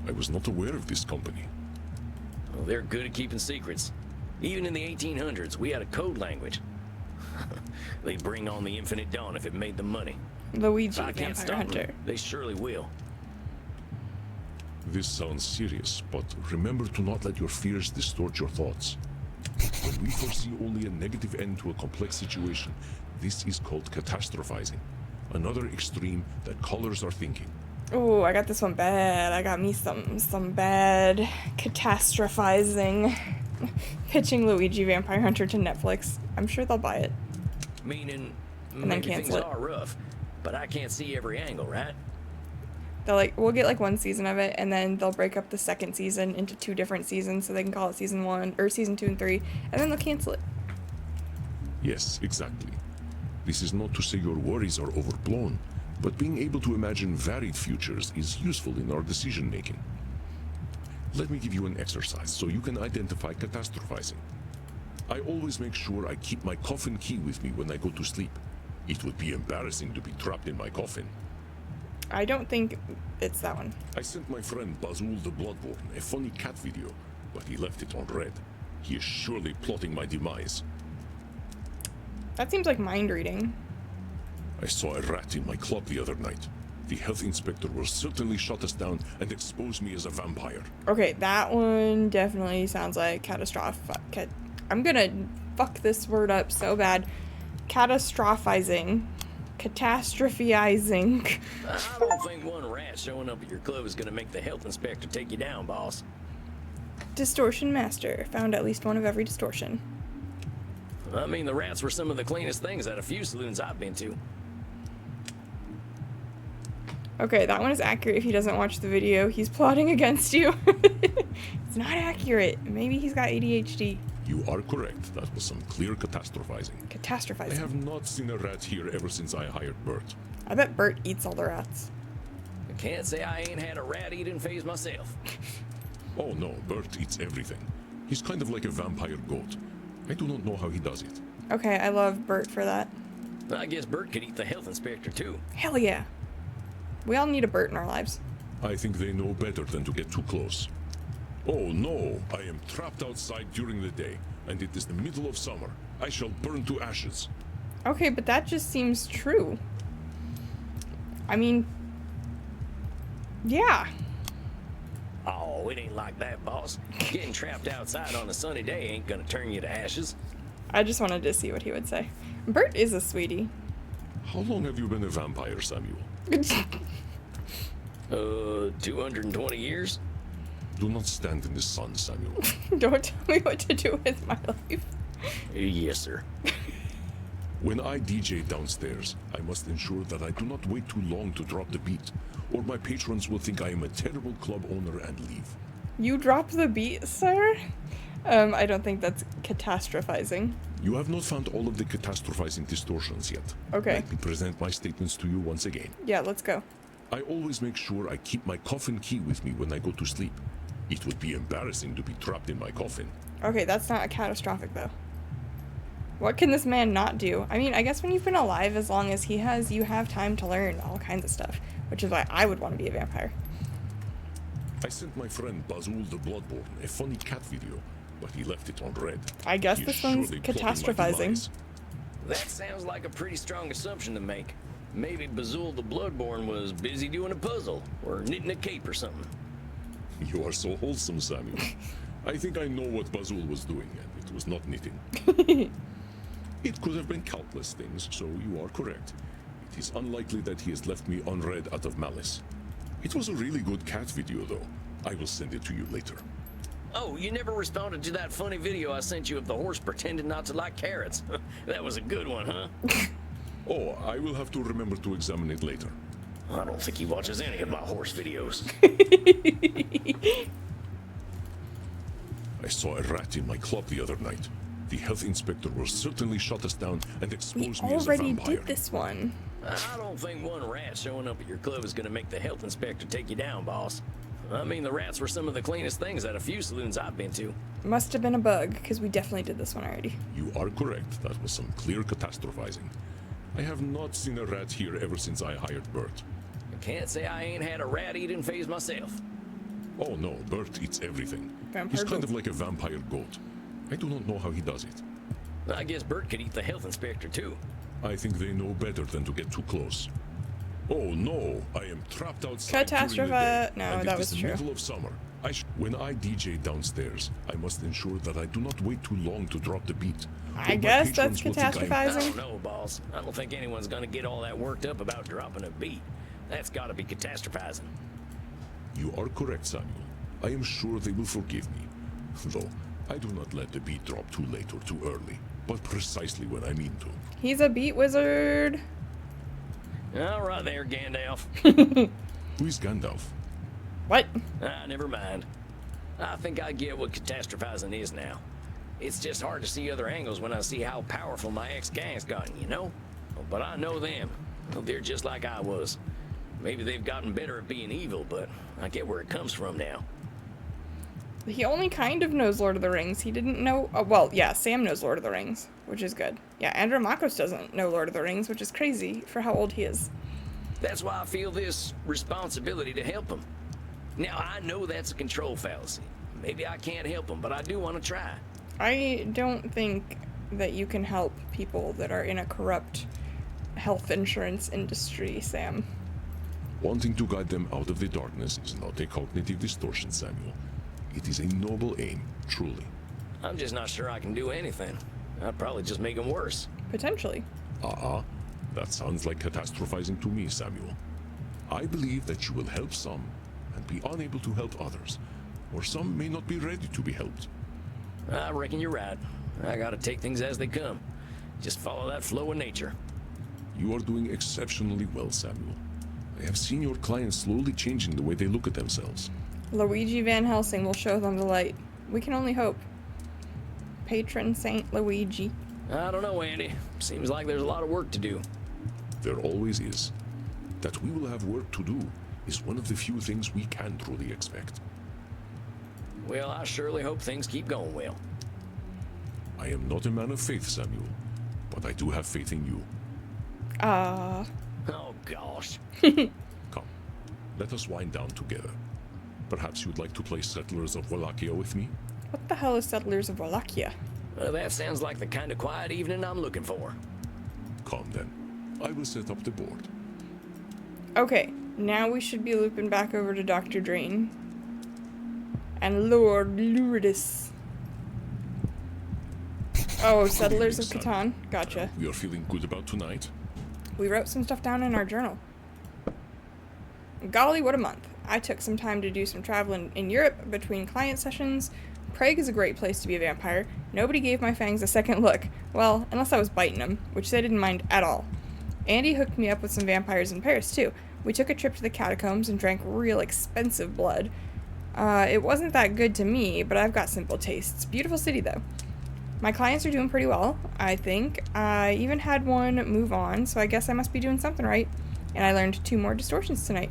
I was not aware of this company. Well, they're good at keeping secrets. Even in the 1800s, we had a code language. They'd bring on the Infinite Dawn if it made them money. Luigi, If I can't vampire stop hunter. them, they surely will. This sounds serious, but remember to not let your fears distort your thoughts. When we foresee only a negative end to a complex situation, this is called catastrophizing. Another extreme that colors our thinking. Oh, I got this one bad. I got me some bad catastrophizing. Pitching Luigi Vampire Hunter to Netflix. I'm sure they'll buy it. Meaning, then maybe things cancel it. are rough, but I can't see every angle, right? They'll we'll get like one season of it, and then they'll break up the second season into 2 different seasons, so they can call it season 1 or season 2 and 3, and then they'll cancel it. Yes, exactly. This is not to say your worries are overblown, but being able to imagine varied futures is useful in our decision making. Let me give you an exercise so you can identify catastrophizing. I always make sure I keep my coffin key with me when I go to sleep. It would be embarrassing to be trapped in my coffin. I don't think it's that one. I sent my friend Bazul the Bloodborne a funny cat video, but he left it on red. He is surely plotting my demise. That seems like mind reading. I saw a rat in my club the other night. The health inspector will certainly shut us down and expose me as a vampire. Okay, that one definitely sounds like catastrophic. I'm gonna fuck this word up so bad. Catastrophizing. Catastrophizing. I don't think one rat showing up at your club is gonna make the health inspector take you down, boss. Distortion master. Found at least one of every distortion. I mean, the rats were some of the cleanest things at a few saloons I've been to. Okay, that one is accurate if he doesn't watch the video. He's plotting against you. It's not accurate. Maybe he's got ADHD. You are correct. That was some clear catastrophizing. I Catastrophizing. have not seen a rat here ever since I hired Bert. I bet Bert eats all the rats. I can't say I ain't had a rat-eating phase myself. Oh no, Bert eats everything. He's kind of like a vampire goat. I do not know how he does it. Okay, I love Bert for that. I guess Bert could eat the health inspector, too. Hell yeah. We all need a Bert in our lives. I think they know better than to get too close. Oh no, I am trapped outside during the day, and it is the middle of summer. I shall burn to ashes. Okay, but that just seems true. I mean, yeah. Oh, it ain't like that, boss. Getting trapped outside on a sunny day ain't gonna turn you to ashes. I just wanted to see what he would say. Bert is a sweetie. How long have you been a vampire, Samuel? 220 years? Do not stand in the sun, Samuel. Don't tell me what to do with my life. Yes, sir. When I DJ downstairs, I must ensure that I do not wait too long to drop the beat, or my patrons will think I am a terrible club owner and leave. You dropped the beat, sir? I don't think that's catastrophizing. You have not found all of the catastrophizing distortions yet. Okay. Let me present my statements to you once again. Yeah, let's go. I always make sure I keep my coffin key with me when I go to sleep. It would be embarrassing to be trapped in my coffin. Okay, that's not a catastrophic, though. What can this man not do? I mean, I guess when you've been alive as long as he has, you have time to learn all kinds of stuff, which is why I would want to be a vampire. I sent my friend Bazul the Bloodborne a funny cat video, but he left it on red. I guess He is this one's surely plotting my catastrophizing. demise. That sounds like a pretty strong assumption to make. Maybe Bazul the Bloodborne was busy doing a puzzle, or knitting a cape or something. You are so wholesome, Samuel. I think I know what Bazul was doing, and it was not knitting. It could have been countless things, so you are correct. It is unlikely that he has left me unread out of malice. It was a really good cat video, though. I will send it to you later. Oh, you never responded to that funny video I sent you of the horse pretending not to like carrots. That was a good one, huh? Oh, I will have to remember to examine it later. I don't think he watches any of my horse videos. I saw a rat in my club the other night. The health inspector will certainly shut us down and We expose me as a already vampire. did this one. I don't think one rat showing up at your club is gonna make the health inspector take you down, boss. I mean, the rats were some of the cleanest things at a few saloons I've been to. Must have been a bug, because we definitely did this one already. You are correct. That was some clear catastrophizing. I have not seen a rat here ever since I hired Bert. I can't say I ain't had a rat-eating phase myself. Oh no, Bert eats everything. Vampire He's kind goat. of like a vampire goat. I do not know how he does it. I guess Bert could eat the health inspector, too. I think they know better than to get too close. Oh no, I am trapped outside during the day, Catastrophe. No, and that it was is the true. middle of summer. When I DJ downstairs, I must ensure that I do not wait too long to drop the beat. I or my guess that's patrons will think I am- I catastrophizing. don't know, boss. I don't think anyone's gonna get all that worked up about dropping a beat. That's gotta be catastrophizing. You are correct, Samuel. I am sure they will forgive me. Though, I do not let the beat drop too late or too early, but precisely when I mean to. He's a beat wizard. All right there, Gandalf. Who is Gandalf? What? Never mind. I think I get what catastrophizing is now. It's just hard to see other angles when I see how powerful my ex-gang's gotten, you know? But I know them. They're just like I was. Maybe they've gotten better at being evil, but I get where it comes from now. He only kind of knows Lord of the Rings. He didn't know... Oh, well, yeah, Sam knows Lord of the Rings, which is good. Yeah, Andromachos doesn't know Lord of the Rings, which is crazy for how old he is. That's why I feel this responsibility to help him. Now, I know that's a control fallacy. Maybe I can't help him, but I do want to try. I don't think that you can help people that are in a corrupt health insurance industry, Sam. Wanting to guide them out of the darkness is not a cognitive distortion, Samuel. It is a noble aim, truly. I'm just not sure I can do anything. I'd probably just make him worse. Potentially. That sounds like catastrophizing to me, Samuel. I believe that you will help some and be unable to help others, or some may not be ready to be helped. I reckon you're right. I gotta take things as they come. Just follow that flow of nature. You are doing exceptionally well, Samuel. I have seen your clients slowly changing the way they look at themselves. Luigi Van Helsing will show them the light. We can only hope. Patron Saint Luigi. I don't know, Andy. Seems like there's a lot of work to do. There always is. That we will have work to do is one of the few things we can truly expect. Well, I surely hope things keep going well. I am not a man of faith, Samuel, but I do have faith in you. Oh, gosh. Come, let us wind down together. Perhaps you'd like to play Settlers of Wallachia with me? What the hell is Settlers of Wallachia? Well, that sounds like the kind of quiet evening I'm looking for. Come then. I will set up the board. Okay, now we should be looping back over to Dr. Drain. And Lord Lourdes. Oh, Settlers of Catan. Gotcha. We are feeling good about tonight? We wrote some stuff down in our journal. Golly, what a month. I took some time to do some traveling in Europe between client sessions. Prague is a great place to be a vampire. Nobody gave my fangs a second look. Well, unless I was biting them, which they didn't mind at all. Andy hooked me up with some vampires in Paris, too. We took a trip to the catacombs and drank real expensive blood. It wasn't that good to me, but I've got simple tastes. Beautiful city, though. My clients are doing pretty well, I think. I even had one move on, so I guess I must be doing something right. And I learned 2 more distortions tonight.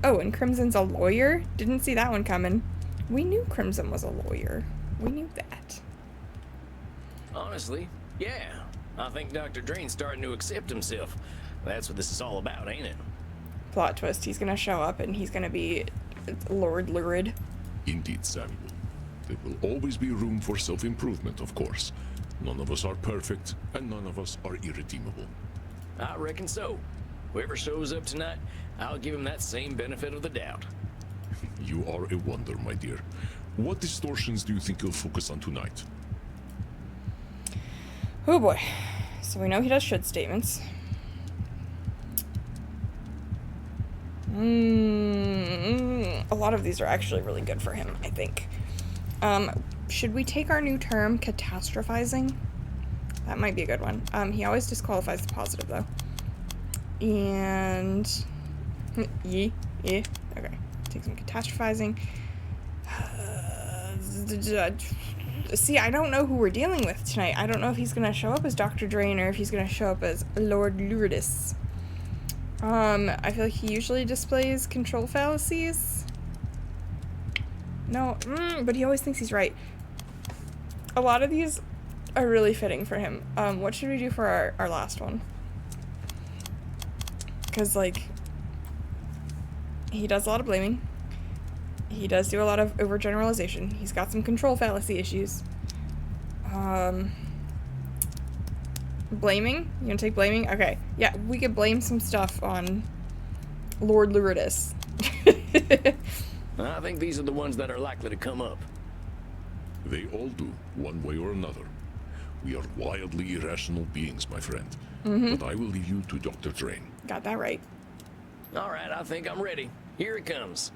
Oh, and Crimson's a lawyer? Didn't see that one coming. We knew Crimson was a lawyer. We knew that. Honestly, yeah. I think Dr. Drain's starting to accept himself. That's what this is all about, ain't it? Plot twist, he's gonna show up and he's gonna be Lord Lurid. Indeed, Samuel. There will always be room for self-improvement, of course. None of us are perfect, and none of us are irredeemable. I reckon so. Whoever shows up tonight, I'll give him that same benefit of the doubt. You are a wonder, my dear. What distortions do you think you'll focus on tonight? Oh boy. So we know he does should statements. A lot of these are actually really good for him, I think. Should we take our new term, catastrophizing? That might be a good one. He always disqualifies the positive, though. And... yeah. Okay. Take some catastrophizing. See, I don't know who we're dealing with tonight. I don't know if he's gonna show up as Dr. Drain or if he's gonna show up as Lord Lourdes. I feel like he usually displays control fallacies. No, but he always thinks he's right. A lot of these are really fitting for him. What should we do for our last one? Because, like, he does a lot of blaming. He does do a lot of overgeneralization. He's got some control fallacy issues. Blaming? You gonna take blaming? Okay. Yeah, we could blame some stuff on Lord Luridus. I think these are the ones that are likely to come up. They all do, one way or another. We are wildly irrational beings, my friend. But I will leave you to Dr. Drain. Got that right. All right, I think I'm ready. Here it comes.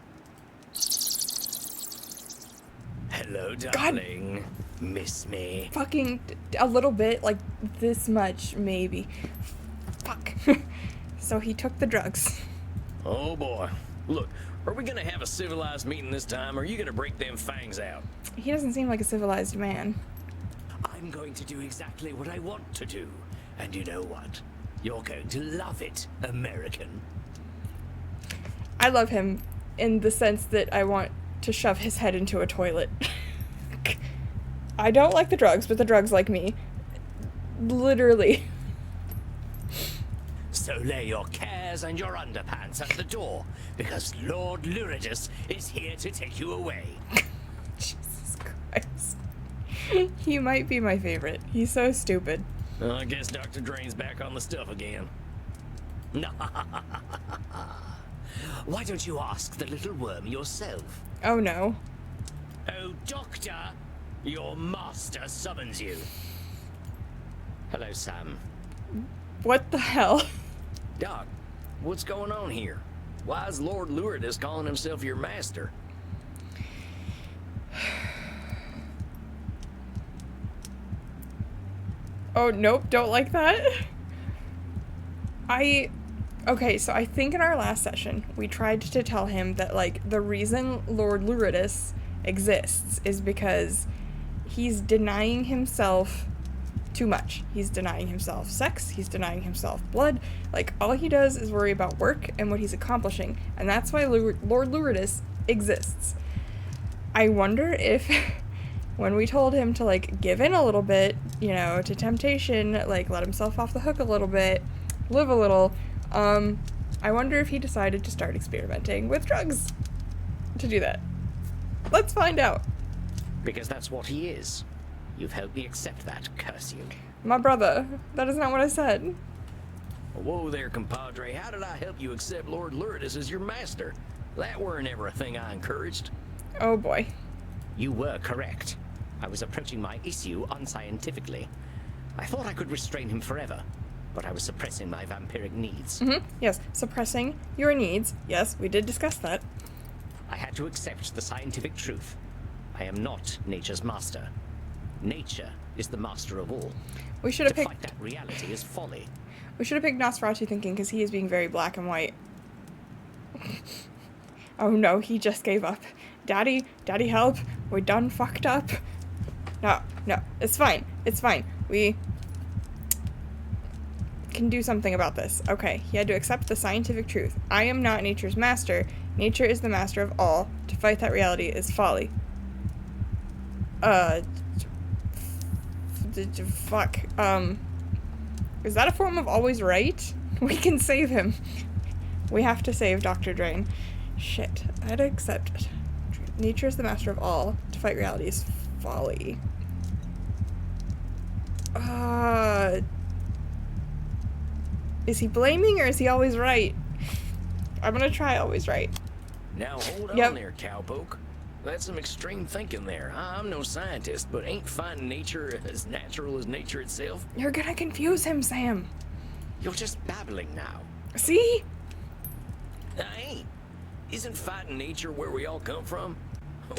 Hello, darling. Miss me? Fucking a little bit, like this much, maybe. Fuck. So he took the drugs. Oh boy. Look, are we gonna have a civilized meeting this time, or are you gonna break them fangs out? He doesn't seem like a civilized man. I'm going to do exactly what I want to do. And you know what? You're going to love it, American. I love him in the sense that I want to shove his head into a toilet. I don't like the drugs, but the drugs like me. Literally. So lay your cares and your underpants at the door, because Lord Luridus is here to take you away. Jesus Christ. He might be my favorite. He's so stupid. Well, I guess Dr. Drain's back on the stuff again. Why don't you ask the little worm yourself? Oh no. Oh, Doctor, your master summons you. Hello, Sam. What the hell? Doc, what's going on here? Why is Lord Luridus calling himself your master? Oh, nope, don't like that. Okay, so I think in our last session, we tried to tell him that, like, the reason Lord Luridus exists is because he's denying himself too much. He's denying himself sex, he's denying himself blood. Like, all he does is worry about work and what he's accomplishing, and that's why Lord Luridus exists. I wonder if when we told him to, like, give in a little bit, you know, to temptation, like, let himself off the hook a little bit, live a little, I wonder if he decided to start experimenting with drugs to do that. Let's find out. Because that's what he is. You've helped me accept that, curse you. My brother, that is not what I said. Whoa there, compadre. How did I help you accept Lord Luridus as your master? That weren't ever a thing I encouraged. Oh boy. You were correct. I was approaching my issue unscientifically. I thought I could restrain him forever, but I was suppressing my vampiric needs. Yes, suppressing your needs. Yes, we did discuss that. I had to accept the scientific truth. I am not nature's master. Nature is the master of all. We should have To picked. fight that reality is folly. We should have picked Nosferatu thinking because he is being very black and white. Oh no, he just gave up. Daddy, help. We done fucked up. No, it's fine. It's fine. We can do something about this. Okay, he had to accept the scientific truth. I am not nature's master. Nature is the master of all. To fight that reality is folly. Fuck. Is that a form of always right? We can save him. We have to save Dr. Drain. Shit. I had to accept it. Nature is the master of all. To fight reality is folly. Is he blaming or is he always right? I'm gonna try always right. Now hold Yep. on there, cowpoke. That's some extreme thinking there. I'm no scientist, but ain't finding nature as natural as nature itself? You're gonna confuse him, Sam. You're just babbling now. See? I ain't. Isn't fighting nature where we all come from?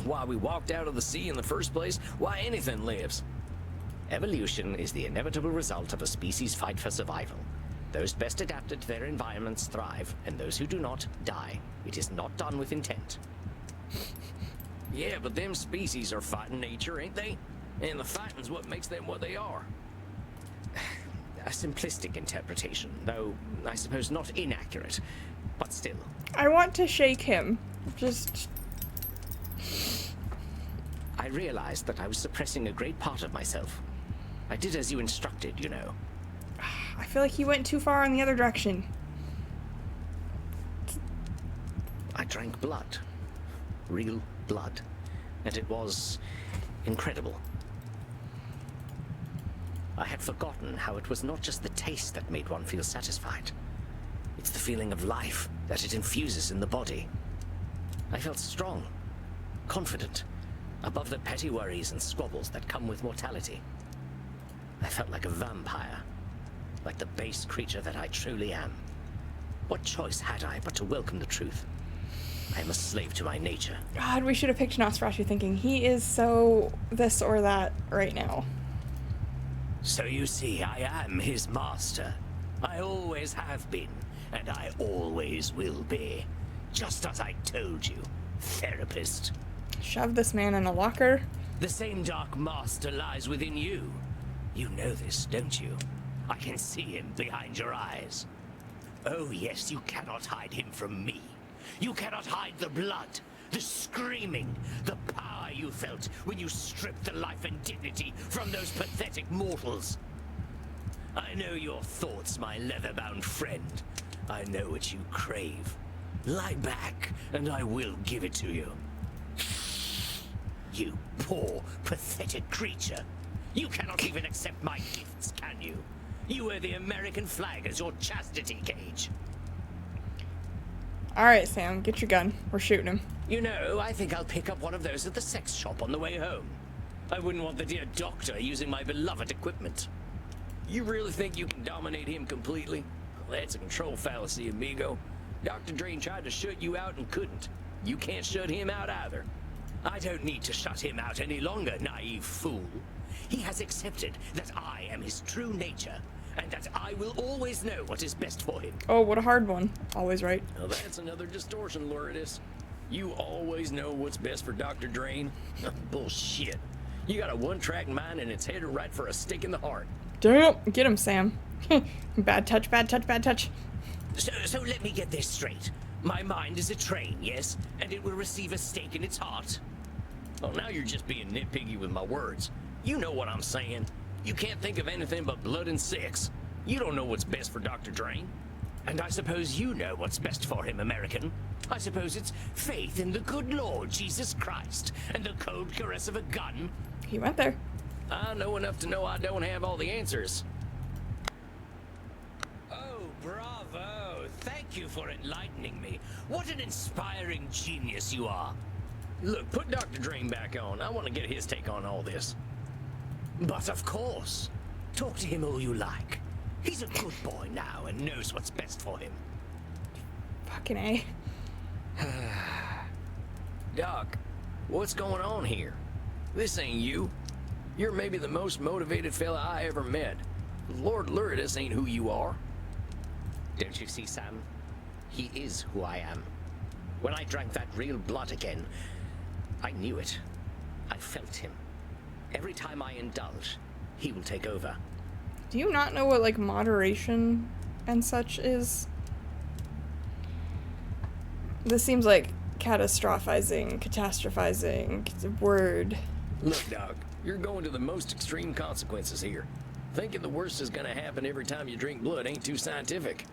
Why we walked out of the sea in the first place? Why anything lives? Evolution is the inevitable result of a species' fight for survival. Those best adapted to their environments thrive, and those who do not, die. It is not done with intent. Yeah, but them species are fighting nature, ain't they? And the fighting's what makes them what they are. A simplistic interpretation, though I suppose not inaccurate, but still. I want to shake him. Just... I realized that I was suppressing a great part of myself. I did as you instructed, you know. I feel like he went too far in the other direction. I drank blood. Real blood. And it was incredible. I had forgotten how it was not just the taste that made one feel satisfied. It's the feeling of life that it infuses in the body. I felt strong, confident, above the petty worries and squabbles that come with mortality. I felt like a vampire, like the base creature that I truly am. What choice had I but to welcome the truth? I am a slave to my nature. God, we should have picked Nosferatu thinking he is so this or that right now. So you see, I am his master. I always have been, and I always will be. Just as I told you, therapist. Shove this man in a locker. The same dark master lies within you. You know this, don't you? I can see him behind your eyes. Oh yes, you cannot hide him from me. You cannot hide the blood, the screaming, the power you felt when you stripped the life and dignity from those pathetic mortals. I know your thoughts, my leather-bound friend. I know what you crave. Lie back, and I will give it to you. You poor, pathetic creature. You cannot even accept my gifts, can you? You wear the American flag as your chastity cage. Alright, Sam, get your gun. We're shooting him. You know, I think I'll pick up one of those at the sex shop on the way home. I wouldn't want the dear doctor using my beloved equipment. You really think you can dominate him completely? Well, that's a control fallacy, amigo. Dr. Drain tried to shut you out and couldn't. You can't shut him out either. I don't need to shut him out any longer, naive fool. He has accepted that I am his true nature, and that I will always know what is best for him. Oh, what a hard one. Always right. Now that's another distortion, Lourdes. You always know what's best for Dr. Drain? Bullshit. You got a one-track mind and it's headed right for a stick in the heart. Damn! Get him, Sam. Bad touch, bad touch, bad touch. So let me get this straight. My mind is a train, yes? And it will receive a stake in its heart. Well, now you're just being nitpicky with my words. You know what I'm saying. You can't think of anything but blood and sex. You don't know what's best for Dr. Drain. And I suppose you know what's best for him, American. I suppose it's faith in the good Lord Jesus Christ and the cold caress of a gun. He went there. I know enough to know I don't have all the answers. Oh, bravo. Thank you for enlightening me. What an inspiring genius you are. Look, put Dr. Drain back on. I want to get his take on all this. But of course. Talk to him all you like. He's a good boy now and knows what's best for him. Fucking A. Doc, what's going on here? This ain't you. You're maybe the most motivated fella I ever met. Lord Lourdes ain't who you are. Don't you see, Sam? He is who I am. When I drank that real blood again, I knew it. I felt him. Every time I indulge, he will take over. Do you not know what, like, moderation and such is? This seems like catastrophizing, word. Look, Doc, you're going to the most extreme consequences here. Thinking the worst is gonna happen every time you drink blood ain't too scientific.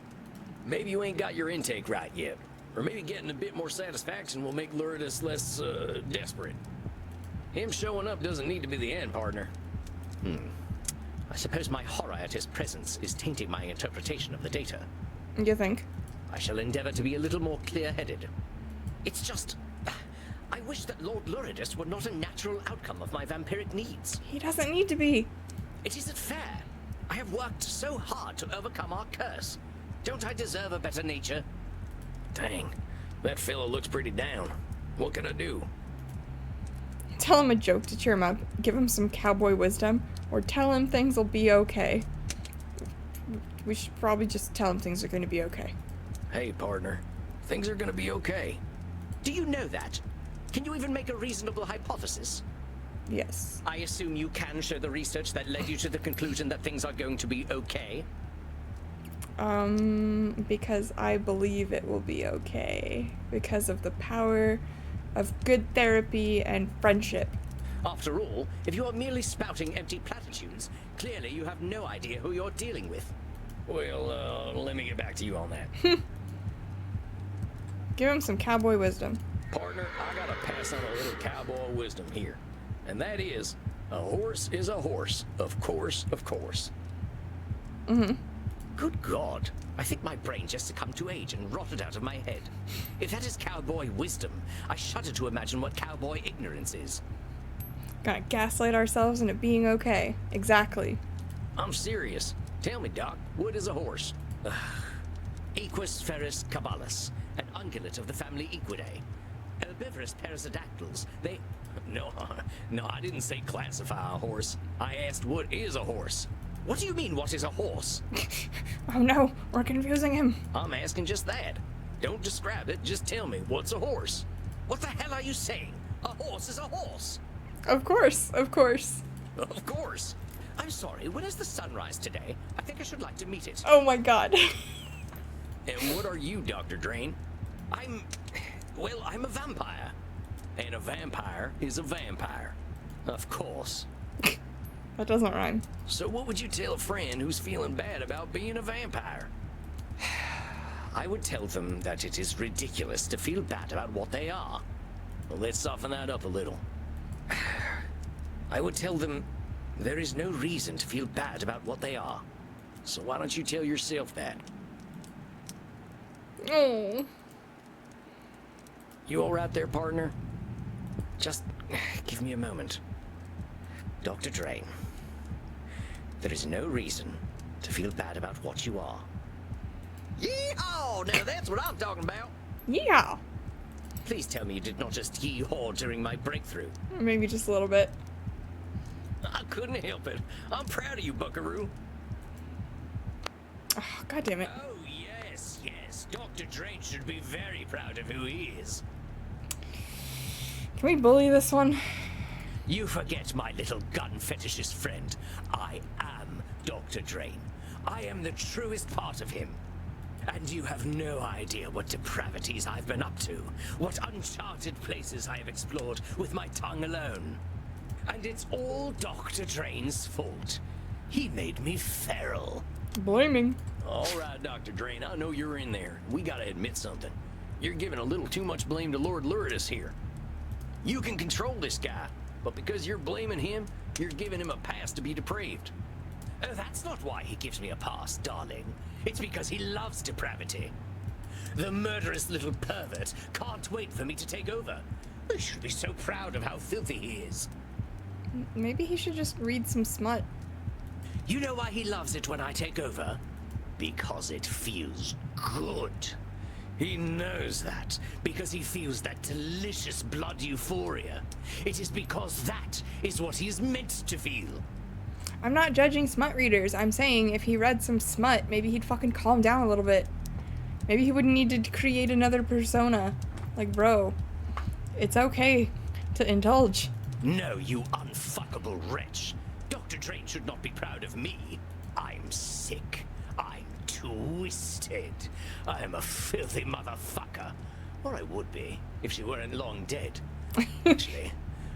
Maybe you ain't got your intake right yet. Or maybe getting a bit more satisfaction will make Lourdes less, desperate. Him showing up doesn't need to be the end, partner. I suppose my horror at his presence is tainting my interpretation of the data. You think? I shall endeavor to be a little more clear-headed. It's just... I wish that Lord Lourdes were not a natural outcome of my vampiric needs. He doesn't need to be. It isn't fair. I have worked so hard to overcome our curse. Don't I deserve a better nature? Dang, that fellow looks pretty down. What can I do? Tell him a joke to cheer him up. Give him some cowboy wisdom. Or tell him things will be okay. We should probably just tell him things are going to be okay. Hey, partner. Things are gonna be okay. Do you know that? Can you even make a reasonable hypothesis? Yes. I assume you can show the research that led you to the conclusion that things are going to be okay. Because I believe it will be okay. Because of the power of good therapy and friendship. After all, if you are merely spouting empty platitudes, clearly you have no idea who you're dealing with. Well, let me get back to you on that. Give him some cowboy wisdom. Partner, I gotta pass on a little cowboy wisdom here. And that is, a horse is a horse. Of course, of course. Mm-hmm. Good God. I think my brain just succumbed to age and rotted out of my head. If that is cowboy wisdom, I shudder to imagine what cowboy ignorance is. Gotta gaslight ourselves into being okay. Exactly. I'm serious. Tell me, Doc, what is a horse? Equus ferus caballus, an ungulate of the family Equidae. Herbivorous perissodactyls, they... No, I didn't say classify a horse. I asked what is a horse. What do you mean, what is a horse? Oh no, we're confusing him. I'm asking just that. Don't describe it, just tell me, what's a horse? What the hell are you saying? A horse is a horse. Of course, of course. Of course. I'm sorry, when is the sunrise today? I think I should like to meet it. Oh my god. And what are you, Dr. Drain? I'm a vampire. And a vampire is a vampire. Of course. That doesn't rhyme. So what would you tell a friend who's feeling bad about being a vampire? I would tell them that it is ridiculous to feel bad about what they are. Well, let's soften that up a little. I would tell them there is no reason to feel bad about what they are. So why don't you tell yourself that? Oh. You all right there, partner? Just give me a moment. Dr. Drain, there is no reason to feel bad about what you are. Yeehaw! Now that's what I'm talking about. Yeah. Please tell me you did not just yee-haw during my breakthrough. Maybe just a little bit. I couldn't help it. I'm proud of you, Buckaroo. Oh, god damn it. Oh, yes. Dr. Drain should be very proud of who he is. Can we bully this one? You forget, my little gun fetishist friend. I am Dr. Drain. I am the truest part of him. And you have no idea what depravities I've been up to, what uncharted places I have explored with my tongue alone. And it's all Dr. Drain's fault. He made me feral. Blaming. All right, Dr. Drain, I know you're in there. We gotta admit something. You're giving a little too much blame to Lord Luridus here. You can control this guy, but because you're blaming him, you're giving him a pass to be depraved. Oh, that's not why he gives me a pass, darling. It's because he loves depravity. The murderous little pervert can't wait for me to take over. I should be so proud of how filthy he is. Maybe he should just read some smut. You know why he loves it when I take over? Because it feels good. He knows that because he feels that delicious blood euphoria. It is because that is what he is meant to feel. I'm not judging smut readers. I'm saying if he read some smut, maybe he'd fucking calm down a little bit. Maybe he wouldn't need to create another persona. Like, bro, it's okay to indulge. No, you unfuckable wretch. Dr. Drain should not be proud of me. I'm sick. I'm twisted. I am a filthy motherfucker. Or I would be, if she weren't long dead. Actually,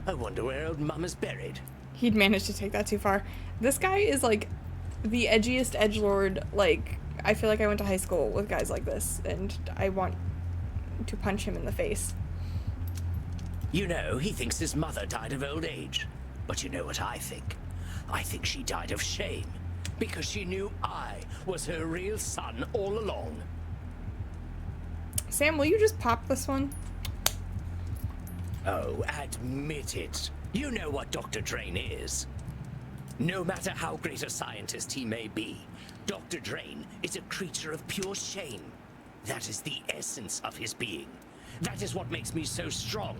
I wonder where old Mum is buried. He'd managed to take that too far. This guy is, like, the edgiest edgelord. Like, I feel like I went to high school with guys like this, and I want to punch him in the face. You know, he thinks his mother died of old age. But you know what I think? I think she died of shame. Because she knew I was her real son all along. Sam, will you just pop this one? Oh, admit it. You know what Dr. Drain is. No matter how great a scientist he may be, Dr. Drain is a creature of pure shame. That is the essence of his being. That is what makes me so strong.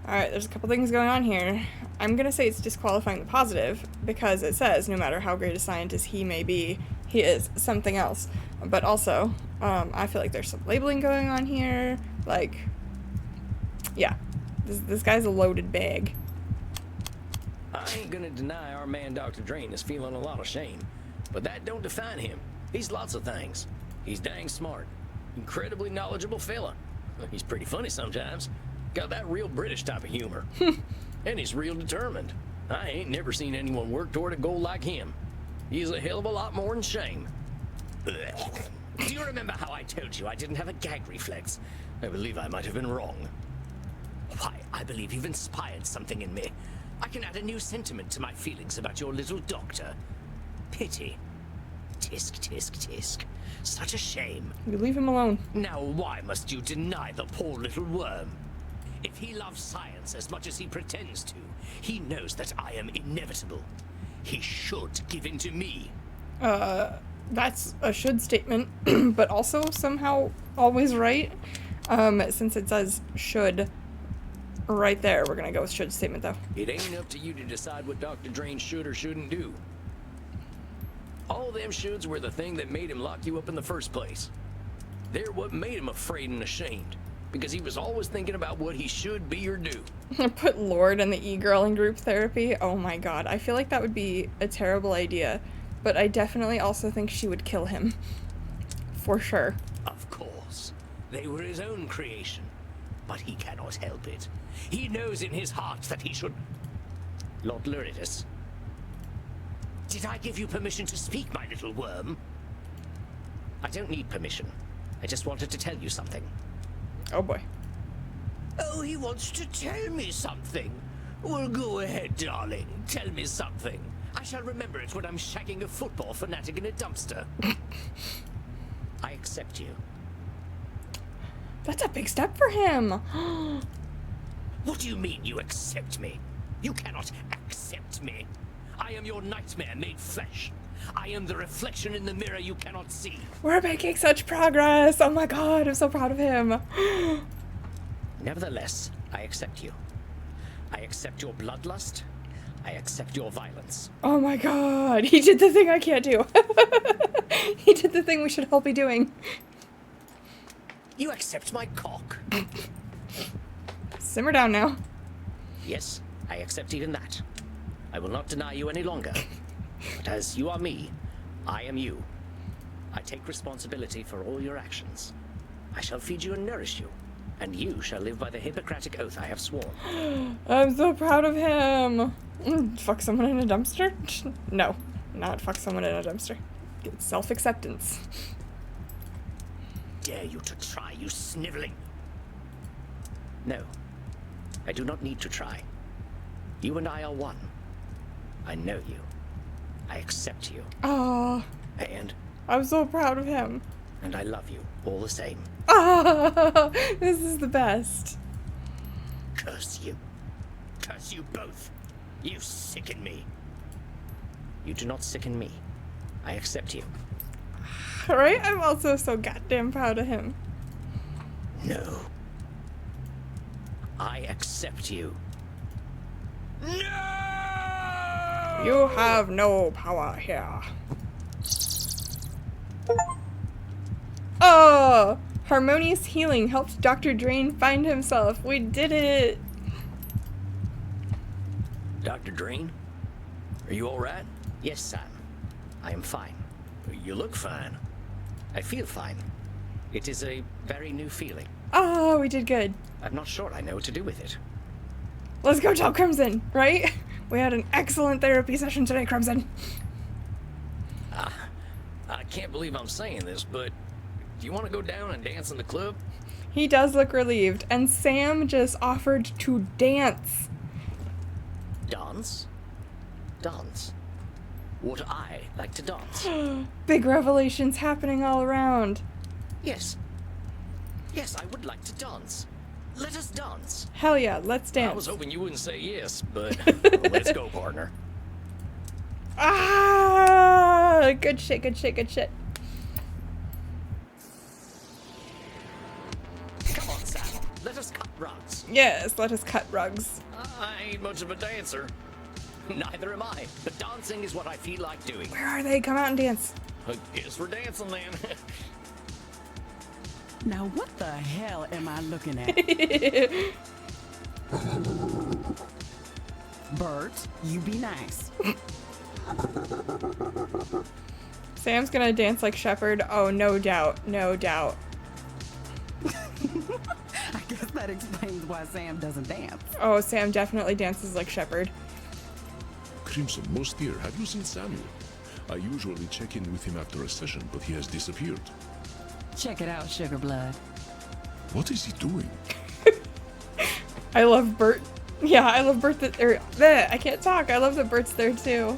Alright, there's a couple things going on here. I'm gonna say it's disqualifying the positive, because it says no matter how great a scientist he may be, he is something else. But also, I feel like there's some labeling going on here. Like, yeah, this guy's a loaded bag. I ain't gonna deny our man Dr. Drain is feeling a lot of shame, but that don't define him. He's lots of things. He's dang smart, incredibly knowledgeable fella. He's pretty funny sometimes. Got that real British type of humor. And he's real determined. I ain't never seen anyone work toward a goal like him. He's a hell of a lot more than shame. Blech. Do you remember how I told you I didn't have a gag reflex? I believe I might have been wrong. Why, I believe you've inspired something in me. I can add a new sentiment to my feelings about your little doctor. Pity. Tisk, tisk, tisk. Such a shame. You leave him alone. Now why must you deny the poor little worm? If he loves science as much as he pretends to, he knows that I am inevitable. He should give in to me. That's a should statement, but also somehow always right. Since it says should right there, we're gonna go with should statement though. It ain't up to you to decide what Dr. Drain should or shouldn't do. All them shoulds were the thing that made him lock you up in the first place. They're what made him afraid and ashamed, because he was always thinking about what he should be or do. Put Lord and the e-girl in group therapy. Oh my god, I feel like that would be a terrible idea, but I definitely also think she would kill him. For sure. Of course. They were his own creation, but he cannot help it. He knows in his heart that he should... Lord Luritus, did I give you permission to speak, my little worm? I don't need permission. I just wanted to tell you something. Oh boy. Oh, he wants to tell me something. Well, go ahead, darling. Tell me something. I shall remember it when I'm shagging a football fanatic in a dumpster. I accept you. That's a big step for him. What do you mean you accept me? You cannot accept me. I am your nightmare made flesh. I am the reflection in the mirror you cannot see. We're making such progress. Oh my god, I'm so proud of him. Nevertheless, I accept you. I accept your bloodlust. I accept your violence. Oh my god, he did the thing I can't do. He did the thing we should all be doing. You accept my cock. Simmer down now. Yes, I accept even that. I will not deny you any longer. But as you are me, I am you. I take responsibility for all your actions. I shall feed you and nourish you, and you shall live by the Hippocratic oath I have sworn. I'm so proud of him. Fuck someone in a dumpster? No, not fuck someone in a dumpster. Get self-acceptance. Dare you to try, you sniveling... No, I do not need to try. You and I are one. I know you. I accept you. Oh, And I'm so proud of him. I love you all the same. Oh, this is the best. Curse you. Curse you both. You sicken me. You do not sicken me. I accept you. Right? I'm also so goddamn proud of him. No. I accept you. No! You have no power here. Oh! Harmonious healing helped Dr. Drain find himself. We did it! Dr. Drain? Are you alright? Yes, Sam. I am fine. You look fine. I feel fine. It is a very new feeling. Oh, we did good. I'm not sure I know what to do with it. Let's go tell Crimson, right? We had an excellent therapy session today, Crimson. I can't believe I'm saying this, but do you want to go down and dance in the club? He does look relieved, and Sam just offered to dance. Dance? Dance. Would I like to dance? Big revelations happening all around. Yes. Yes, I would like to dance. Let us dance. Hell yeah, let's dance. I was hoping you wouldn't say yes, but let's go, partner. Ah, good shit, good shit, good shit. Come on, Sam. Let us cut rugs. Yes, let us cut rugs. I ain't much of a dancer. Neither am I, but dancing is what I feel like doing. Where are they? Come out and dance. I guess we're dancing then. Now what the hell am I looking at? Bert, you be nice. Sam's gonna dance like Shepherd. Oh, no doubt. No doubt. I guess that explains why Sam doesn't dance. Oh, Sam definitely dances like Shepherd. Crimson, most dear, have you seen Samuel? I usually check in with him after a session, but he has disappeared. Check it out, Sugar Blood. What is he doing? I love Bert. Yeah, I love Bert I can't talk. I love that Bert's there too.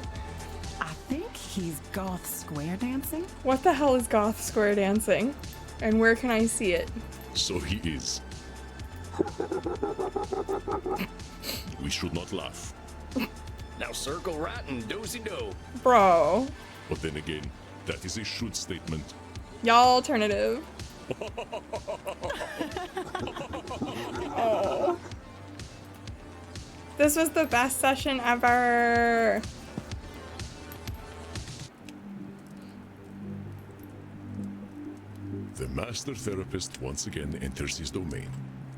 I think he's goth square dancing. What the hell is goth square dancing? And where can I see it? So he is. We should not laugh. Now circle right and do-si-do. Bro. But then again, that is a should statement. Y'all alternative. Oh. This was the best session ever. The master therapist once again enters his domain.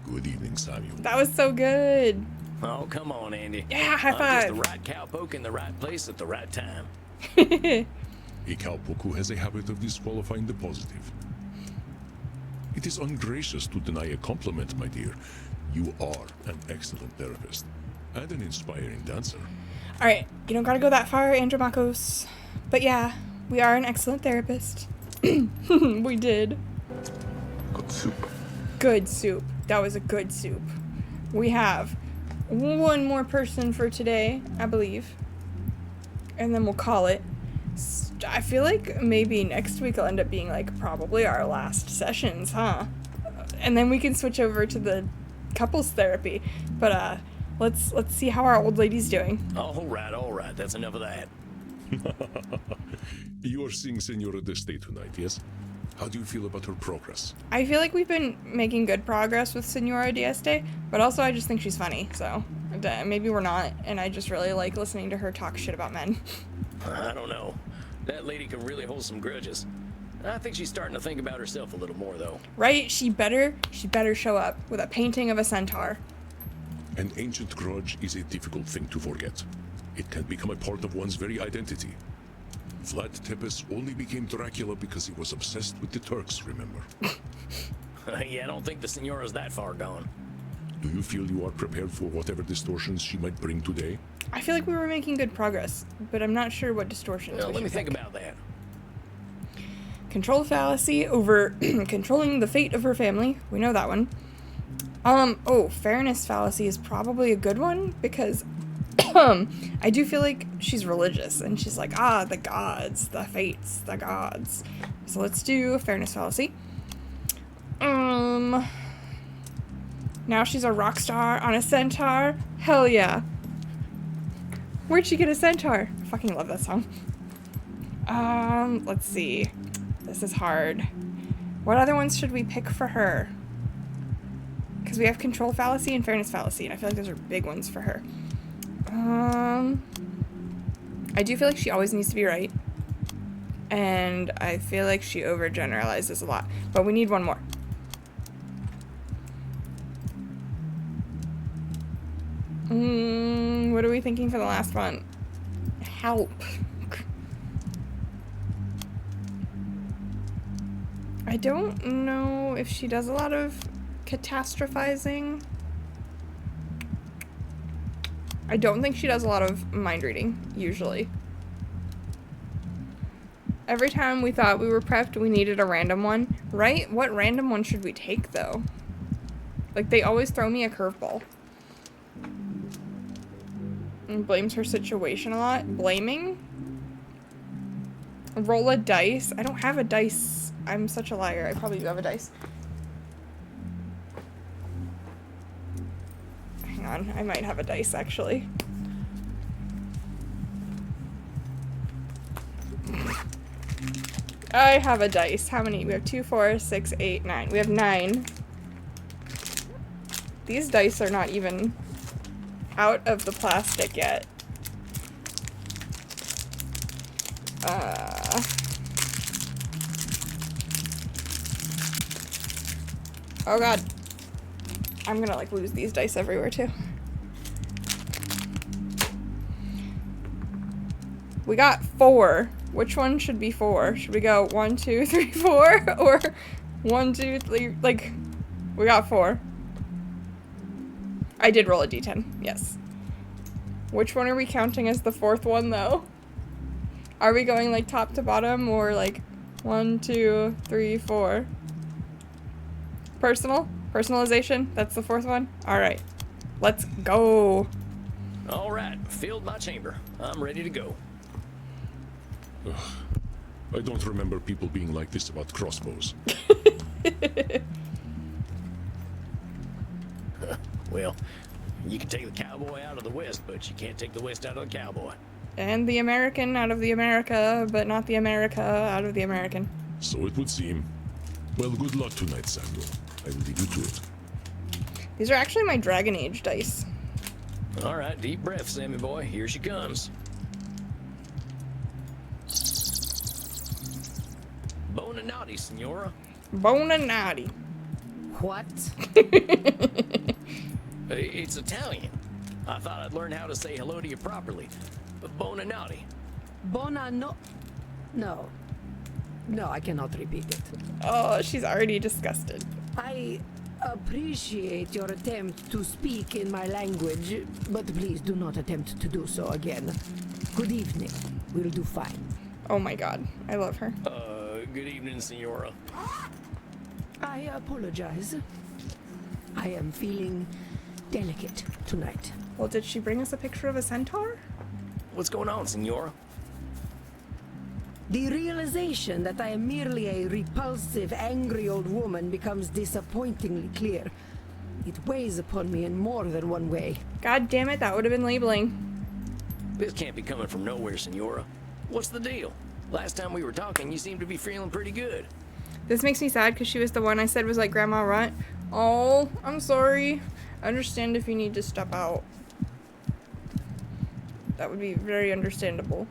Good evening, Samuel. That was so good. Oh, come on, Andy. Yeah, high I'm five. just the right cowpoke in the right place at the right time. A cowpoke who has a habit of disqualifying the positive. It is ungracious to deny a compliment, my dear. You are an excellent therapist and an inspiring dancer. All right, you don't gotta go that far, Andromachos. But yeah, we are an excellent therapist. We did. Good soup. Good soup. That was a good soup. We have one more person for today, I believe. And then we'll call it. I feel like maybe next week will end up being like probably our last sessions, huh? And then we can switch over to the couples therapy. But let's see how our old lady's doing. All right. That's enough of that. You are seeing Senora Deste tonight, yes? How do you feel about her progress? I feel like we've been making good progress with Senora Dieste, but also I just think she's funny, so maybe we're not, and I just really like listening to her talk shit about men. I don't know. That lady can really hold some grudges. I think she's starting to think about herself a little more, though. Right? She better show up with a painting of a centaur. An ancient grudge is a difficult thing to forget. It can become a part of one's very identity. Vlad Tepes only became Dracula because he was obsessed with the Turks, remember? Yeah, I don't think the Senora's that far gone. Do you feel you are prepared for whatever distortions she might bring today? I feel like we were making good progress, but I'm not sure what distortions we Let me should think pick. about that. Control fallacy over controlling the fate of her family. We know that one. Oh, fairness fallacy is probably a good one because I do feel like she's religious and she's like, the gods, the fates, the gods. So let's do fairness fallacy. Now she's a rock star on a centaur. Hell yeah. Where'd she get a centaur? I fucking love that song. Let's see. This is hard. What other ones should we pick for her? Because we have control fallacy and fairness fallacy, and I feel like those are big ones for her. I do feel like she always needs to be right. And I feel like she overgeneralizes a lot. But we need one more. What are we thinking for the last one? Help. I don't know if she does a lot of catastrophizing. I don't think she does a lot of mind reading, usually. Every time we thought we were prepped, we needed a random one, right? What random one should we take, though? Like, they always throw me a curveball. And blames her situation a lot. Blaming? Roll a dice. I don't have a dice. I'm such a liar. I probably do have a dice. Hang on. I might have a dice, actually. I have a dice. How many? We have 2, 4, 6, 8, 9. We have 9. These dice are not even out of the plastic yet. Oh god. I'm gonna like lose these dice everywhere too. We got 4. Which one should be 4? Should we go 1, 2, 3, 4? Or 1, 2, 3? Like, we got 4. I did roll a d10, yes. Which one are we counting as the 4th one, though? Are we going, like, top to bottom, or, like, 1, 2, 3, 4? Personalization? That's the 4th one? Alright. Let's go. Alright, filled my chamber. I'm ready to go. Ugh. I don't remember people being like this about crossbows. Well, you can take the cowboy out of the West, but you can't take the West out of the cowboy. And the American out of the America, but not the America out of the American. So it would seem. Well, good luck tonight, Samuel. I will leave you to it. These are actually my Dragon Age dice. Alright, deep breath, Sammy boy. Here she comes. Bonanati, Senora. Bonanati. What? It's Italian. I thought I'd learn how to say hello to you properly. Bonanati. No, I cannot repeat it. Oh, she's already disgusted. I appreciate your attempt to speak in my language, but please do not attempt to do so again. Good evening. We'll do fine. Oh my god, I love her. Good evening, Senora. I apologize. I am feeling delicate tonight. Well, did she bring us a picture of a centaur? What's going on, Senora? The realization that I am merely a repulsive, angry old woman becomes disappointingly clear. It weighs upon me in more than one way. God damn it, that would have been labeling. This can't be coming from nowhere, Senora. What's the deal? Last time we were talking, you seemed to be feeling pretty good. This makes me sad because she was the one I said was like Grandma Runt. Oh, I'm sorry. I understand if you need to step out. That would be very understandable.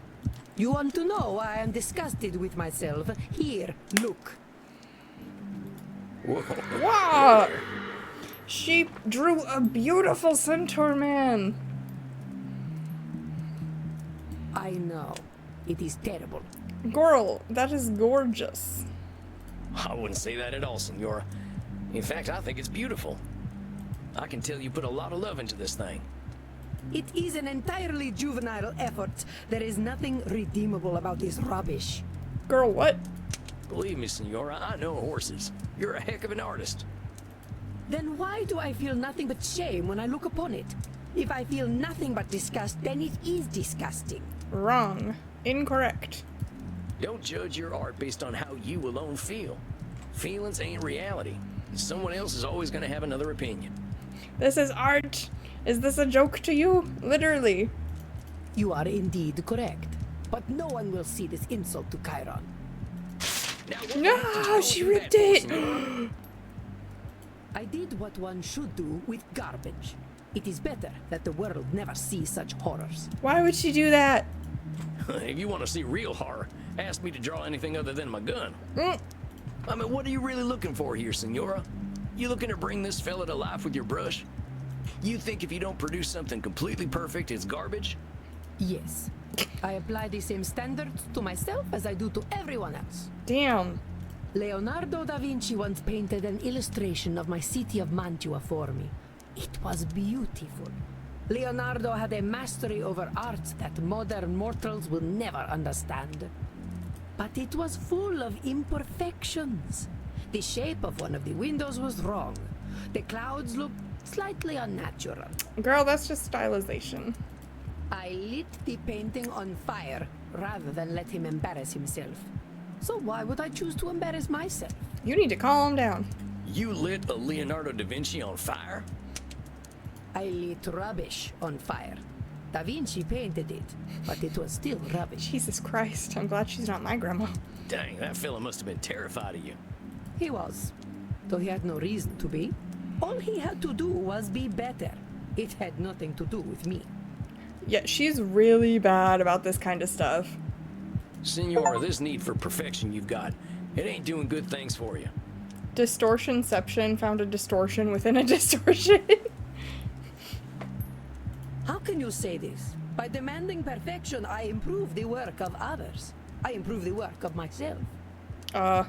You want to know why I am disgusted with myself? Here, look. Whoa. Wow! She drew a beautiful centaur man. I know. It is terrible. Girl, that is gorgeous. I wouldn't say that at all, Senora. In fact, I think it's beautiful. I can tell you put a lot of love into this thing. It is an entirely juvenile effort. There is nothing redeemable about this rubbish. Girl, what? Believe me, Senora, I know horses. You're a heck of an artist. Then why do I feel nothing but shame when I look upon it? If I feel nothing but disgust, then it is disgusting. Wrong. Incorrect. Don't judge your art based on how you alone feel. Feelings ain't reality. Someone else is always going to have another opinion. This is art. Is this a joke to you? Literally. You are indeed correct. But no one will see this insult to Chiron. Now, what No, did you she do ripped that for, it. Senora? I did what one should do with garbage. It is better that the world never see such horrors. Why would she do that? If you want to see real horror, ask me to draw anything other than my gun. Mm. I mean, what are you really looking for here, Senora? You looking to bring this fella to life with your brush? You think if you don't produce something completely perfect, it's garbage? Yes. I apply the same standards to myself as I do to everyone else. Damn. Leonardo da Vinci once painted an illustration of my city of Mantua for me. It was beautiful. Leonardo had a mastery over art that modern mortals will never understand. But it was full of imperfections. The shape of one of the windows was wrong. The clouds looked slightly unnatural. Girl, that's just stylization. I lit the painting on fire rather than let him embarrass himself. So why would I choose to embarrass myself? You need to calm down. You lit a Leonardo da Vinci on fire? I lit rubbish on fire. Da Vinci painted it, but it was still rubbish. Jesus Christ, I'm glad she's not my grandma. Dang, that fella must have been terrified of you. He was, though he had no reason to be. All he had to do was be better. It had nothing to do with me. Yeah, she's really bad about this kind of stuff. Senora, this need for perfection you've got, it ain't doing good things for you. Distortionception found a distortion within a distortion. How can you say this? By demanding perfection, I improve the work of others. I improve the work of myself. Well,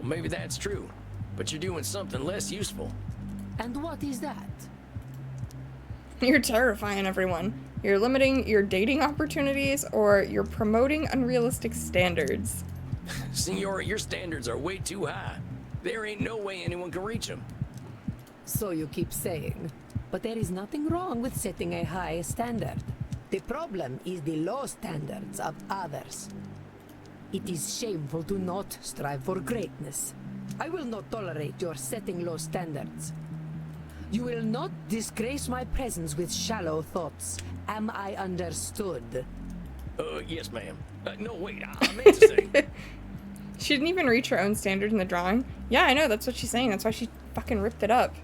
maybe that's true, but you're doing something less useful. And what is that? You're terrifying everyone. You're limiting your dating opportunities, or you're promoting unrealistic standards. Senora, your standards are way too high. There ain't no way anyone can reach them. So you keep saying. But there is nothing wrong with setting a high standard. The problem is the low standards of others. It is shameful to not strive for greatness. I will not tolerate your setting low standards. You will not disgrace my presence with shallow thoughts. Am I understood? Yes, ma'am. No, wait, I meant to say... She didn't even reach her own standard in the drawing. Yeah, I know, that's what she's saying. That's why she fucking ripped it up.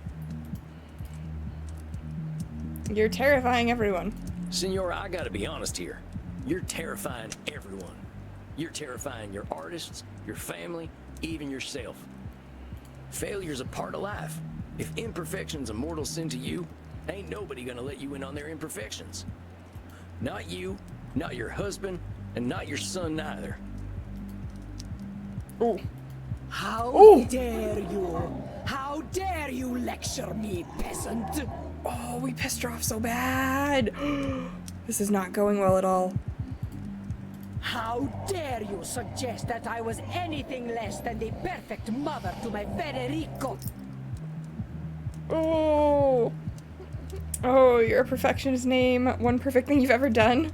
You're terrifying everyone. Senora, I gotta be honest here. You're terrifying everyone. You're terrifying your artists, your family, even yourself. Failure's a part of life. If imperfection's a mortal sin to you, ain't nobody gonna let you in on their imperfections. Not you, not your husband, and not your son neither. Oh. How dare you? How dare you lecture me, peasant? Oh, we pissed her off so bad. This is not going well at all. How dare you suggest that I was anything less than the perfect mother to my Federico? Oh. Oh, you're a perfectionist. Name one perfect thing you've ever done.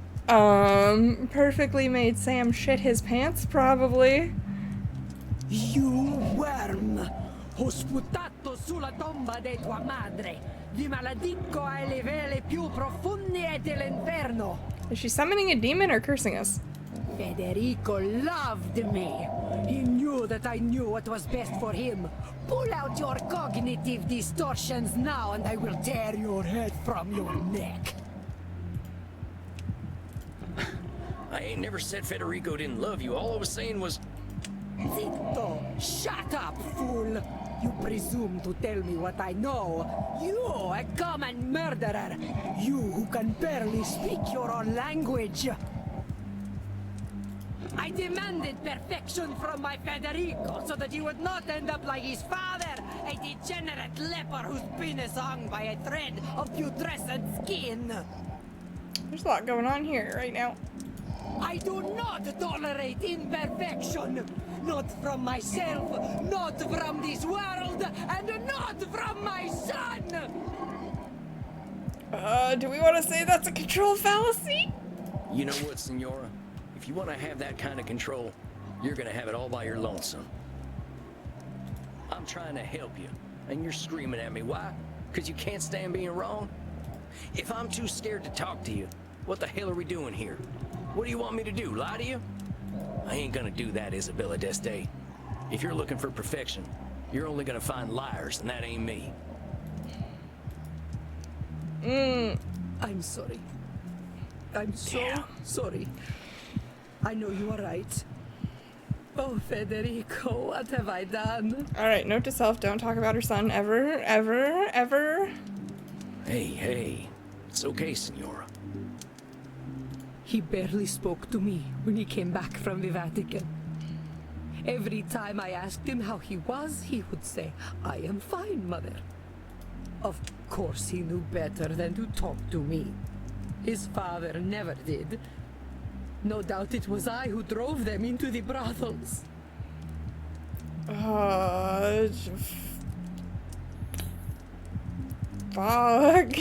Perfectly made Sam shit his pants, probably. You worm! Ho sputato sulla tomba di tua madre! Vi maledico ai livelli più profondi dell'inferno! Is she summoning a demon or cursing us? Federico loved me. He knew that I knew what was best for him. Pull out your cognitive distortions now and I will tear your head from your neck. I ain't never said Federico didn't love you. All I was saying was... Zitto! Shut up, fool! You presume to tell me what I know. You, a common murderer! You who can barely speak your own language! I demanded perfection from my Federico so that he would not end up like his father, a degenerate leper whose penis hung by a thread of putrescent skin. There's a lot going on here right now. I do not tolerate imperfection. Not from myself, not from this world, and not from my son! Do we want to say that's a control fallacy? You know what, Senora? If you want to have that kind of control, you're gonna have it all by your lonesome. I'm trying to help you, and you're screaming at me. Why? Because you can't stand being wrong? If I'm too scared to talk to you, what the hell are we doing here? What do you want me to do, lie to you? I ain't gonna do that, Isabella d'Este. If you're looking for perfection, you're only gonna find liars, and that ain't me. I'm sorry. I'm so sorry. I know you are right. Oh, Federico, what have I done? Alright, note to self, don't talk about her son ever, ever, ever. Hey, it's okay, Senora. He barely spoke to me when he came back from the Vatican. Every time I asked him how he was, he would say, "I am fine, mother." Of course he knew better than to talk to me. His father never did. No doubt it was I who drove them into the brothels. Fuck.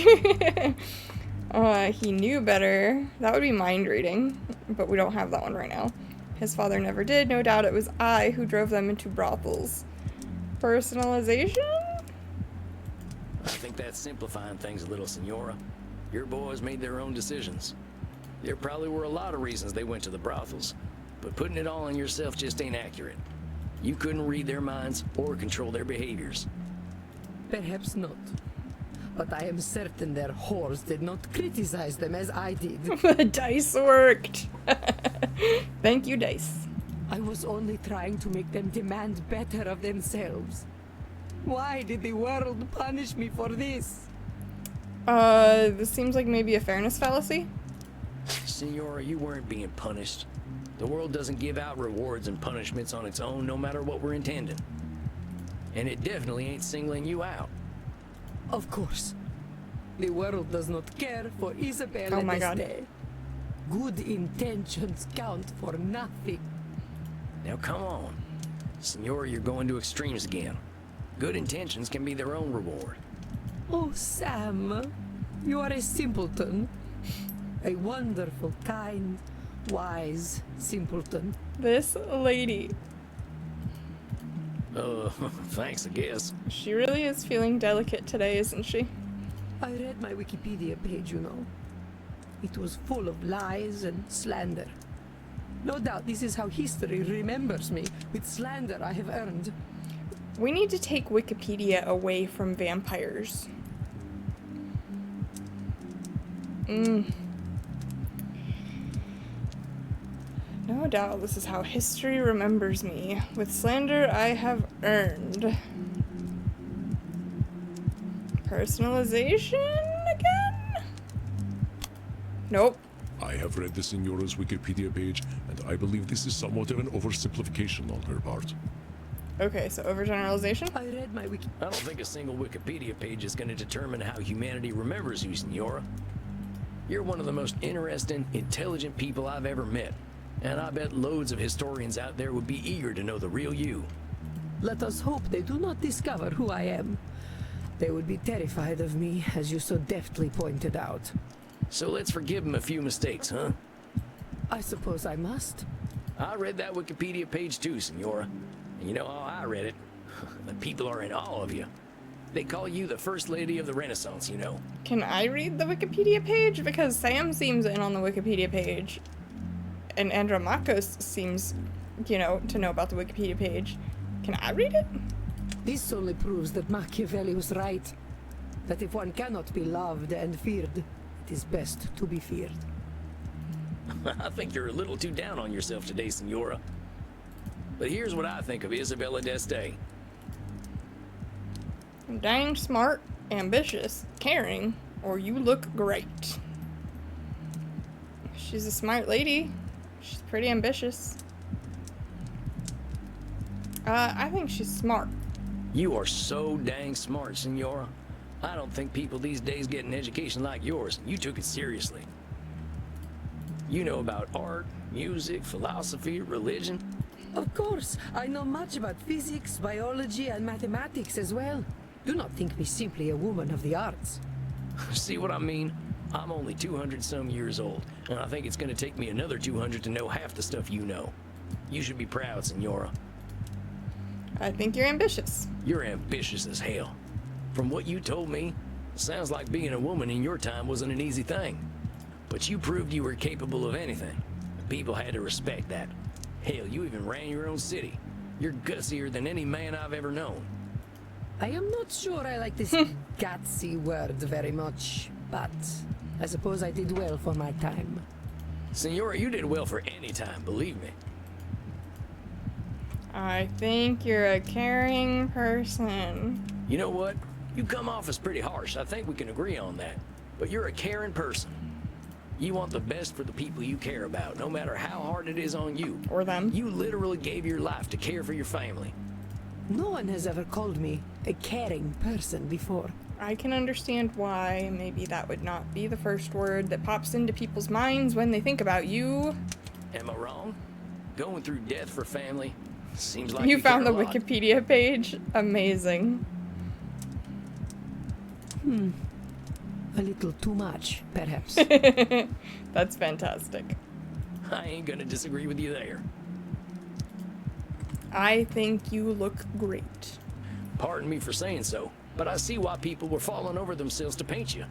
He knew better. That would be mind reading, but we don't have that one right now. His father never did. No doubt it was I who drove them into brothels. Personalization? I think that's simplifying things a little, Senora. Your boys made their own decisions. There probably were a lot of reasons they went to the brothels, but putting it all on yourself just ain't accurate. You couldn't read their minds or control their behaviors. Perhaps not. But I am certain their whores did not criticize them as I did. The dice worked. Thank you, dice. I was only trying to make them demand better of themselves. Why did the world punish me for this? This seems like maybe a fairness fallacy. Senora, you weren't being punished. The world doesn't give out rewards and punishments on its own, no matter what we're intending. And it definitely ain't singling you out. Of course. The world does not care for Isabella Oh my God. D'Este. Good intentions count for nothing. Now come on. Senora, you're going to extremes again. Good intentions can be their own reward. Oh, Sam, you are a simpleton. A wonderful, kind, wise simpleton. This lady, Thanks, I guess. she really is feeling delicate today, isn't she? I read my Wikipedia page, you know. It was full of lies and slander. No doubt this is how history remembers me, with slander I have earned. We need to take Wikipedia away from vampires. No doubt this is how history remembers me. With slander I have earned. Personalization again? Nope. I have read the Signora's Wikipedia page, and I believe this is somewhat of an oversimplification on her part. Okay, so overgeneralization? I read my wiki. I don't think a single Wikipedia page is going to determine how humanity remembers you, Senora. You're one of the most interesting, intelligent people I've ever met. And I bet loads of historians out there would be eager to know the real you. Let us hope they do not discover who I am. They would be terrified of me, as you so deftly pointed out. So let's forgive them a few mistakes, huh? I suppose I must. I read that Wikipedia page too, Senora. And you know how I read it? The people are in awe of you. They call you the First Lady of the Renaissance, you know. Can I read the Wikipedia page? Because Sam seems in on the Wikipedia page. And Andromachos seems, you know, to know about the Wikipedia page. Can I read it? This only proves that Machiavelli was right. That if one cannot be loved and feared, it is best to be feared. I think you're a little too down on yourself today, Senora. But here's what I think of Isabella D'Este. Dang smart, ambitious, caring, or you look great. She's a smart lady. She's pretty ambitious. I think she's smart. You are so dang smart, Senora. I don't think people these days get an education like yours. You took it seriously. You know about art, music, philosophy, religion. Of course, I know much about physics, biology, and mathematics as well. Do not think me simply a woman of the arts. See what I mean? I'm only 200-some years old, and I think it's going to take me another 200 to know half the stuff you know. You should be proud, Senora. I think you're ambitious. You're ambitious as hell. From what you told me, sounds like being a woman in your time wasn't an easy thing. But you proved you were capable of anything. People had to respect that. Hell, you even ran your own city. You're gutsier than any man I've ever known. I am not sure I like this gutsy word very much, but I suppose I did well for my time. Senora, you did well for any time, believe me. I think you're a caring person. You know what? You come off as pretty harsh. I think we can agree on that. But you're a caring person. You want the best for the people you care about, no matter how hard it is on you. Or them. You literally gave your life to care for your family. No one has ever called me a caring person before. I can understand why maybe that would not be the first word that pops into people's minds when they think about you. Am I wrong? Going through death for family seems like You found the care a lot. Wikipedia page? Amazing. A little too much, perhaps. That's fantastic. I ain't gonna disagree with you there. I think you look great. Pardon me for saying so, but I see why people were falling over themselves to paint you.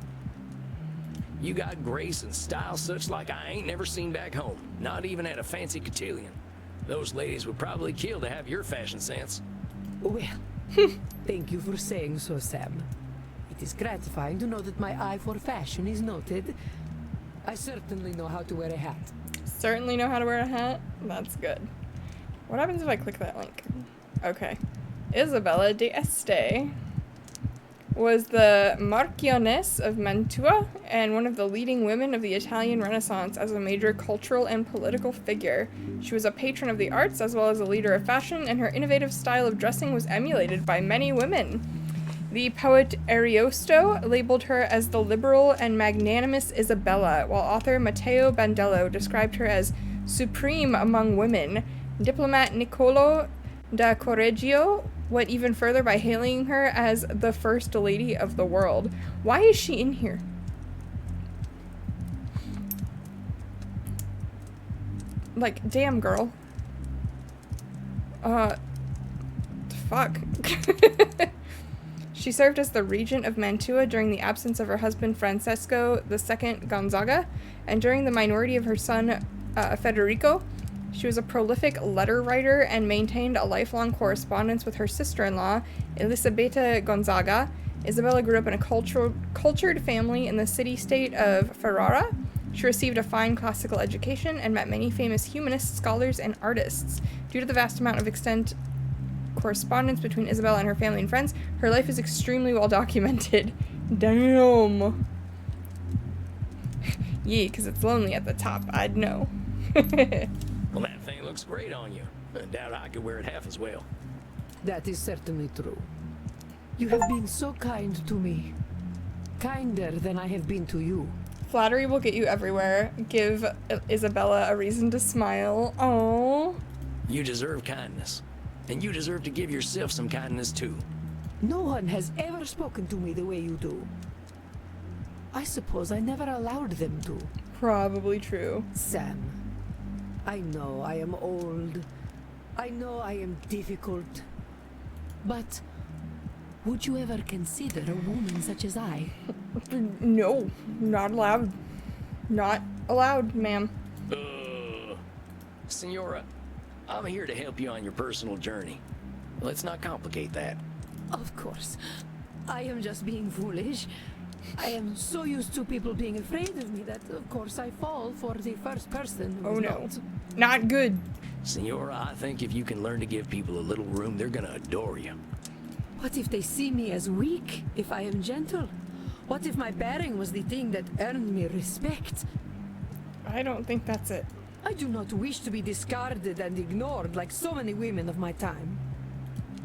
You got grace and style such like I ain't never seen back home, not even at a fancy cotillion. Those ladies would probably kill to have your fashion sense. Well, thank you for saying so, Sam. It is gratifying to know that my eye for fashion is noted. I certainly know how to wear a hat. Certainly know how to wear a hat? That's good. What happens if I click that link? Okay. Isabella D'Este was the Marchioness of Mantua and one of the leading women of the Italian Renaissance as a major cultural and political figure. She was a patron of the arts as well as a leader of fashion, and her innovative style of dressing was emulated by many women. The poet Ariosto labeled her as the liberal and magnanimous Isabella, while author Matteo Bandello described her as supreme among women. Diplomat Niccolo da Correggio went even further by hailing her as the first lady of the world. Why is she in here? Like, damn, girl. Fuck. She served as the regent of Mantua during the absence of her husband Francesco II Gonzaga, and during the minority of her son Federico. She was a prolific letter writer and maintained a lifelong correspondence with her sister-in-law, Elisabetta Gonzaga. Isabella grew up in a cultured family in the city-state of Ferrara. She received a fine classical education and met many famous humanists, scholars, and artists. Due to the vast amount of extant correspondence between Isabella and her family and friends, her life is extremely well documented. Damn. Yeah, because it's lonely at the top. I'd know. Well, that thing looks great on you. I doubt I could wear it half as well. That is certainly true. You have been so kind to me. Kinder than I have been to you. Flattery will get you everywhere. Give Isabella a reason to smile. Aww. You deserve kindness. And you deserve to give yourself some kindness, too. No one has ever spoken to me the way you do. I suppose I never allowed them to. Probably true. Sam, I know I am old. I know I am difficult. But would you ever consider a woman such as I? No, not allowed. Not allowed, ma'am. Senora, I'm here to help you on your personal journey. Let's not complicate that. Of course. I am just being foolish. I am so used to people being afraid of me that, of course, I fall for the first person who Oh is no. Not good. Senora, I think if you can learn to give people a little room, they're gonna adore you. What if they see me as weak if I am gentle? What if my bearing was the thing that earned me respect? I don't think that's it. I do not wish to be discarded and ignored like so many women of my time.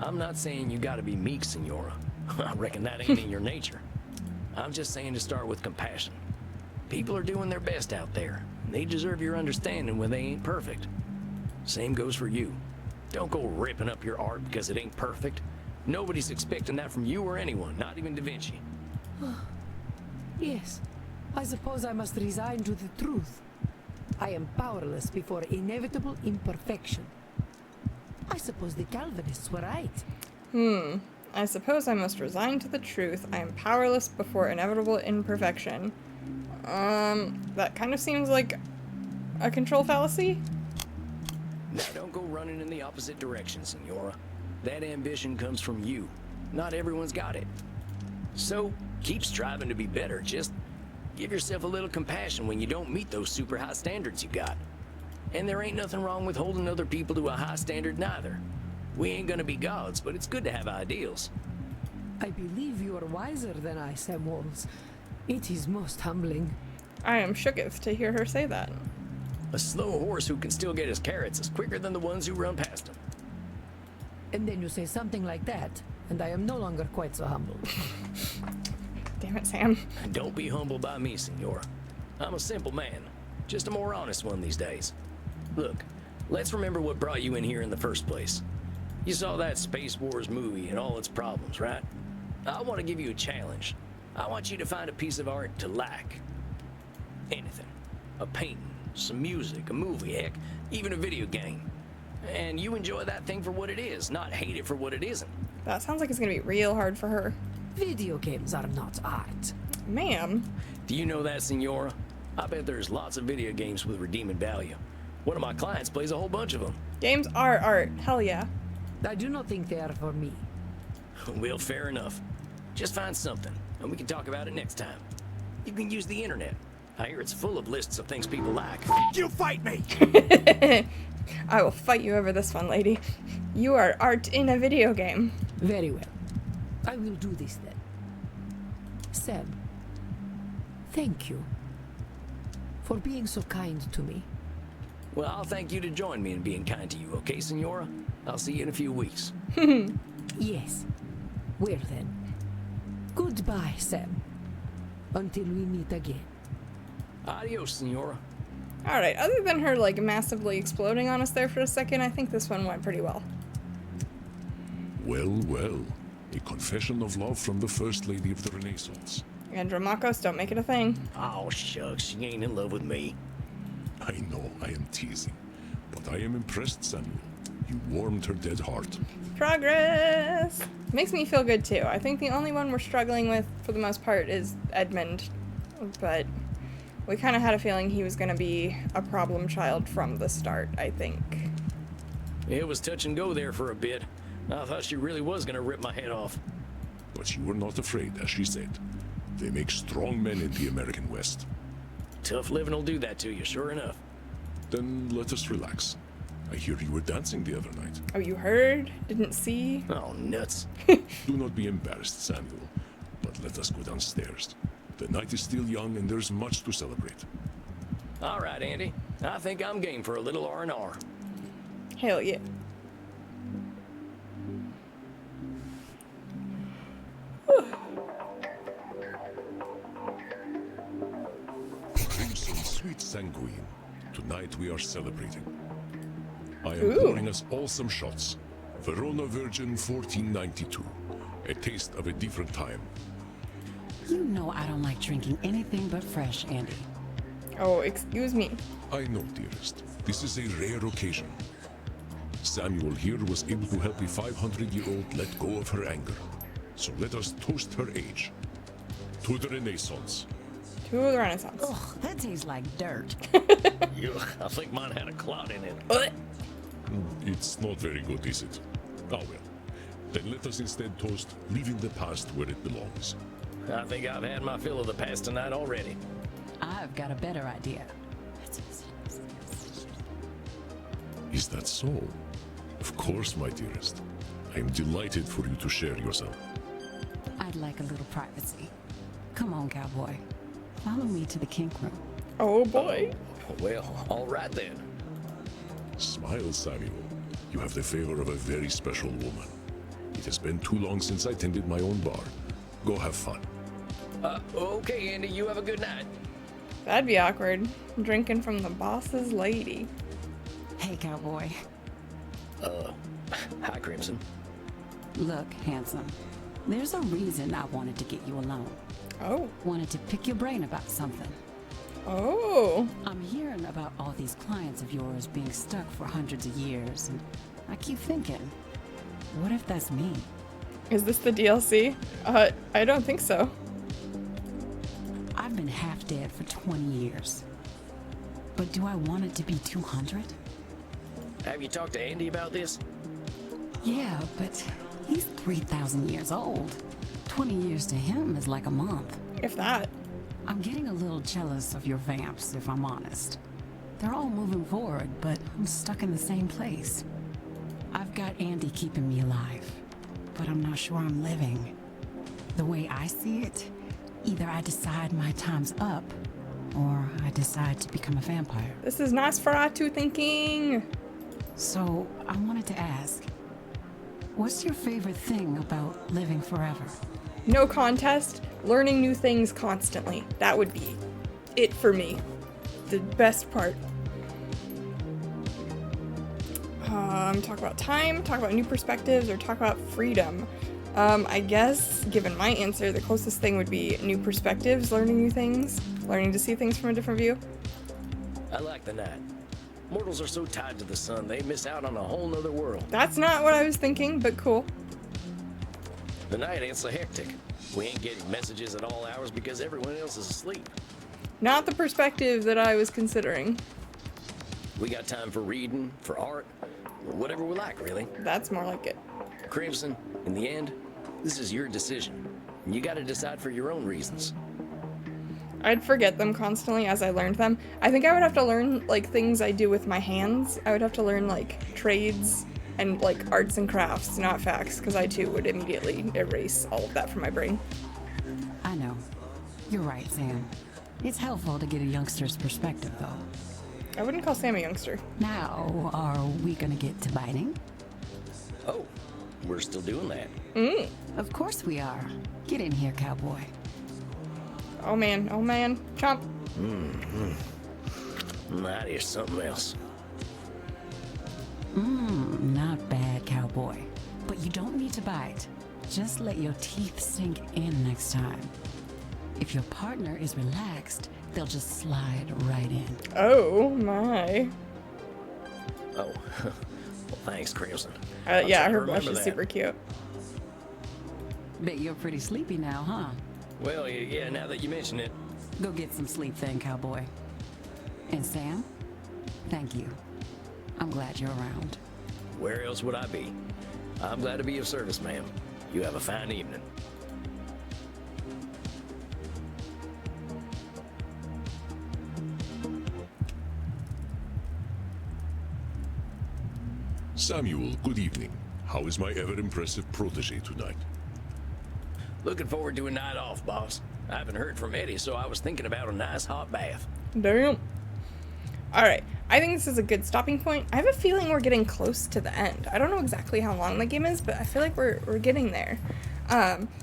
I'm not saying you gotta be meek, Senora. I reckon that ain't in your nature. I'm just saying to start with compassion. People are doing their best out there. They deserve your understanding when they ain't perfect. Same goes for you. Don't go ripping up your art because it ain't perfect. Nobody's expecting that from you or anyone, not even Da Vinci. Yes, I suppose I must resign to the truth. I am powerless before inevitable imperfection. I suppose the Calvinists were right. I suppose I must resign to the truth. I am powerless before inevitable imperfection. That kind of seems like a control fallacy. Now don't go running in the opposite direction, Senora. That ambition comes from you. Not everyone's got it. So, keep striving to be better. Just give yourself a little compassion when you don't meet those super high standards you got. And there ain't nothing wrong with holding other people to a high standard neither. We ain't gonna be gods, but it's good to have ideals. I believe you are wiser than I, Sam Walls. It is most humbling. I am shooketh to hear her say that. A slow horse who can still get his carrots is quicker than the ones who run past him. And then you say something like that, and I am no longer quite so humble. Damn it, Sam. And don't be humbled by me, Senora. I'm a simple man, just a more honest one these days. Look, let's remember what brought you in here in the first place. You saw that Space Wars movie and all its problems, right? I want to give you a challenge. I want you to find a piece of art to like. Anything. A painting, some music, a movie, heck, even a video game. And you enjoy that thing for what it is, not hate it for what it isn't. That sounds like it's gonna be real hard for her. Video games are not art. Ma'am. Do you know that, Senora? I bet there's lots of video games with redeeming value. One of my clients plays a whole bunch of them. Games are art. Hell yeah. I do not think they are for me. Well, fair enough. Just find something, and we can talk about it next time. You can use the internet. I hear it's full of lists of things people like. You fight me! I will fight you over this one, lady. You are art in a video game. Very well. I will do this then. Sam, thank you for being so kind to me. Well, I'll thank you to join me in being kind to you, okay, Senora? I'll see you in a few weeks. Yes. Well then. Goodbye, Sam. Until we meet again. Adios, Senora. Alright, other than her, like, massively exploding on us there for a second, I think this one went pretty well. Well, well. A confession of love from the First Lady of the Renaissance. Andromachos, don't make it a thing. Oh, shucks, she ain't in love with me. I know, I am teasing. But I am impressed, Samuel. You warmed her dead heart. Progress! Makes me feel good, too. I think the only one we're struggling with, for the most part, is Edmund. But we kind of had a feeling he was going to be a problem child from the start, I think. It was touch and go there for a bit. I thought she really was gonna rip my head off. But you were not afraid, as she said. They make strong men in the American West. Tough living will do that to you, sure enough. Then let us relax. I hear you were dancing the other night. Oh, you heard? Didn't see? Oh, nuts. Do not be embarrassed, Samuel. But let us go downstairs. The night is still young and there's much to celebrate. All right, Andy. I think I'm game for a little R&R. Hell yeah. Crimson, sweet sanguine. Tonight we are celebrating. I am Ooh. pouring us all some shots. Verona Virgin 1492. A taste of a different time. You know I don't like drinking anything but fresh, Andy. Oh, excuse me. I know, dearest. This is a rare occasion. Samuel here was able to help a 500-year-old let go of her anger. So let us toast her age. To the Renaissance. To the Renaissance. Ugh, that tastes like dirt. Ugh, I think mine had a clot in it. It's not very good, is it? Oh well. Then let us instead toast leaving the past where it belongs. I think I've had my fill of the past tonight already. I've got a better idea. Is that so? Of course, my dearest. I am delighted for you to share yourself. I'd like a little privacy. Come on, cowboy. Follow me to the kink room. Oh boy. Well, all right then. Smile, Samuel. You have the favor of a very special woman. It has been too long since I tended my own bar. Go have fun. Okay, Andy, you have a good night. That'd be awkward. Drinking from the boss's lady. Hey, cowboy. Hi, Crimson. Look, handsome. There's a reason I wanted to get you alone. Oh. Wanted to pick your brain about something. Oh. I'm hearing about all these clients of yours being stuck for hundreds of years, and I keep thinking, what if that's me? Is this the DLC? I don't think so. I've been half dead for 20 years. But do I want it to be 200? Have you talked to Andy about this? Yeah, but he's 3,000 years old. 20 years to him is like a month. If that. I'm getting a little jealous of your vamps, if I'm honest. They're all moving forward, but I'm stuck in the same place. I've got Andy keeping me alive, but I'm not sure I'm living. The way I see it, either I decide my time's up, or I decide to become a vampire. This is Nosferatu thinking. So, I wanted to ask, what's your favorite thing about living forever? No contest. Learning new things constantly. That would be it for me. The best part. Talk about time, talk about new perspectives, or talk about freedom. I guess, given my answer, the closest thing would be new perspectives, learning new things, learning to see things from a different view. I like the night. Mortals are so tied to the sun, they miss out on a whole nother world. That's not what I was thinking, but cool. The night ain't so hectic. We ain't getting messages at all hours because everyone else is asleep. Not the perspective that I was considering. We got time for reading, for art, whatever we like, really. That's more like it. Crimson, in the end, this is your decision. And you gotta decide for your own reasons. I'd forget them constantly as I learned them. I think I would have to learn, like, things I do with my hands. I would have to learn, like, trades and, like, arts and crafts, not facts, because I, too, would immediately erase all of that from my brain. I know. You're right, Sam. It's helpful to get a youngster's perspective, though. I wouldn't call Sam a youngster. Now, are we gonna get to biting? Oh, we're still doing that. Of course we are. Get in here, cowboy. Oh man, chomp. That is something else. Not bad, cowboy. But you don't need to bite. Just let your teeth sink in next time. If your partner is relaxed, they'll just slide right in. Oh my. Oh, well, thanks, Crimson. Yeah, her remember blush is that. super cute. Bet you're pretty sleepy now, huh? Well, yeah, now that you mention it. Go get some sleep then, cowboy. And Sam, thank you. I'm glad you're around. Where else would I be? I'm glad to be of service, ma'am. You have a fine evening. Samuel, good evening. How is my ever-impressive protege tonight? Looking forward to a night off, boss. I haven't heard from Eddie, so I was thinking about a nice hot bath. Damn. Alright, I think this is a good stopping point. I have a feeling we're getting close to the end. I don't know exactly how long the game is, but I feel like we're getting there.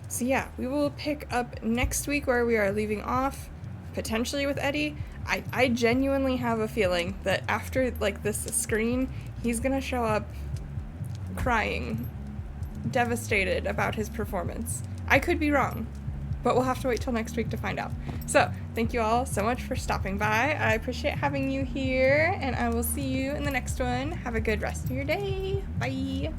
So yeah, we will pick up next week where we are leaving off, potentially with Eddie. I genuinely have a feeling that after, like, this screen, he's gonna show up crying, devastated about his performance. I could be wrong, but we'll have to wait till next week to find out. So, thank you all so much for stopping by. I appreciate having you here, and I will see you in the next one. Have a good rest of your day. Bye!